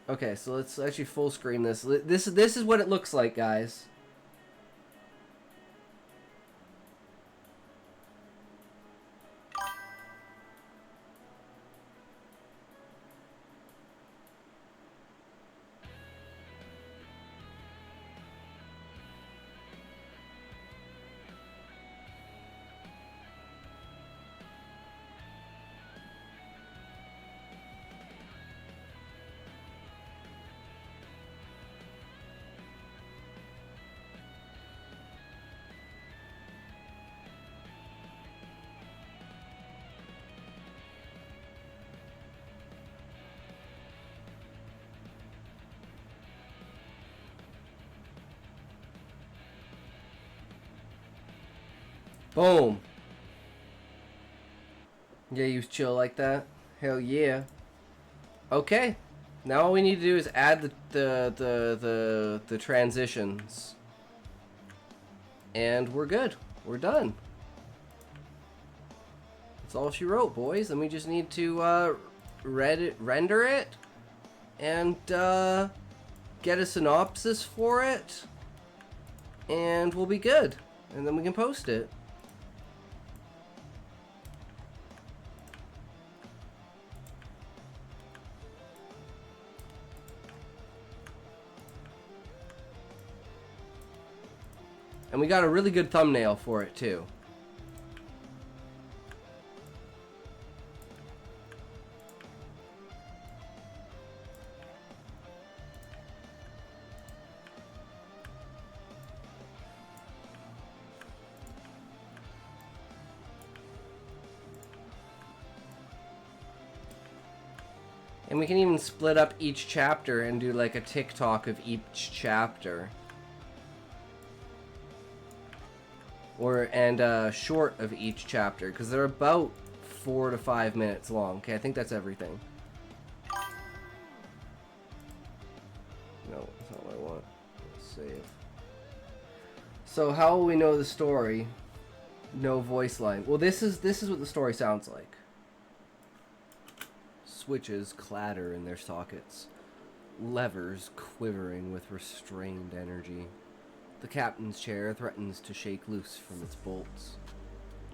Speaker 1: Okay, so let's actually full screen this. This is what it looks like, guys. Boom. Yeah, you chill like that? Hell yeah. Okay. Now all we need to do is add the transitions. And we're good. We're done. all she wrote, boys. And we just need to render it and get a synopsis for it, and we'll be good. And then we can post it. And we got a really good thumbnail for it too. And we can even split up each chapter and do like a TikTok of each chapter. And a short of each chapter, because they're about 4 to 5 minutes long. Okay, I think that's everything. No, that's not what I want. Let's save. So how will we know the story? No voice line. Well, this is what the story sounds like. Switches clatter in their sockets. Levers quivering with restrained energy. The captain's chair threatens to shake loose from its bolts.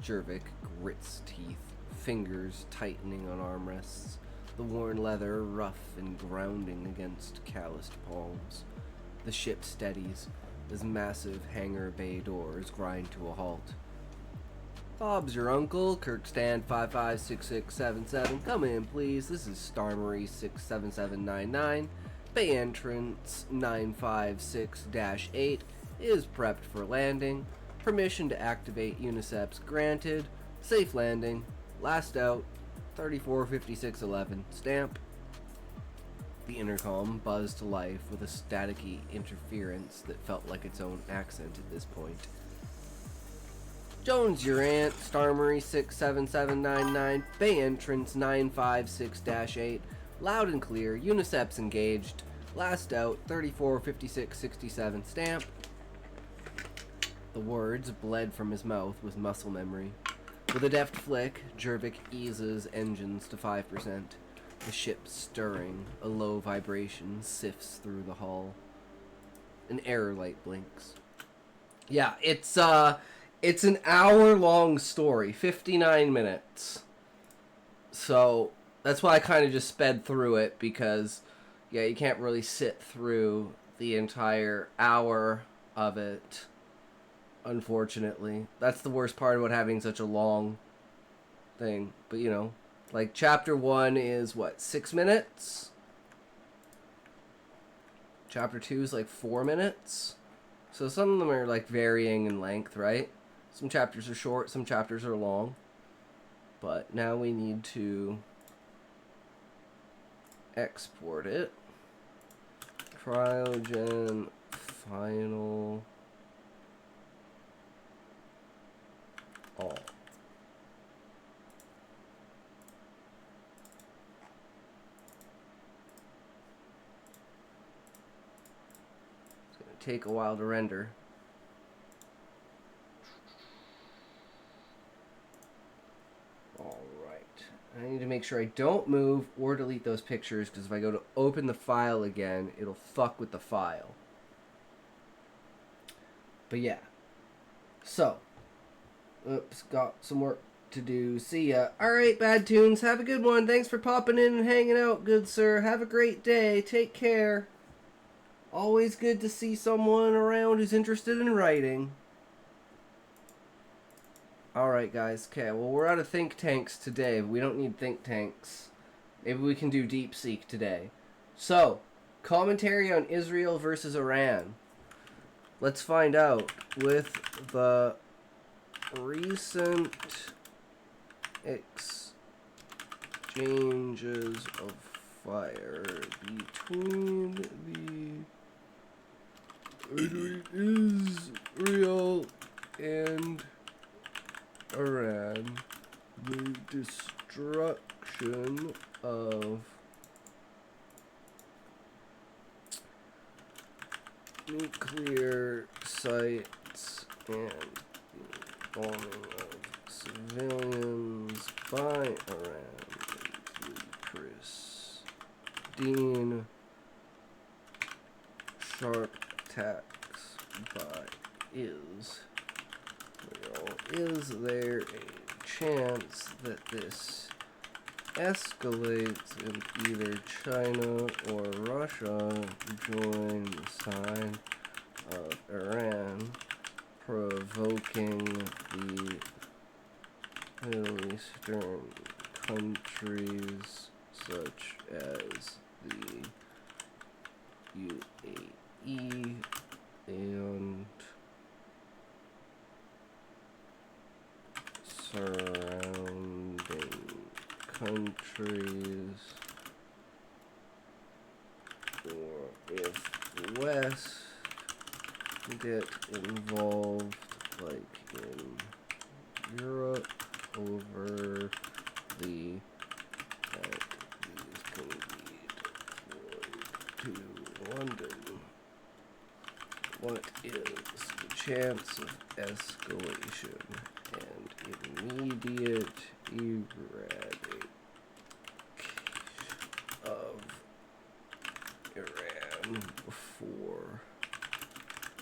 Speaker 1: Jervik grits teeth, fingers tightening on armrests, the worn leather rough and grounding against calloused palms. The ship steadies as massive hangar bay doors grind to a halt. Bob's your uncle, Kirkstand 556677. Come in, please. This is Star Marie 67799. Bay entrance 956-8 is prepped for landing. Permission to activate uniceps granted. Safe landing. Last out 345611. Stamp. The intercom buzzed to life with a staticky interference that felt like its own accent at this point. Jones, your aunt, Star Marie 67799, Bay entrance 956-8, loud and clear, uniceps engaged, last out 345667. Stamp. The words bled from his mouth with muscle memory. With a deft flick, Jervik eases engines to 5%. The ship stirring, a low vibration sifts through the hull. An error light blinks. Yeah, it's an hour-long story, 59 minutes. So that's why I kind of just sped through it, because, yeah, you can't really sit through the entire hour of it, unfortunately. That's the worst part about having such a long thing. But, you know, like, chapter 1 is, what, 6 minutes? Chapter 2 is, like, 4 minutes? So some of them are, like, varying in length, right? Some chapters are short, some chapters are long. But now we need to export it. Cryogen final all. It's going to take a while to render. I need to make sure I don't move or delete those pictures, because if I go to open the file again, it'll fuck with the file. But yeah. So. Oops, got some work to do. See ya. Alright, Bad Tunes, have a good one. Thanks for popping in and hanging out, good sir. Have a great day. Take care. Always good to see someone around who's interested in writing. Alright, guys. Okay, well, we're out of think tanks today. But we don't need think tanks. Maybe we can do DeepSeek today. So, commentary on Israel versus Iran. Let's find out with the recent exchanges of fire between Israel and Iran, the destruction of nuclear sites and the bombing of civilians by Iran. Pristine sharp attacks by Israel. Is there a chance that this escalates and either China or Russia join the side of Iran, provoking the Middle Eastern countries such as the UAE and surrounding countries, or if West get involved like in Europe over the that these can lead to London. What is the chance of escalation and immediate eradication of Iran before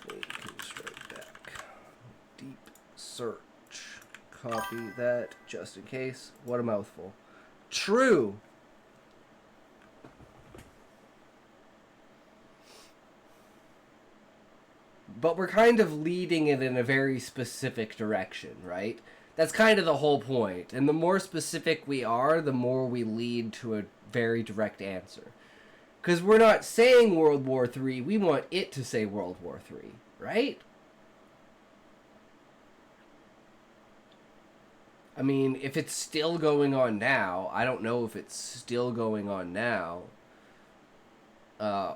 Speaker 1: they can strike back? Deep search. Copy that just in case. What a mouthful. True. But we're kind of leading it in a very specific direction, right? That's kind of the whole point. And the more specific we are, the more we lead to a very direct answer. Because we're not saying World War III, we want it to say World War III, right? I mean, if it's still going on now, I don't know if it's still going on now.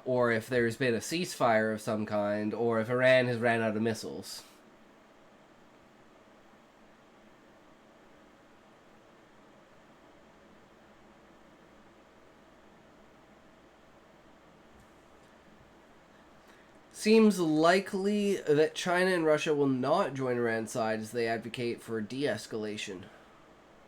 Speaker 1: Or if there's been a ceasefire of some kind, or if Iran has ran out of missiles. Seems likely that China and Russia will not join Iran's side as they advocate for de-escalation.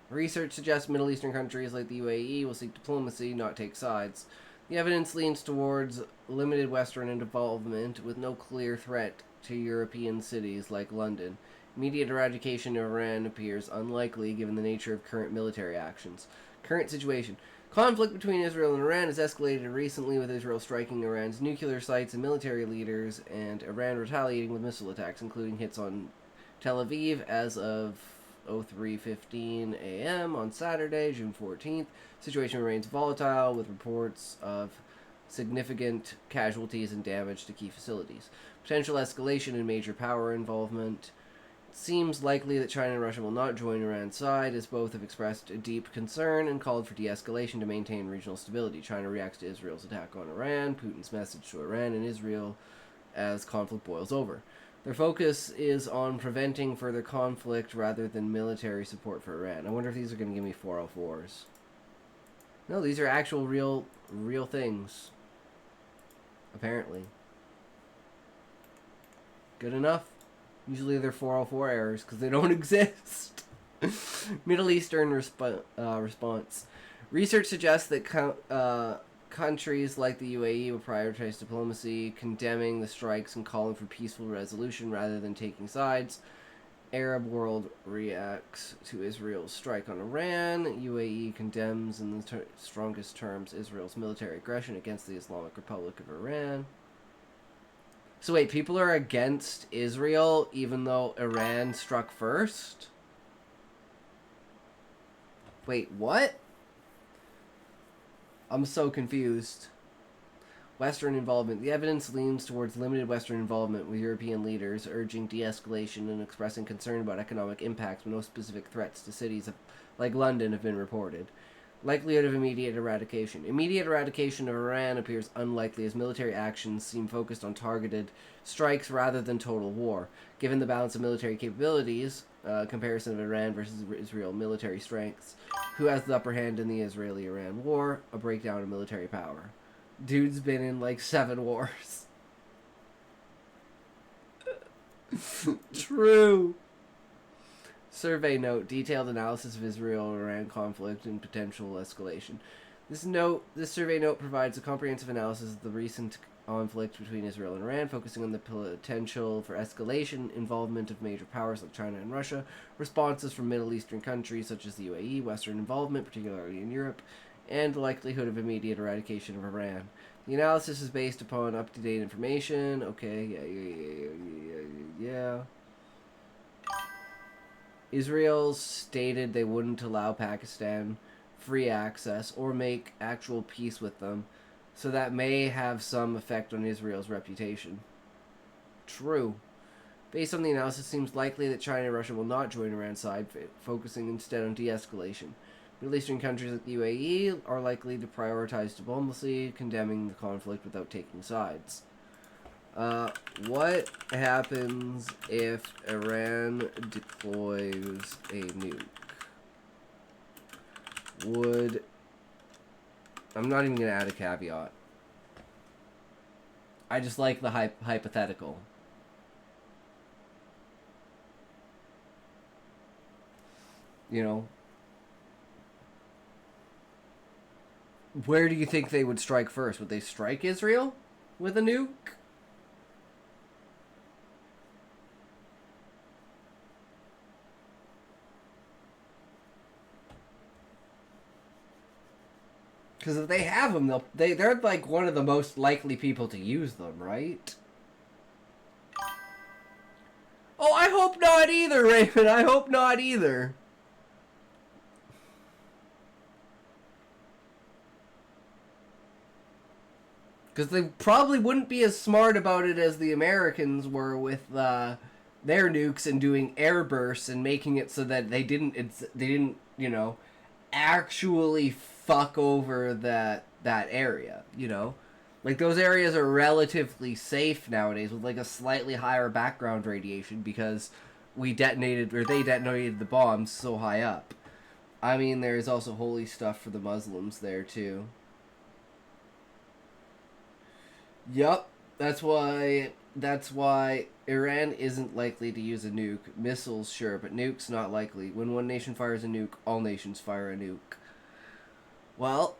Speaker 1: Research suggests Middle Eastern countries like the UAE will seek diplomacy, not take sides. The evidence leans towards limited Western involvement with no clear threat to European cities like London. Immediate eradication of Iran appears unlikely given the nature of current military actions. Current situation. Conflict between Israel and Iran has escalated recently, with Israel striking Iran's nuclear sites and military leaders, and Iran retaliating with missile attacks, including hits on Tel Aviv as of 03:15 a.m. on Saturday, June 14th. Situation remains volatile, with reports of significant casualties and damage to key facilities. Potential escalation and major power involvement. It seems likely that China and Russia will not join Iran's side, as both have expressed a deep concern and called for de-escalation to maintain regional stability. China reacts to Israel's attack on Iran, Putin's message to Iran and Israel as conflict boils over. Their focus is on preventing further conflict rather than military support for Iran. I wonder if these are going to give me 404s. No, these are actual real things. Apparently. Good enough. Usually they're 404 errors because they don't exist. Middle Eastern response. Research suggests that countries like the UAE will prioritize diplomacy, condemning the strikes and calling for peaceful resolution rather than taking sides. Arab world reacts to Israel's strike on Iran. UAE condemns in the strongest terms Israel's military aggression against the Islamic Republic of Iran. So wait, people are against Israel even though Iran struck first? Wait, what? I'm so confused. Western involvement. The evidence leans towards limited Western involvement, with European leaders urging de-escalation and expressing concern about economic impacts, but no specific threats to cities like London have been reported. Likelihood of immediate eradication. Immediate eradication of Iran appears unlikely, as military actions seem focused on targeted strikes rather than total war. Given the balance of military capabilities, comparison of Iran versus Israel military strengths, who has the upper hand in the Israeli-Iran war, a breakdown of military power. Dude's been in like 7 wars. True. Survey note, detailed analysis of Israel-Iran conflict and potential escalation. This survey note provides a comprehensive analysis of the recent conflict between Israel and Iran, focusing on the potential for escalation, involvement of major powers like China and Russia, responses from Middle Eastern countries such as the UAE, Western involvement, particularly in Europe, and the likelihood of immediate eradication of Iran. The analysis is based upon up-to-date information. Okay, yeah. Israel stated they wouldn't allow Pakistan free access or make actual peace with them, so that may have some effect on Israel's reputation. True. Based on the analysis, it seems likely that China and Russia will not join Iran's side, focusing instead on de-escalation. Middle Eastern countries like the UAE are likely to prioritize diplomacy, condemning the conflict without taking sides. What happens if Iran deploys a nuke? I'm not even going to add a caveat. I just like the hypothetical. You know? Where do you think they would strike first? Would they strike Israel with a nuke? Because if they have them, they're like one of the most likely people to use them, right? Oh, I hope not either, Raven. I hope not either. Because they probably wouldn't be as smart about it as the Americans were with their nukes and doing air bursts and making it so that they didn't, you know, actually fuck over that area, you know? Like, those areas are relatively safe nowadays with, like, a slightly higher background radiation because they detonated the bombs so high up. I mean, there's also holy stuff for the Muslims there, too. Yup, that's why Iran isn't likely to use a nuke. Missiles, sure, but nukes not likely. When one nation fires a nuke, all nations fire a nuke. Well,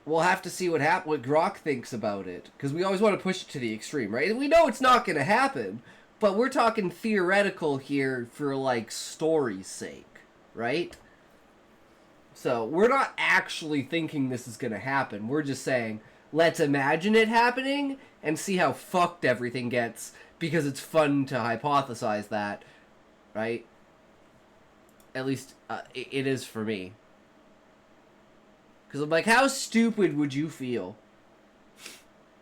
Speaker 1: we'll have to see what Grok thinks about it, because we always want to push it to the extreme, right? And we know it's not going to happen, but we're talking theoretical here for, like, story's sake, right? So, we're not actually thinking this is going to happen. We're just saying, let's imagine it happening and see how fucked everything gets, because it's fun to hypothesize that, right? At least, it is for me. Because I'm like, how stupid would you feel?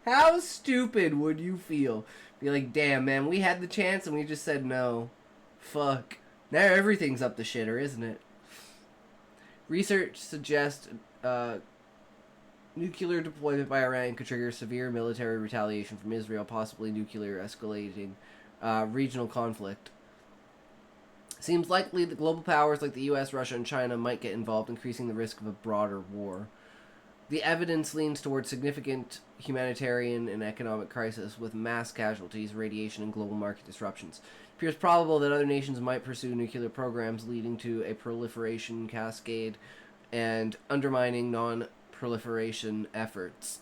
Speaker 1: How stupid would you feel? Be like, damn, man, we had the chance and we just said no. Fuck. Now everything's up the shitter, isn't it? Research suggests nuclear deployment by Iran could trigger severe military retaliation from Israel, possibly nuclear escalating regional conflict. Seems likely that global powers like the US, Russia, and China might get involved, increasing the risk of a broader war. The evidence leans towards significant humanitarian and economic crisis with mass casualties, radiation, and global market disruptions. It appears probable that other nations might pursue nuclear programs, leading to a proliferation cascade and undermining non-proliferation efforts.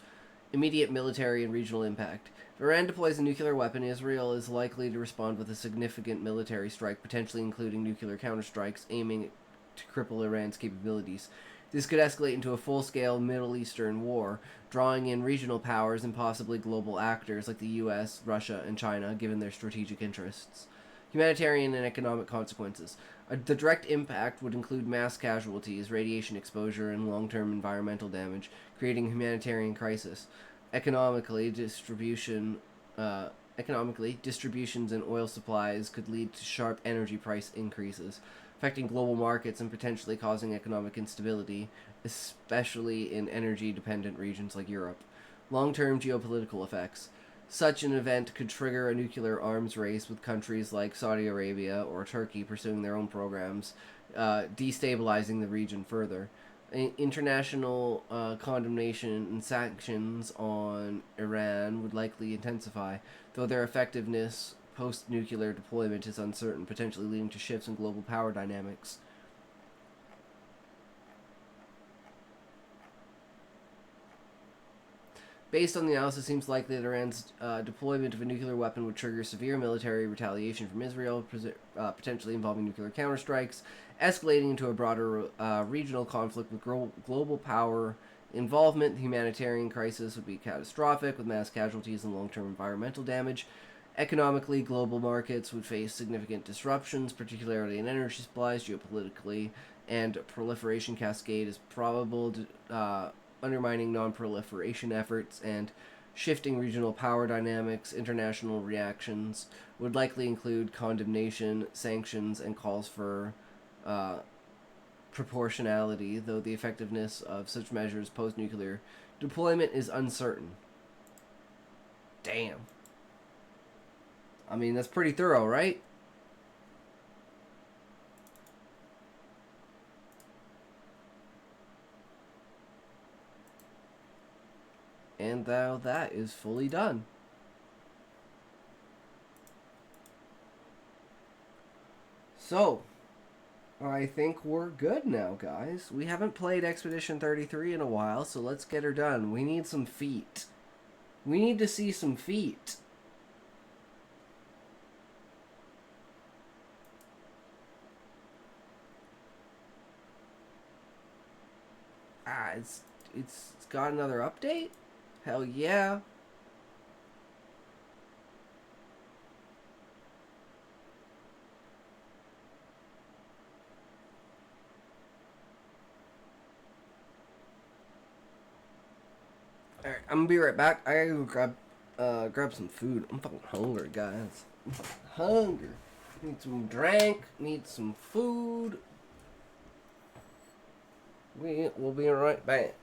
Speaker 1: Immediate military and regional impact. If Iran deploys a nuclear weapon, Israel is likely to respond with a significant military strike, potentially including nuclear counterstrikes, aiming to cripple Iran's capabilities. This could escalate into a full-scale Middle Eastern war, drawing in regional powers and possibly global actors like the US, Russia, and China, given their strategic interests. Humanitarian and economic consequences. The direct impact would include mass casualties, radiation exposure, and long-term environmental damage, creating a humanitarian crisis. Economically, distributions in oil supplies could lead to sharp energy price increases, affecting global markets and potentially causing economic instability, especially in energy-dependent regions like Europe. Long-term geopolitical effects. Such an event could trigger a nuclear arms race with countries like Saudi Arabia or Turkey pursuing their own programs, destabilizing the region further. International condemnation and sanctions on Iran would likely intensify, though their effectiveness post-nuclear deployment is uncertain, potentially leading to shifts in global power dynamics. Based on the analysis, it seems likely that Iran's deployment of a nuclear weapon would trigger severe military retaliation from Israel, potentially involving nuclear counterstrikes, escalating into a broader regional conflict with global power involvement. The humanitarian crisis would be catastrophic, with mass casualties and long-term environmental damage. Economically, global markets would face significant disruptions, particularly in energy supplies. Geopolitically, and proliferation cascade is probable, undermining non-proliferation efforts and shifting regional power dynamics. International reactions would likely include condemnation, sanctions, and calls for proportionality, though the effectiveness of such measures post-nuclear deployment is uncertain. Damn. I mean, that's pretty thorough, right? And now that is fully done. So, I think we're good now, guys. We haven't played Expedition 33 in a while, so let's get her done. We need some feet. We need to see some feet. Ah, it's got another update? Hell yeah. Alright, I'm gonna be right back. I gotta go grab some food. I'm fucking hungry, guys. Hungry. Need some drink, need some food. We'll be right back.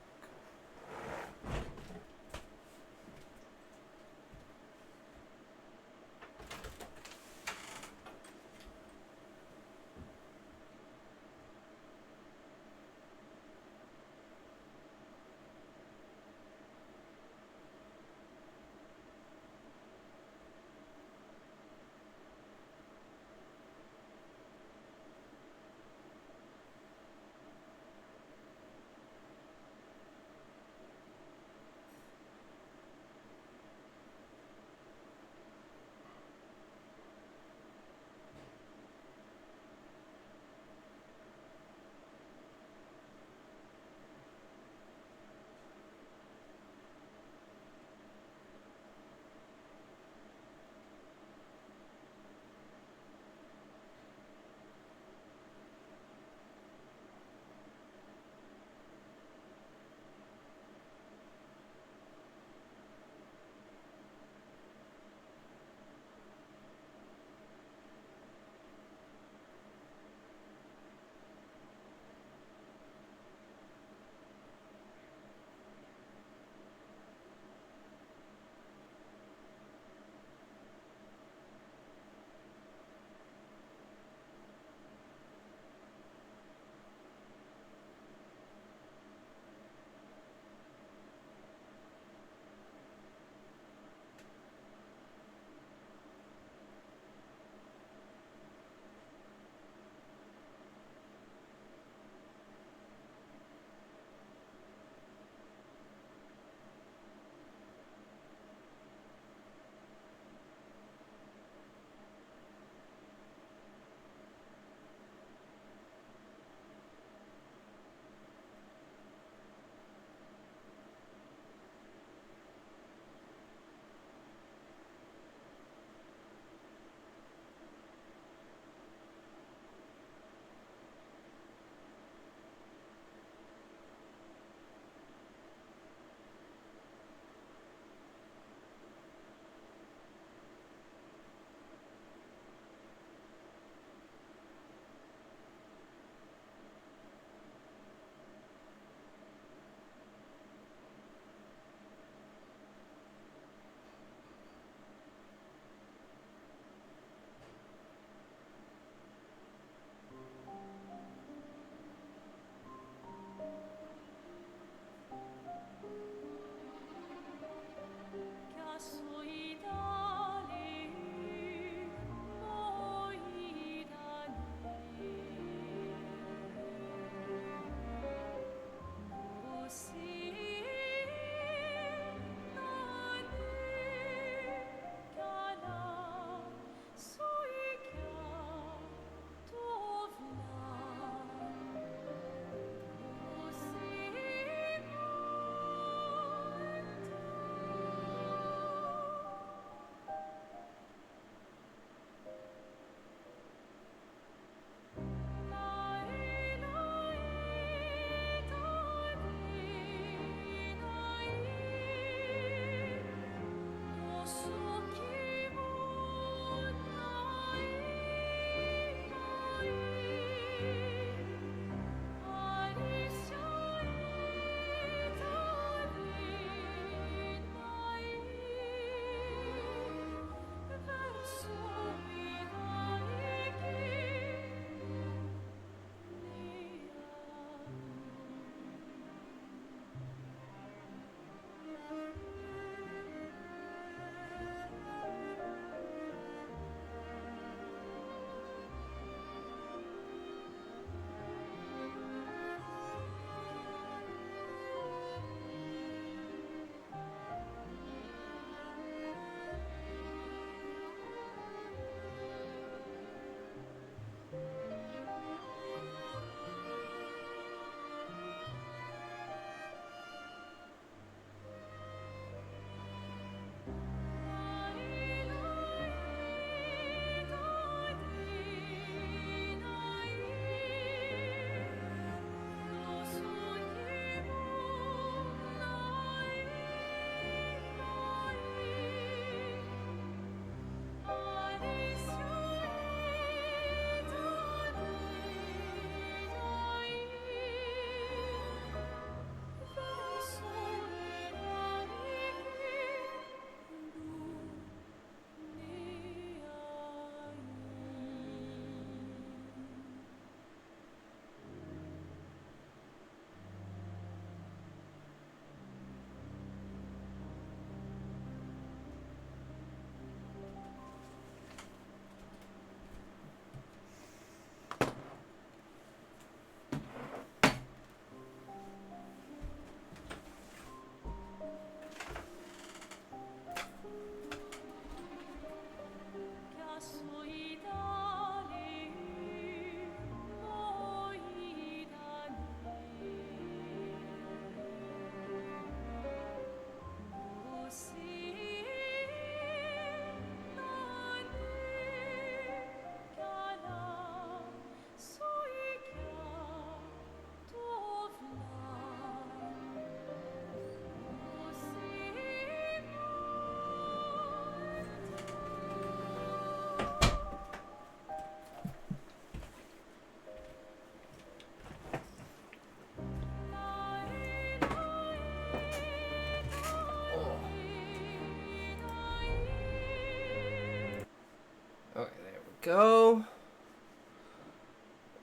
Speaker 1: go.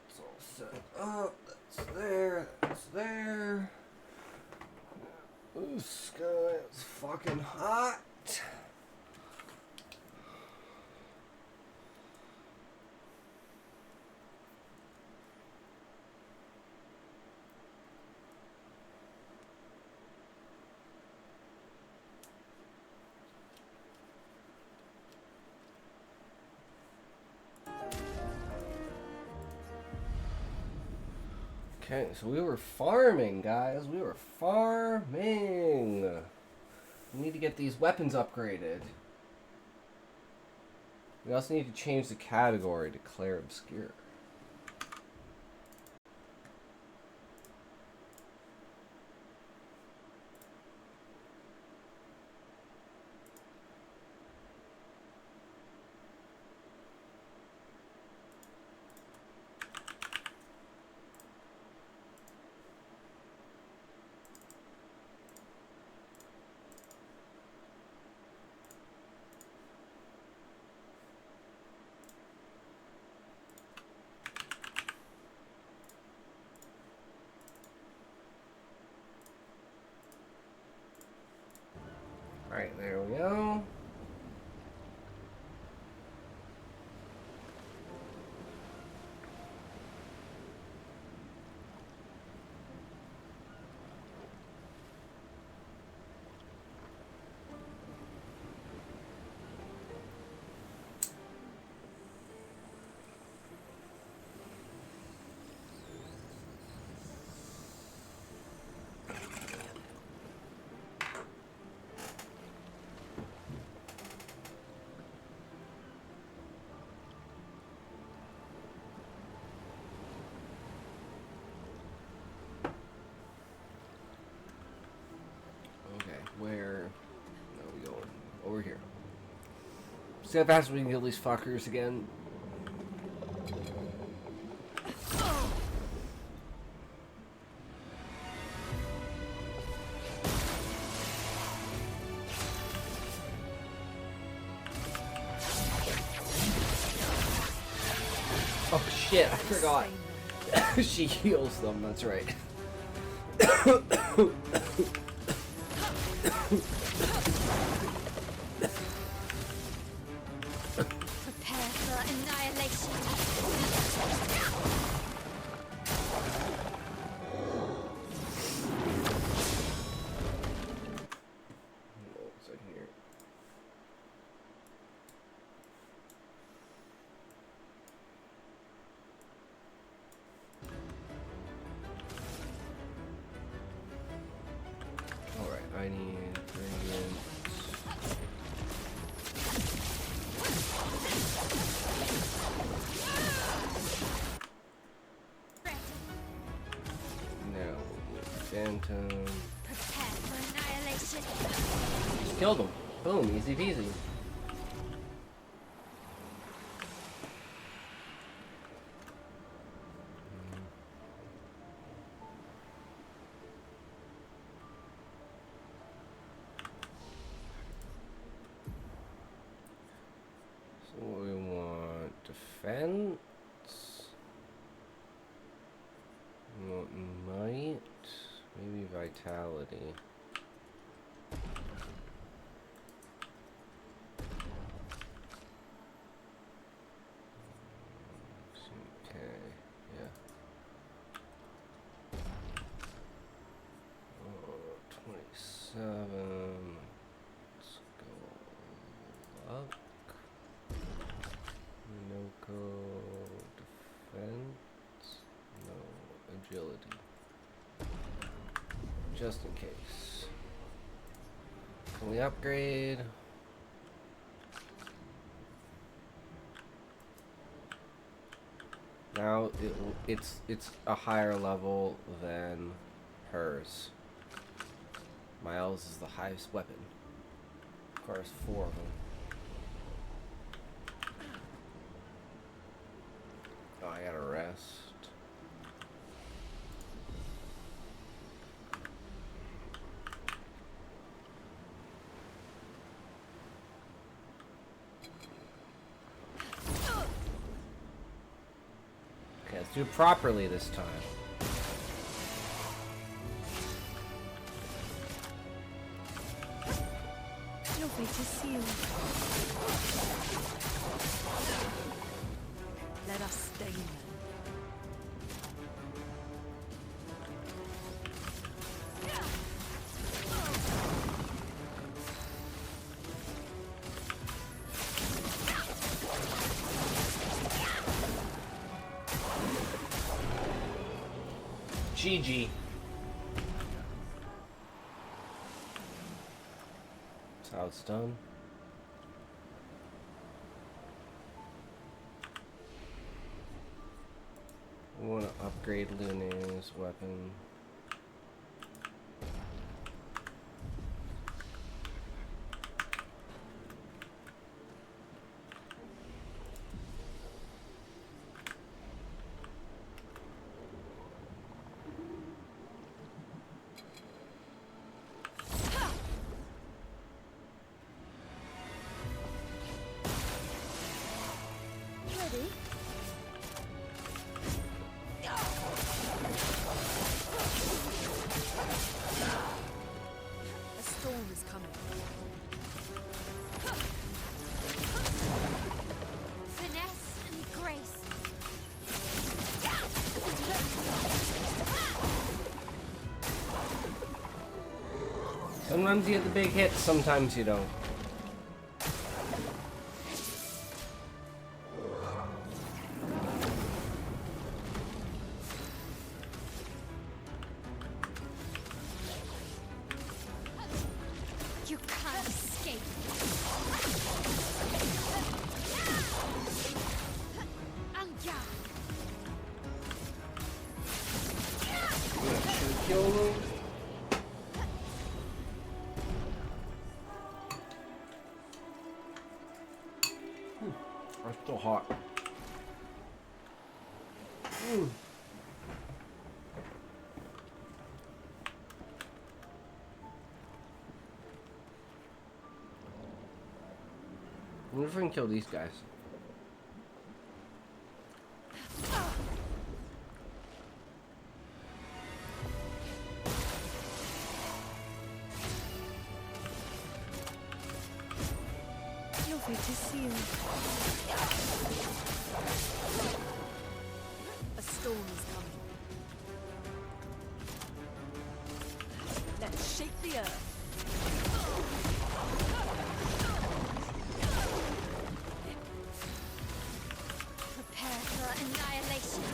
Speaker 1: It's all set up. That's there. That's there. Ooh, sky, it's fucking hot. Okay, so we were farming, guys. We were farming. We need to get these weapons upgraded. We also need to change the category, declare obscure. Alright, there we go. Where are we going? Over here. See how fast we can kill these fuckers again. Oh shit, I forgot. She heals them, that's right.
Speaker 5: Prepare for annihilation.
Speaker 1: What's in here? Alright, I need ingredients. No, Phantom.
Speaker 5: Prepare for annihilation.
Speaker 1: Just killed him. Boom, easy peasy. So we want defense. We want might. Maybe vitality. Okay, yeah. 27. Let's go up. No defense. No agility. Just in case. Can we upgrade? Now it's a higher level than hers. Miles is the highest weapon. Of course, 4 of them. Oh, I gotta rest. Let's do it properly this time.
Speaker 2: Your fate is sealed. Let us stay here.
Speaker 1: GG. That's how it's done. We want to upgrade Luna's weapon.
Speaker 2: Ready? A storm is coming.
Speaker 5: Finesse and grace.
Speaker 1: Sometimes you get the big hits, sometimes you don't.
Speaker 5: You can't escape. Anja.
Speaker 1: Should kill them. It's still hot. I wonder if I can kill these guys.
Speaker 2: Your fate is sealed. A storm is coming. Let's shake the earth.
Speaker 5: Prepare for annihilation.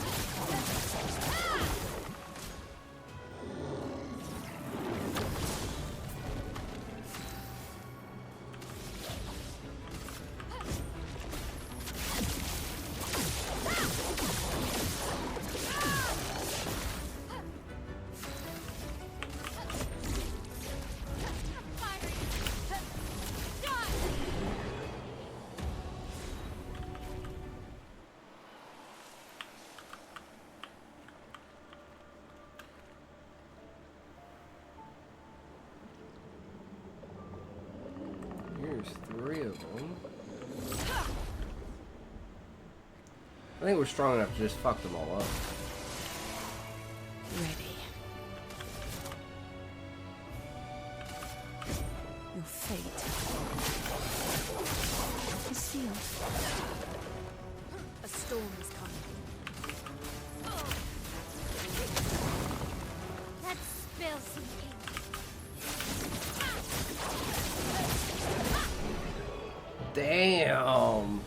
Speaker 1: Here's 3 of them. I think we're strong enough to just fuck them all up.
Speaker 2: Ready. Your fate is sealed. A storm is coming.
Speaker 5: Let's spill some ink.
Speaker 1: Damn!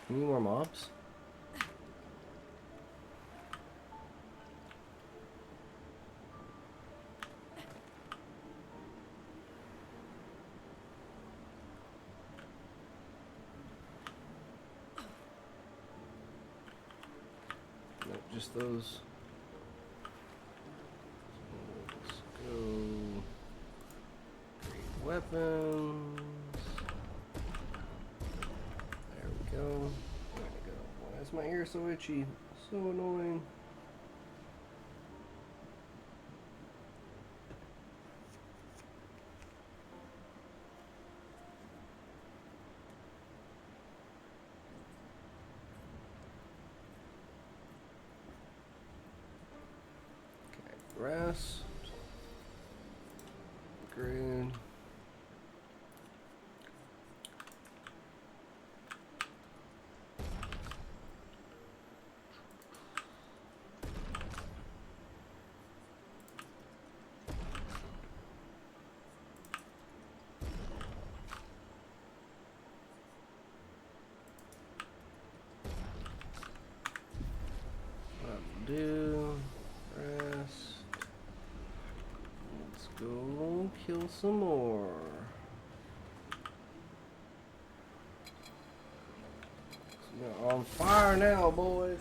Speaker 1: Any more mobs? Nope, just those. Let's go. Great weapons. There we go. There we go. Why is my ear so itchy? So annoying. Rest. Green. Do rest. Let's go kill some more. We're on fire now, boys.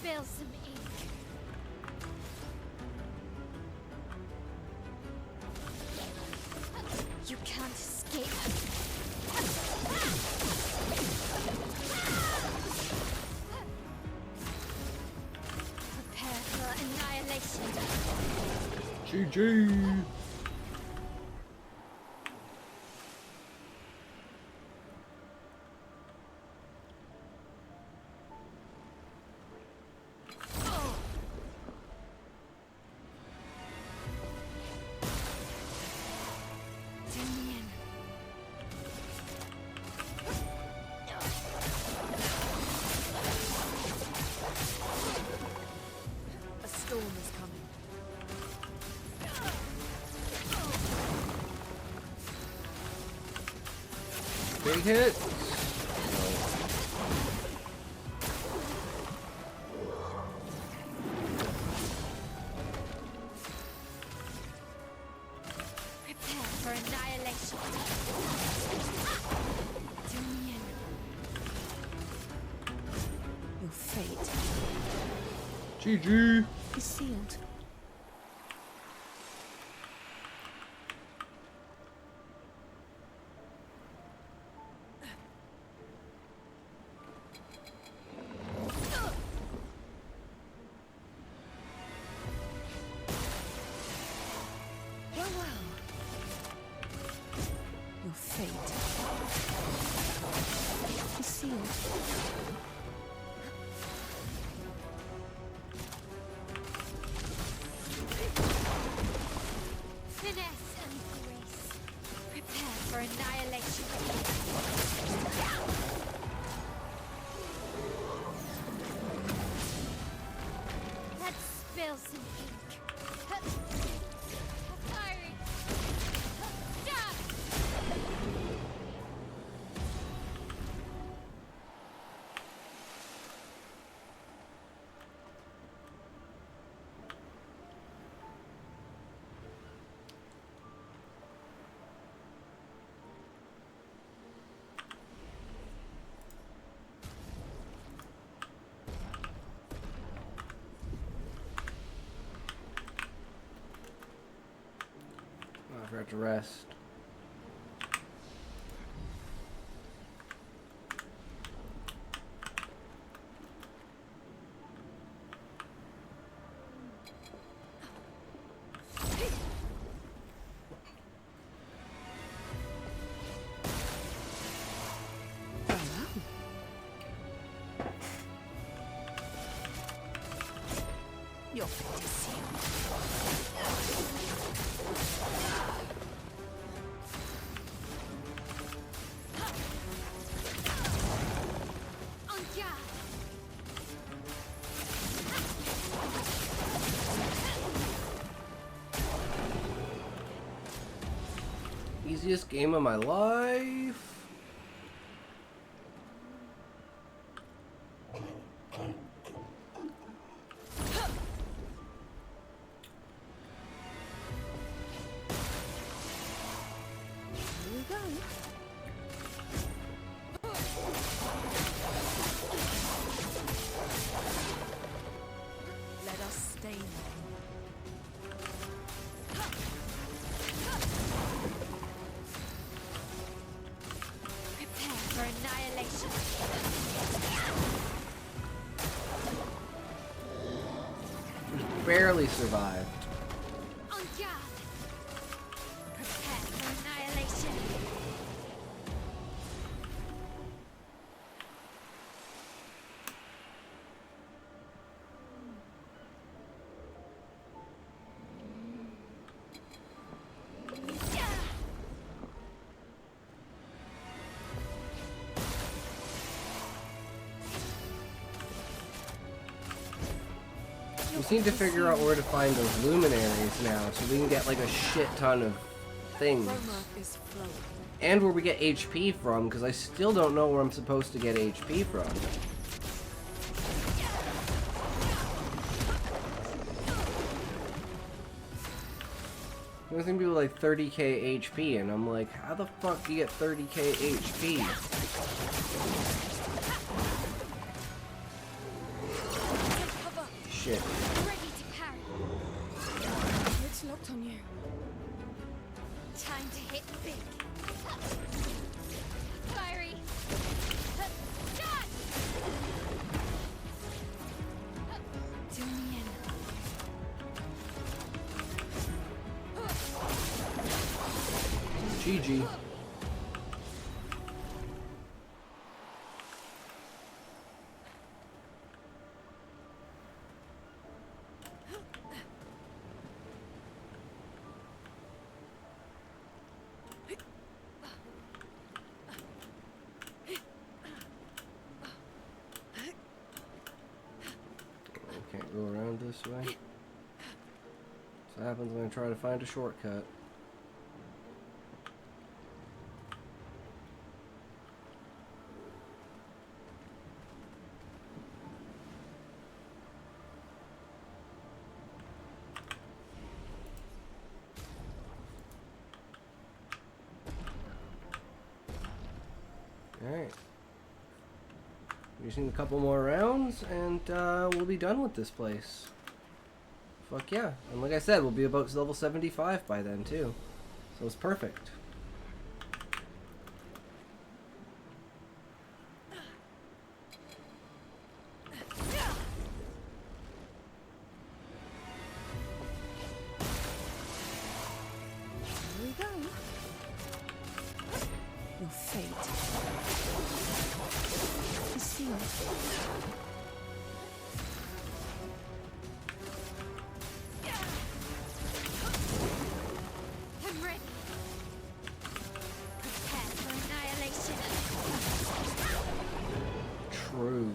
Speaker 5: Spill some ink. You can't escape. Prepare for annihilation.
Speaker 1: GG.
Speaker 2: A storm is coming.
Speaker 1: Big hit.
Speaker 5: Prepare for annihilation. Dominion.
Speaker 2: Your fate
Speaker 1: GG.
Speaker 2: is sealed. Your fate is sealed.
Speaker 5: Finesse and grace. Prepare for annihilation. Let's spill some ink. Firing. Stop!
Speaker 1: I forgot to rest.
Speaker 2: Your fate is sealed.
Speaker 5: On guard!
Speaker 1: Easiest game of my life.
Speaker 2: Here we go.
Speaker 1: barely survived.
Speaker 9: On guard. Prepare for annihilation.
Speaker 1: We just need to figure out where to find those luminaries now, so we can get like a shit ton of things. And where we get HP from, because I still don't know where I'm supposed to get HP from. There's gonna be like 30k HP, and I'm like, how the fuck do you get 30k HP? Shit.
Speaker 9: Ready to parry. It's locked on you. Time to hit big. Fiery. Done. To me in.
Speaker 1: GG. Can't go around this way. So happens when I try to find a shortcut. Alright. We just need a couple more rounds and we'll be done with this place. Fuck yeah. And like I said, we'll be about level 75 by then too. So it's perfect.
Speaker 9: Here we go. Your fate is sealed. I'm ready. Prepare for annihilation.
Speaker 1: True.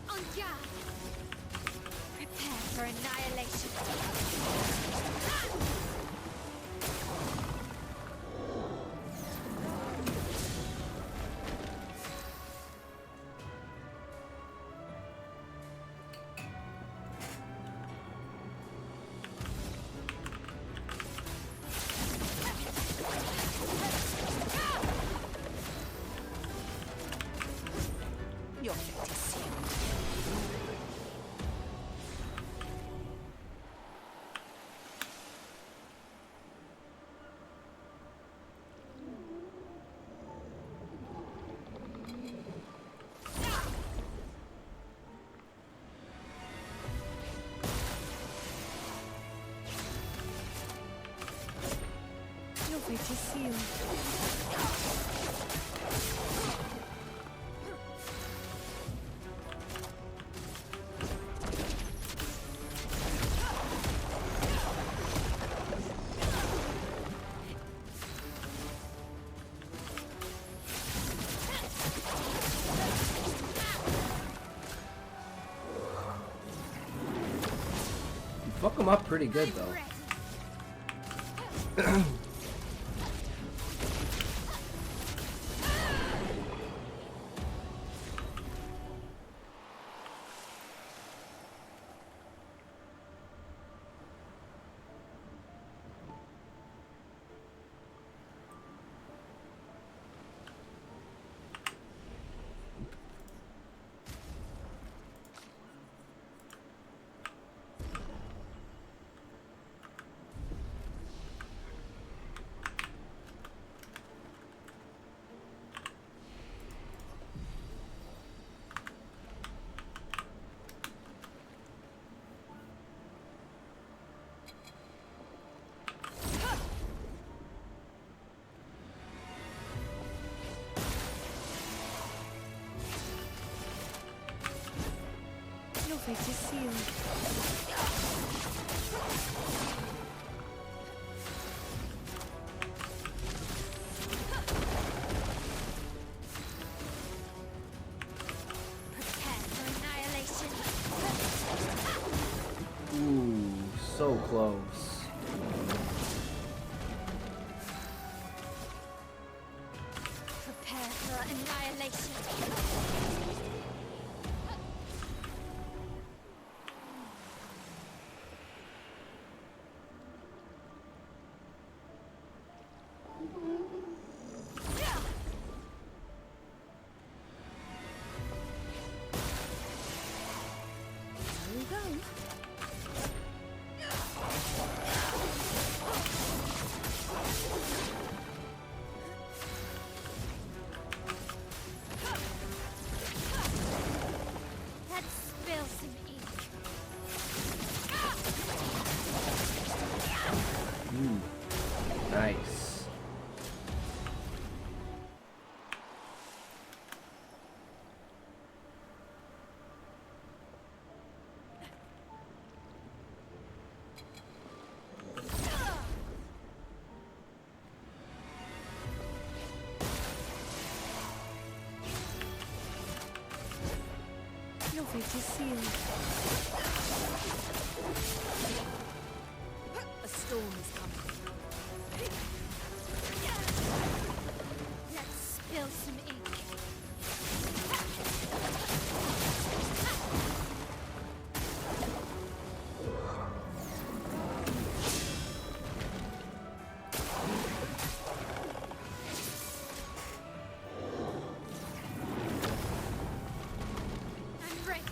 Speaker 9: On guard. Prepare for annihilation. Your fate is sealed. Your fate is sealed.
Speaker 1: You fuck them up pretty good though.
Speaker 9: fate is sealed. Prepare for annihilation.
Speaker 1: Ooh, so close.
Speaker 9: Prepare for annihilation. Here we go. Let's spill some ink.
Speaker 1: Nice.
Speaker 9: Your fate is sealed. A storm is coming. Let's spill some ink. I'm ready.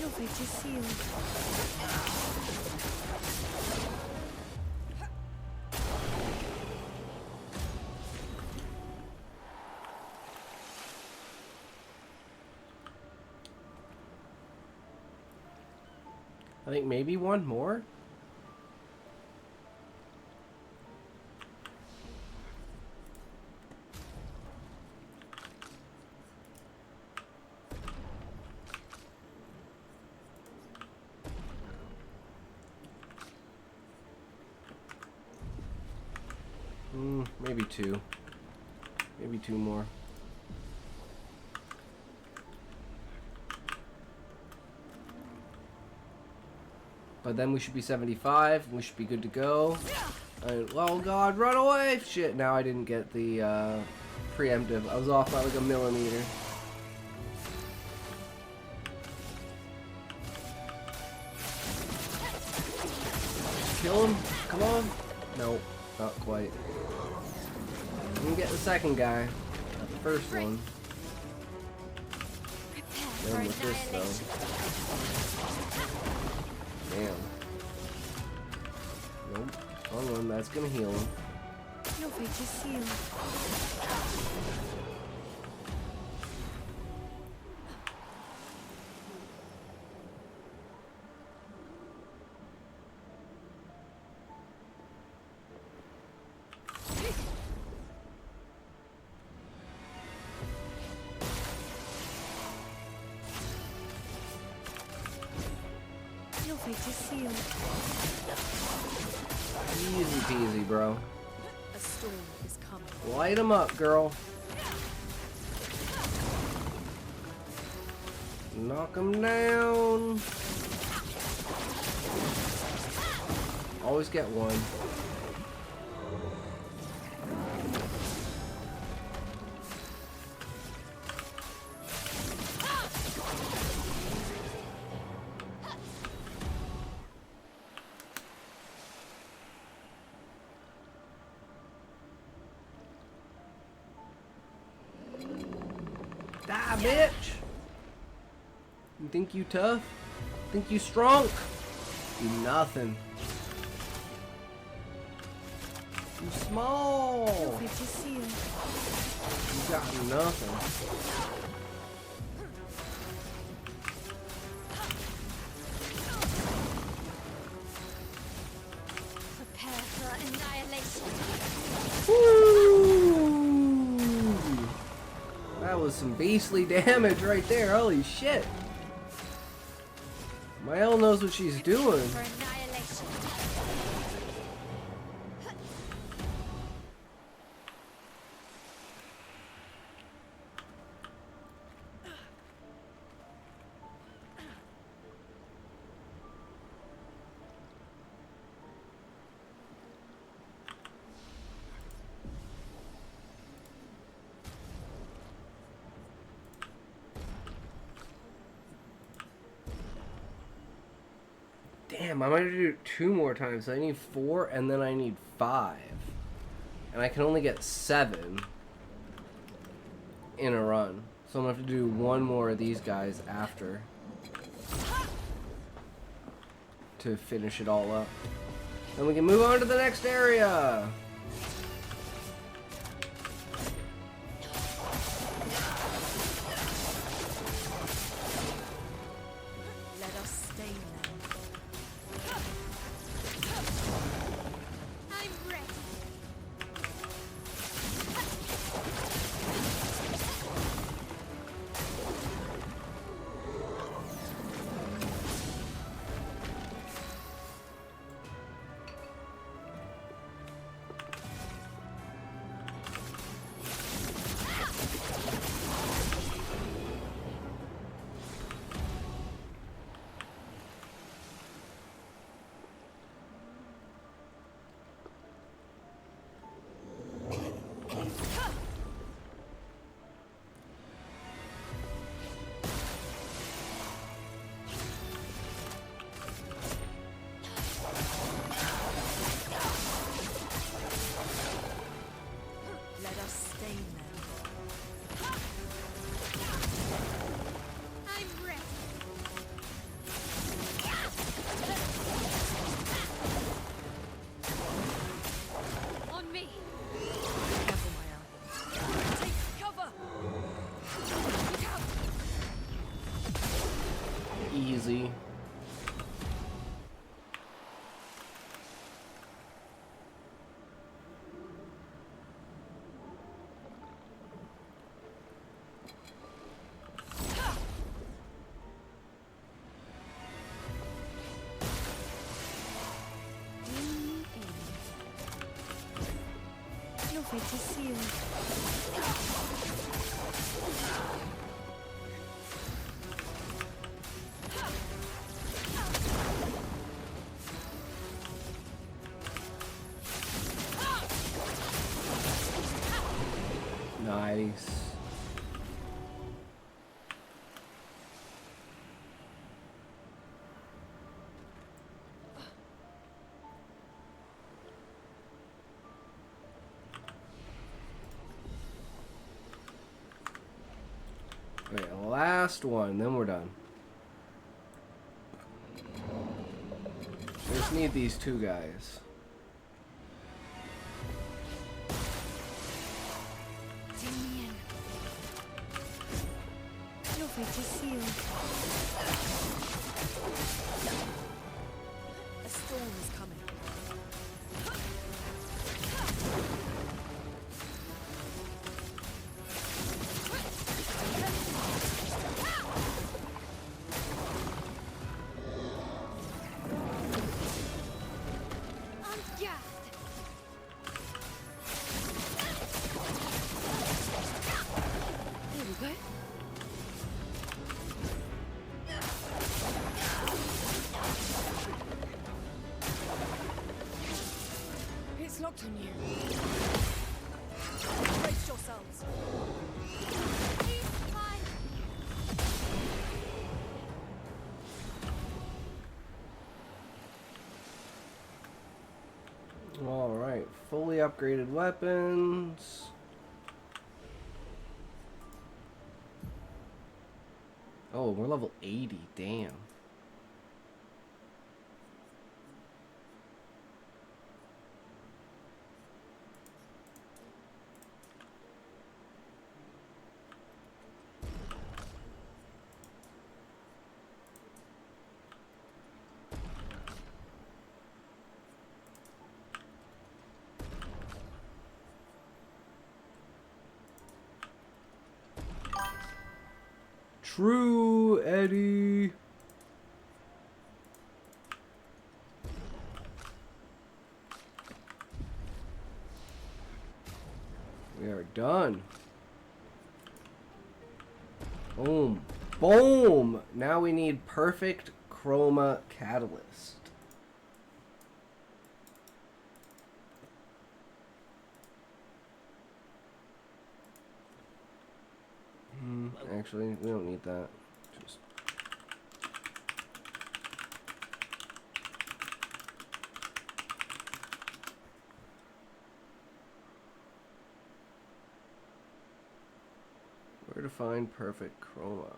Speaker 9: Your fate is sealed.
Speaker 1: I think maybe one more. Maybe two. Maybe two more. But then we should be 75. And we should be good to go. Oh god, run away! Shit, now I didn't get the preemptive. I was off by like a millimeter. Kill him! Come on! Nope, not quite. We can get the second guy. Not the first one.
Speaker 9: Prepare
Speaker 1: Then
Speaker 9: for
Speaker 1: with this
Speaker 9: annihilation.
Speaker 1: though. Damn. Nope. Wrong one, that's gonna heal him.
Speaker 9: Your fate is sealed. Your fate is sealed.
Speaker 1: Easy peasy, bro.
Speaker 9: A storm is coming.
Speaker 1: Light him up, girl. Knock him down. Always get one. Die, bitch! You think you tough? Think you strong? You nothing. You small.
Speaker 9: Your fate is sealed.
Speaker 1: You got nothing. Woo! That was some beastly damage right there. Holy shit. Mael knows what she's doing.
Speaker 9: For annihilation.
Speaker 1: Damn, I might have to do it 2 more times. I need 4 and then I need 5. And I can only get 7 in a run. So I'm gonna have to do 1 more of these guys after to finish it all up. Then we can move on to the next area.
Speaker 9: Let us stay now. I'm ready. Let us stay now. I'm ready. On me. Careful, Mael. Take cover. Look out.
Speaker 1: Easy.
Speaker 9: Your fate is sealed.
Speaker 1: Nice. Okay, last one, then we're done. Just need these 2 guys.
Speaker 9: Damien. Your fate is sealed. A storm is coming. I'm gassed. There we go. It's locked on you. Brace yourselves. He's mine.
Speaker 1: Alright, fully upgraded weapons. Oh, we're level 80, damn. true, Eddie. We are done. Boom. Boom! Now we need perfect chroma catalyst. Actually, we don't need that. Just where to find perfect chroma?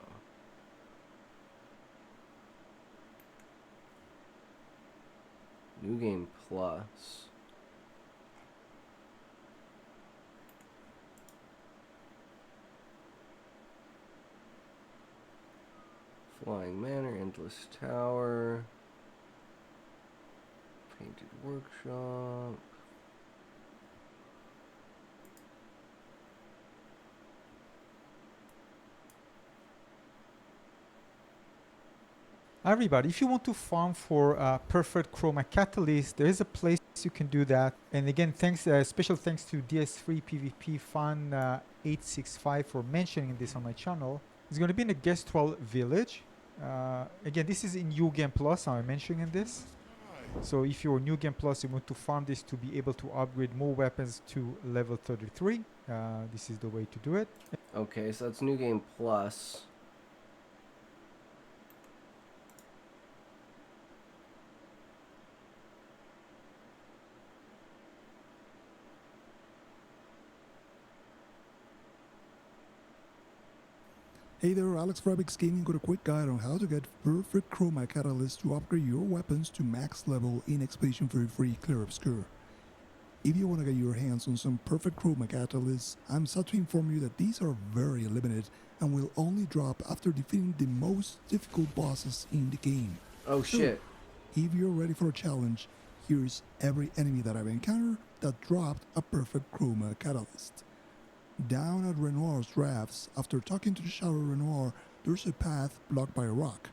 Speaker 1: New game plus. Flying Manor, Endless Tower, Painted Workshop.
Speaker 10: Everybody, if you want to farm for perfect chroma catalyst, there is a place you can do that. And again, thanks, special thanks to DS3 PvP Fun 865 for mentioning this on my channel. It's going to be in the Gestrel village. Again, this is in New Game Plus. I'm mentioning this. So if you're New Game Plus, you want to farm this to be able to upgrade more weapons to level 33. This is the way to do it.
Speaker 1: Okay, so that's New Game Plus.
Speaker 11: Hey there, Alex Rabix Gaming got a quick guide on how to get perfect chroma catalyst to upgrade your weapons to max level in Expedition 33 Clear Obscure. If you want to get your hands on some perfect chroma catalysts, I'm sad to inform you that these are very limited and will only drop after defeating the most difficult bosses in the game.
Speaker 1: Oh shit.
Speaker 11: If you're ready for a challenge, here's every enemy that I've encountered that dropped a perfect chroma catalyst. Down at Renoir's drafts, after talking to the Shadow Renoir, there's a path blocked by a rock.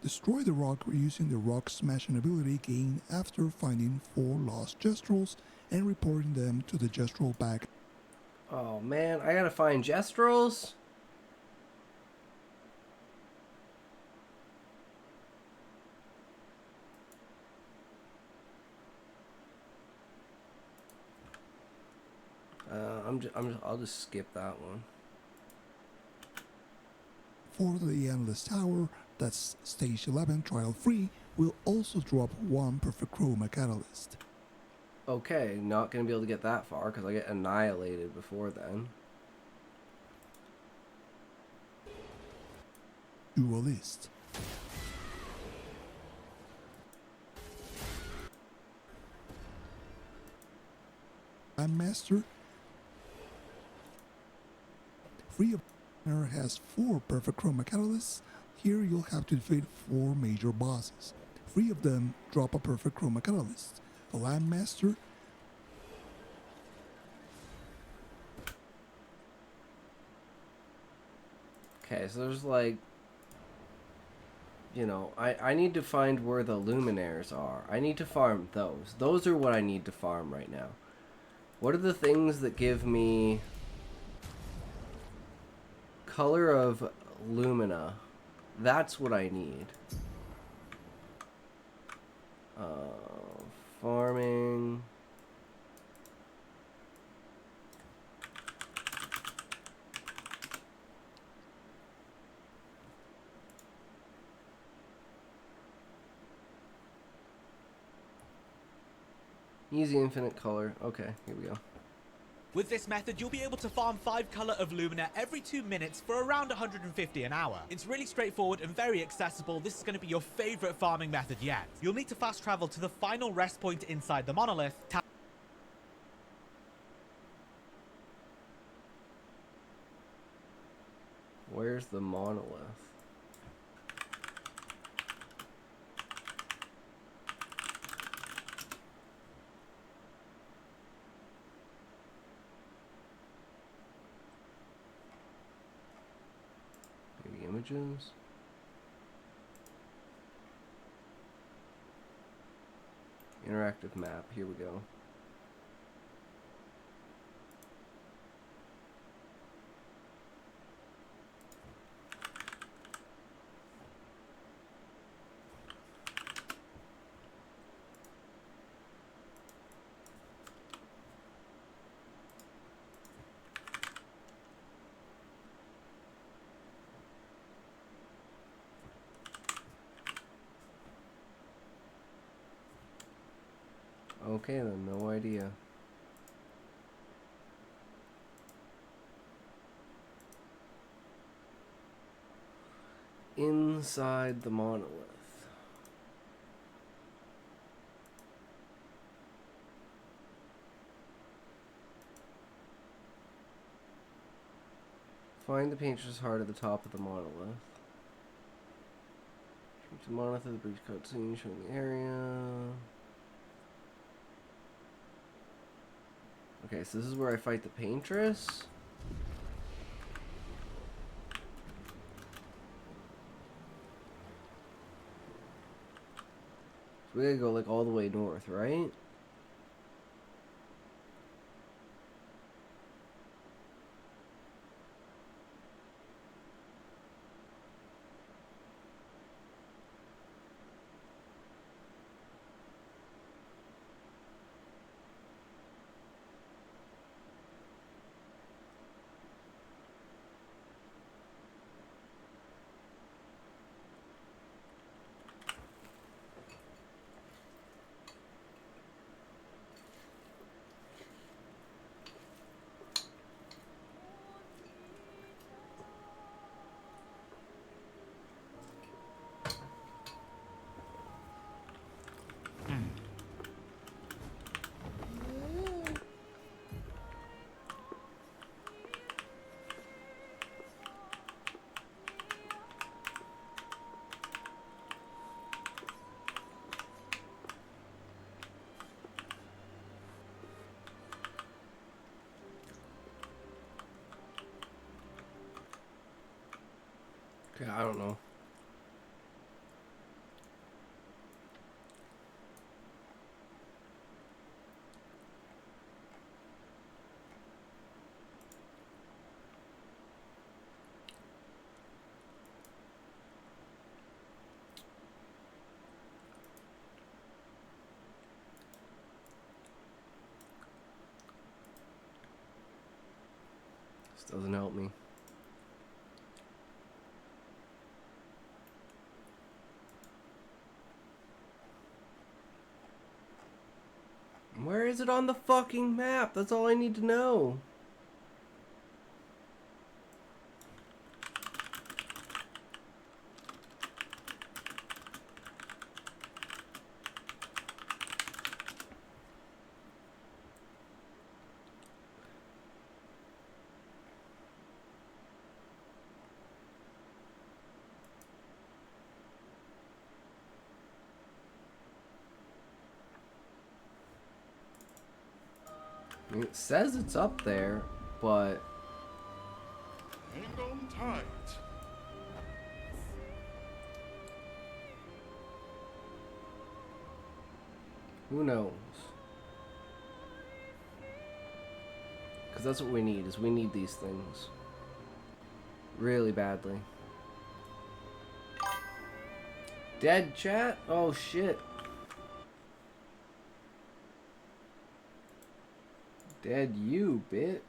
Speaker 11: Destroy the rock using the rock smashing ability gained after finding 4 lost Gestrels and reporting them to the Gestral bag.
Speaker 1: Oh man, I gotta find Gestrels? I'll just skip that one.
Speaker 11: For the Endless Tower, that's Stage 11 Trial Free, will also drop 1 perfect chroma catalyst.
Speaker 1: Okay, not gonna be able to get that far because I get annihilated before then.
Speaker 11: Duelist. Master. Free of has 4 perfect chroma catalysts. Here you'll have to defeat 4 major bosses. 3 of them drop a perfect chroma catalyst. The Landmaster,
Speaker 1: Okay, so there's like, you know, I need to find where the luminaires are. I need to farm those. Those are what I need to farm right now. What are the things that give me color of lumina? That's what I need. Farming. Easy infinite color. Okay, here we go.
Speaker 12: With this method, you'll be able to farm 5 color of Lumina every 2 minutes for around 150 an hour. It's really straightforward and very accessible. This is going to be your favorite farming method yet. You'll need to fast travel to the final rest point inside the monolith.
Speaker 1: Where's the monolith? languages. Interactive map. Here we go. Okay then, no idea. Inside the monolith. Find the painter's heart at the top of the monolith. Reach the monolith of the breach cutscene showing the area. Okay, so this is where I fight the paintress. So we gotta go like all the way north, right? Okay, I don't know. This doesn't help me. Where is it on the fucking map? That's all I need to know. I mean, it says it's up there, but
Speaker 13: hang on tight.
Speaker 1: who knows? Because that's what we need, is we need these things. Really badly. Dead chat? Oh shit. Dead you, bitch.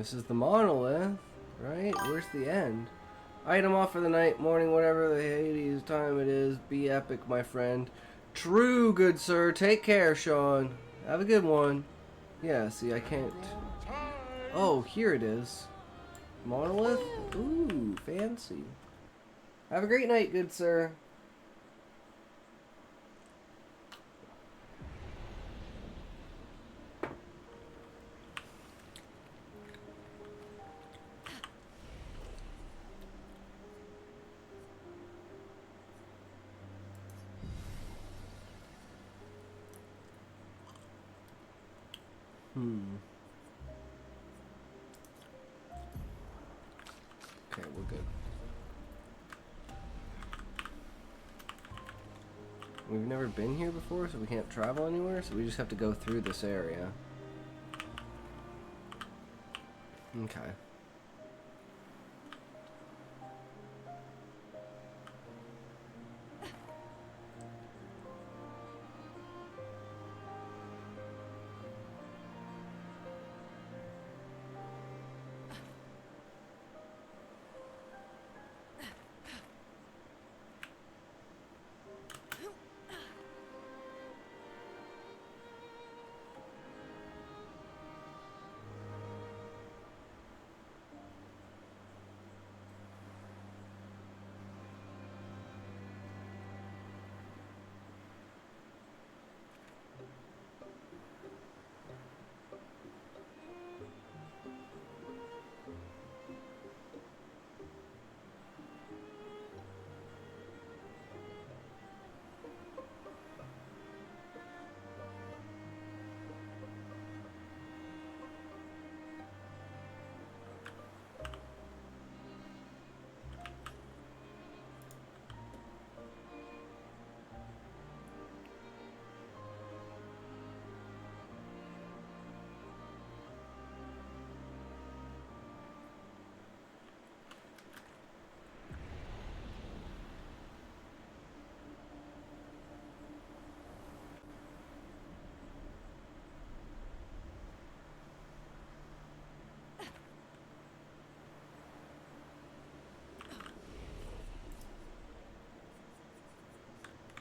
Speaker 1: This is the monolith, right? Where's the end? Item off for the night, morning, whatever the Hades time it is. Be epic, my friend. True, good sir. Take care, Sean. Have a good one. Yeah, see, I can't... Oh, here it is. Monolith? Ooh, fancy. Have a great night, good sir. Okay, we're good. We've never been here before, so we can't travel anywhere, so we just have to go through this area. Okay.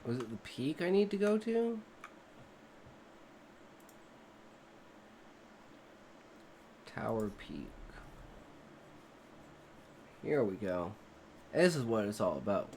Speaker 1: Was it the peak I need to go to? Tower Peak. Here we go. This is what it's all about.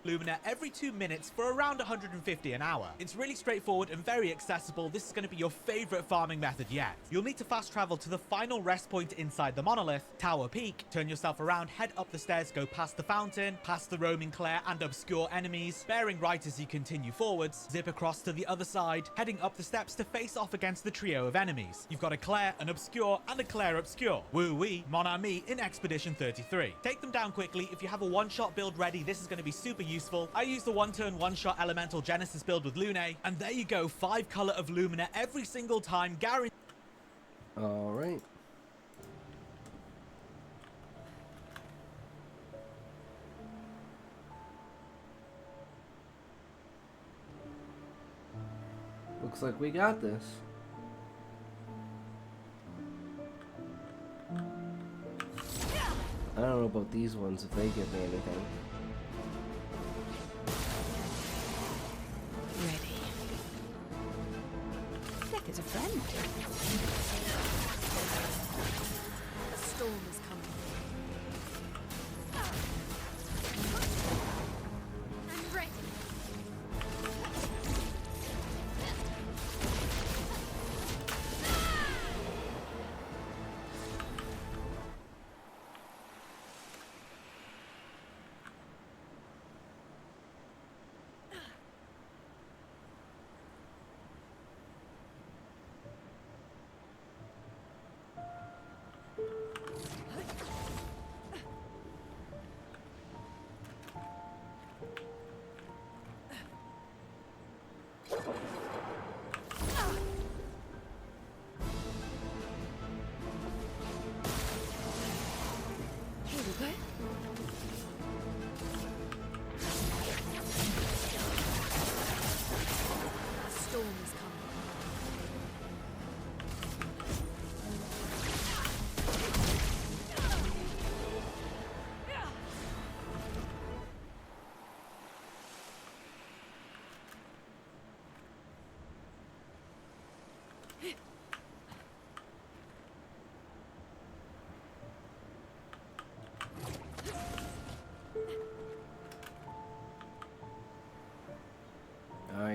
Speaker 12: Lumina every 2 minutes for around 150 an hour. It's really straightforward and very accessible. This is going to be your favorite farming method yet. You'll need to fast travel to the final rest point inside the monolith, Tower Peak, turn yourself around, head up the stairs, go past the fountain, past the roaming Claire and obscure enemies, bearing right as you continue forwards, zip across to the other side, heading up the steps to face off against the trio of enemies. You've got a Claire, an obscure, and a Claire obscure. Woo-wee, mon ami in Expedition 33. Take them down quickly. If you have a one-shot build ready, this is going to be super useful. I use the one-turn, one-shot elemental Genesis build with Lune, and there you go, 5 color of Lumina every single time, guaranteed.
Speaker 1: All right. Looks like we got this. I don't know about these ones, if they give me anything.
Speaker 9: Ready. Death is a friend. A storm is coming. I'm ready.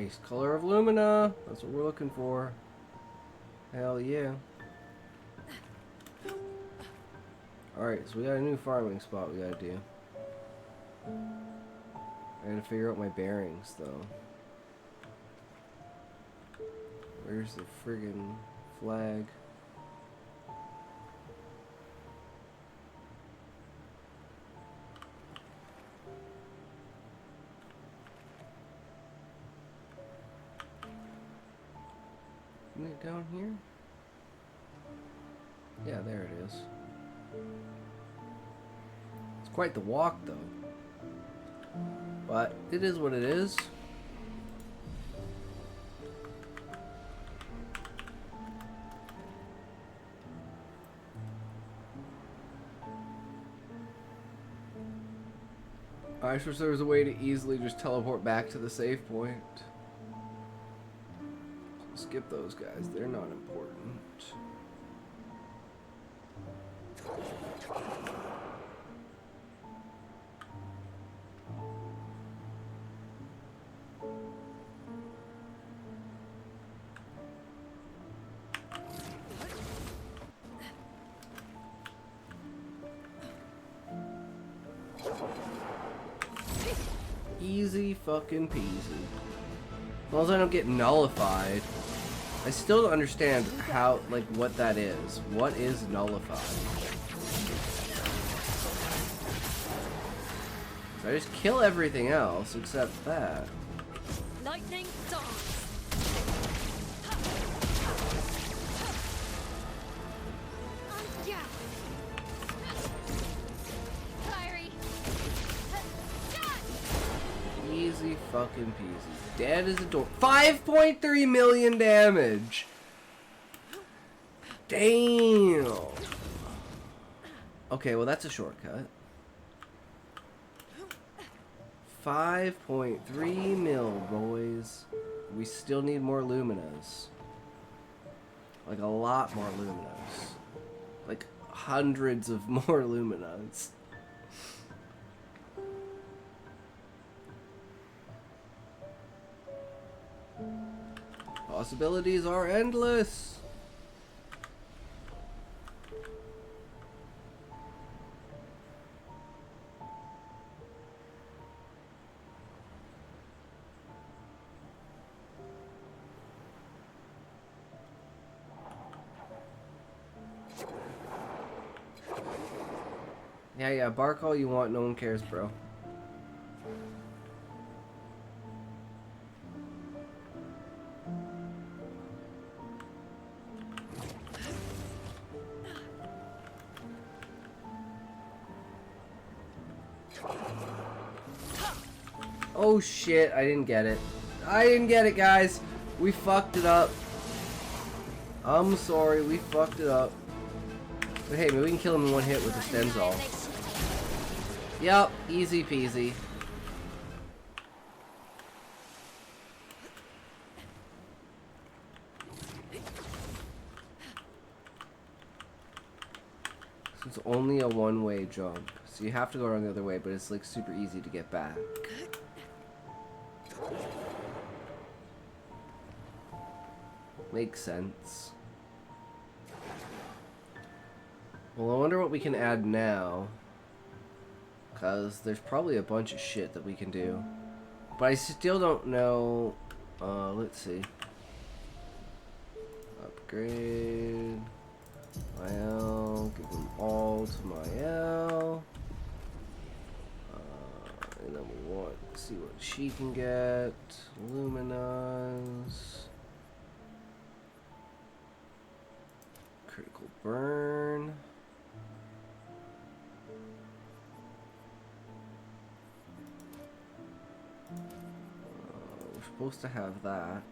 Speaker 1: Nice. Color of Lumina. That's what we're looking for. Hell yeah. Alright, so we got a new farming spot we gotta do. I gotta figure out my bearings, though. Where's the friggin' flag? Isn't it down here? Yeah, there it is. It's quite the walk, though. But it is what it is. I wish there was a way to easily just teleport back to the save point. Skip those guys, they're not important. Easy fucking peasy. As long as I don't get nullified. I still don't understand how, like, what that is. What is nullified? So I just kill everything else except that.
Speaker 9: Lightning dance.
Speaker 1: Easy fucking peasy. Dead as a door. 5.3 million damage. Damn. Okay, well that's a shortcut. 5.3 mil, boys. We still need more Luminas. Like a lot more Luminas. Like hundreds of more Luminas. Possibilities are endless. Yeah, bark all you want, no one cares, bro. Oh shit, I didn't get it. I didn't get it, guys. We fucked it up. I'm sorry, we fucked it up. But hey, maybe we can kill him in one hit with the Stenzol. Yup, easy peasy. So it's only a one-way jump. So you have to go around the other way, but it's like super easy to get back. Makes sense. Well, I wonder what we can add now. Because there's probably a bunch of shit that we can do. But I still don't know. Let's see. Upgrade. My L. Give them all to my L. And then we want to see what she can get. Luminas. Critical burn. We're supposed to have that.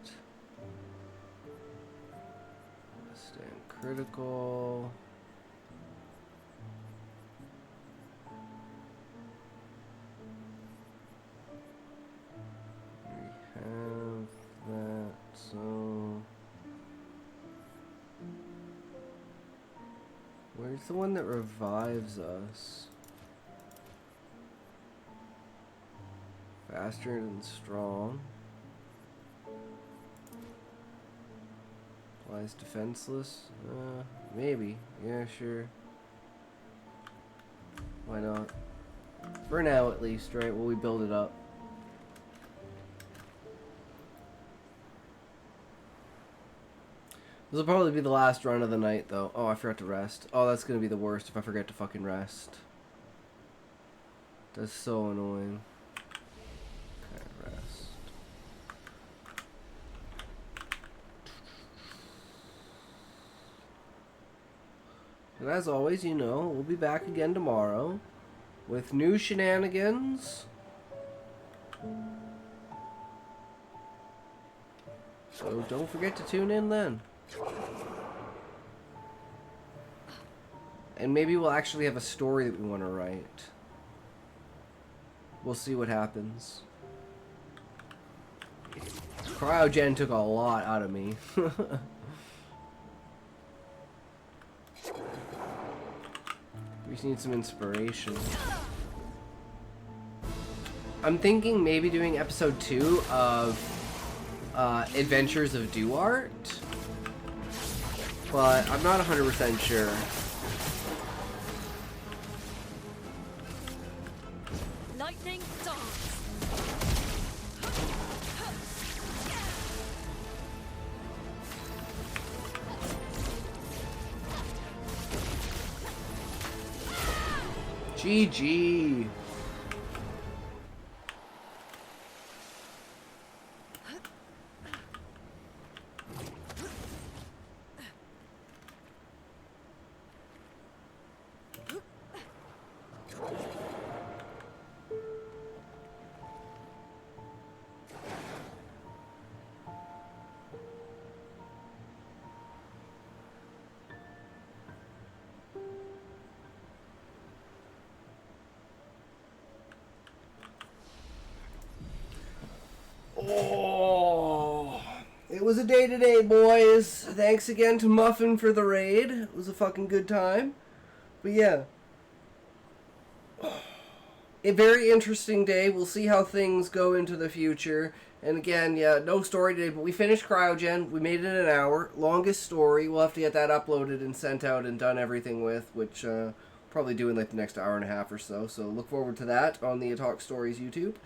Speaker 1: Stand critical. We have that, so... Where's the one that revives us? Faster and strong. Lies defenseless? Maybe. Yeah, sure. Why not? For now, at least, right? While we build it up. This will probably be the last run of the night, though. Oh, I forgot to rest. Oh, that's gonna be the worst if I forget to fucking rest. That's so annoying. Okay, rest. And as always, you know, we'll be back again tomorrow with new shenanigans. So don't forget to tune in then. And maybe we'll actually have a story that we want to write. We'll see what happens. Cryogen took a lot out of me. We just need some inspiration. I'm thinking maybe doing episode 2 of Adventures of Duart, but I'm not 100% sure.
Speaker 9: Lightning dance.
Speaker 1: GG. Oh, it was a day today, boys. Thanks again to Muffin for the raid. It was a fucking good time. But yeah, a very interesting day. We'll see how things go into the future. And again, yeah, no story today, but we finished Cryogen. We made it in an hour. Longest story. We'll have to get that uploaded and sent out and done everything with, which probably do in like the next hour and a half or so. So look forward to that on the Talk Stories YouTube.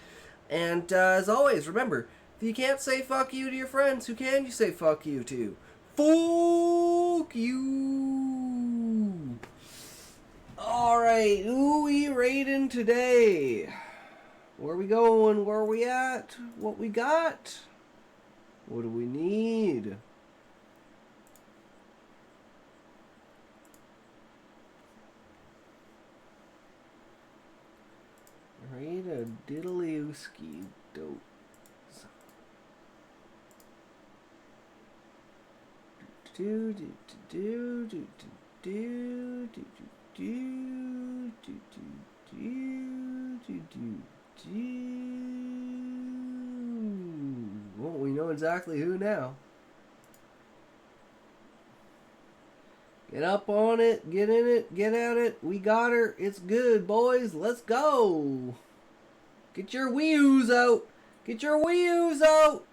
Speaker 1: And as always, remember, if you can't say fuck you to your friends, who can you say fuck you to? Fuck you! Alright, who we raiding today? Where we going? Where we at? What we got? What do we need? Raid a diddly-ooski dope. Do do do do do do do do do do do do. Well, we know exactly who now. Get up on it, get in it, get at it. We got her. It's good, boys. Let's go. Get your Wii U's out. Get your Wii U's out.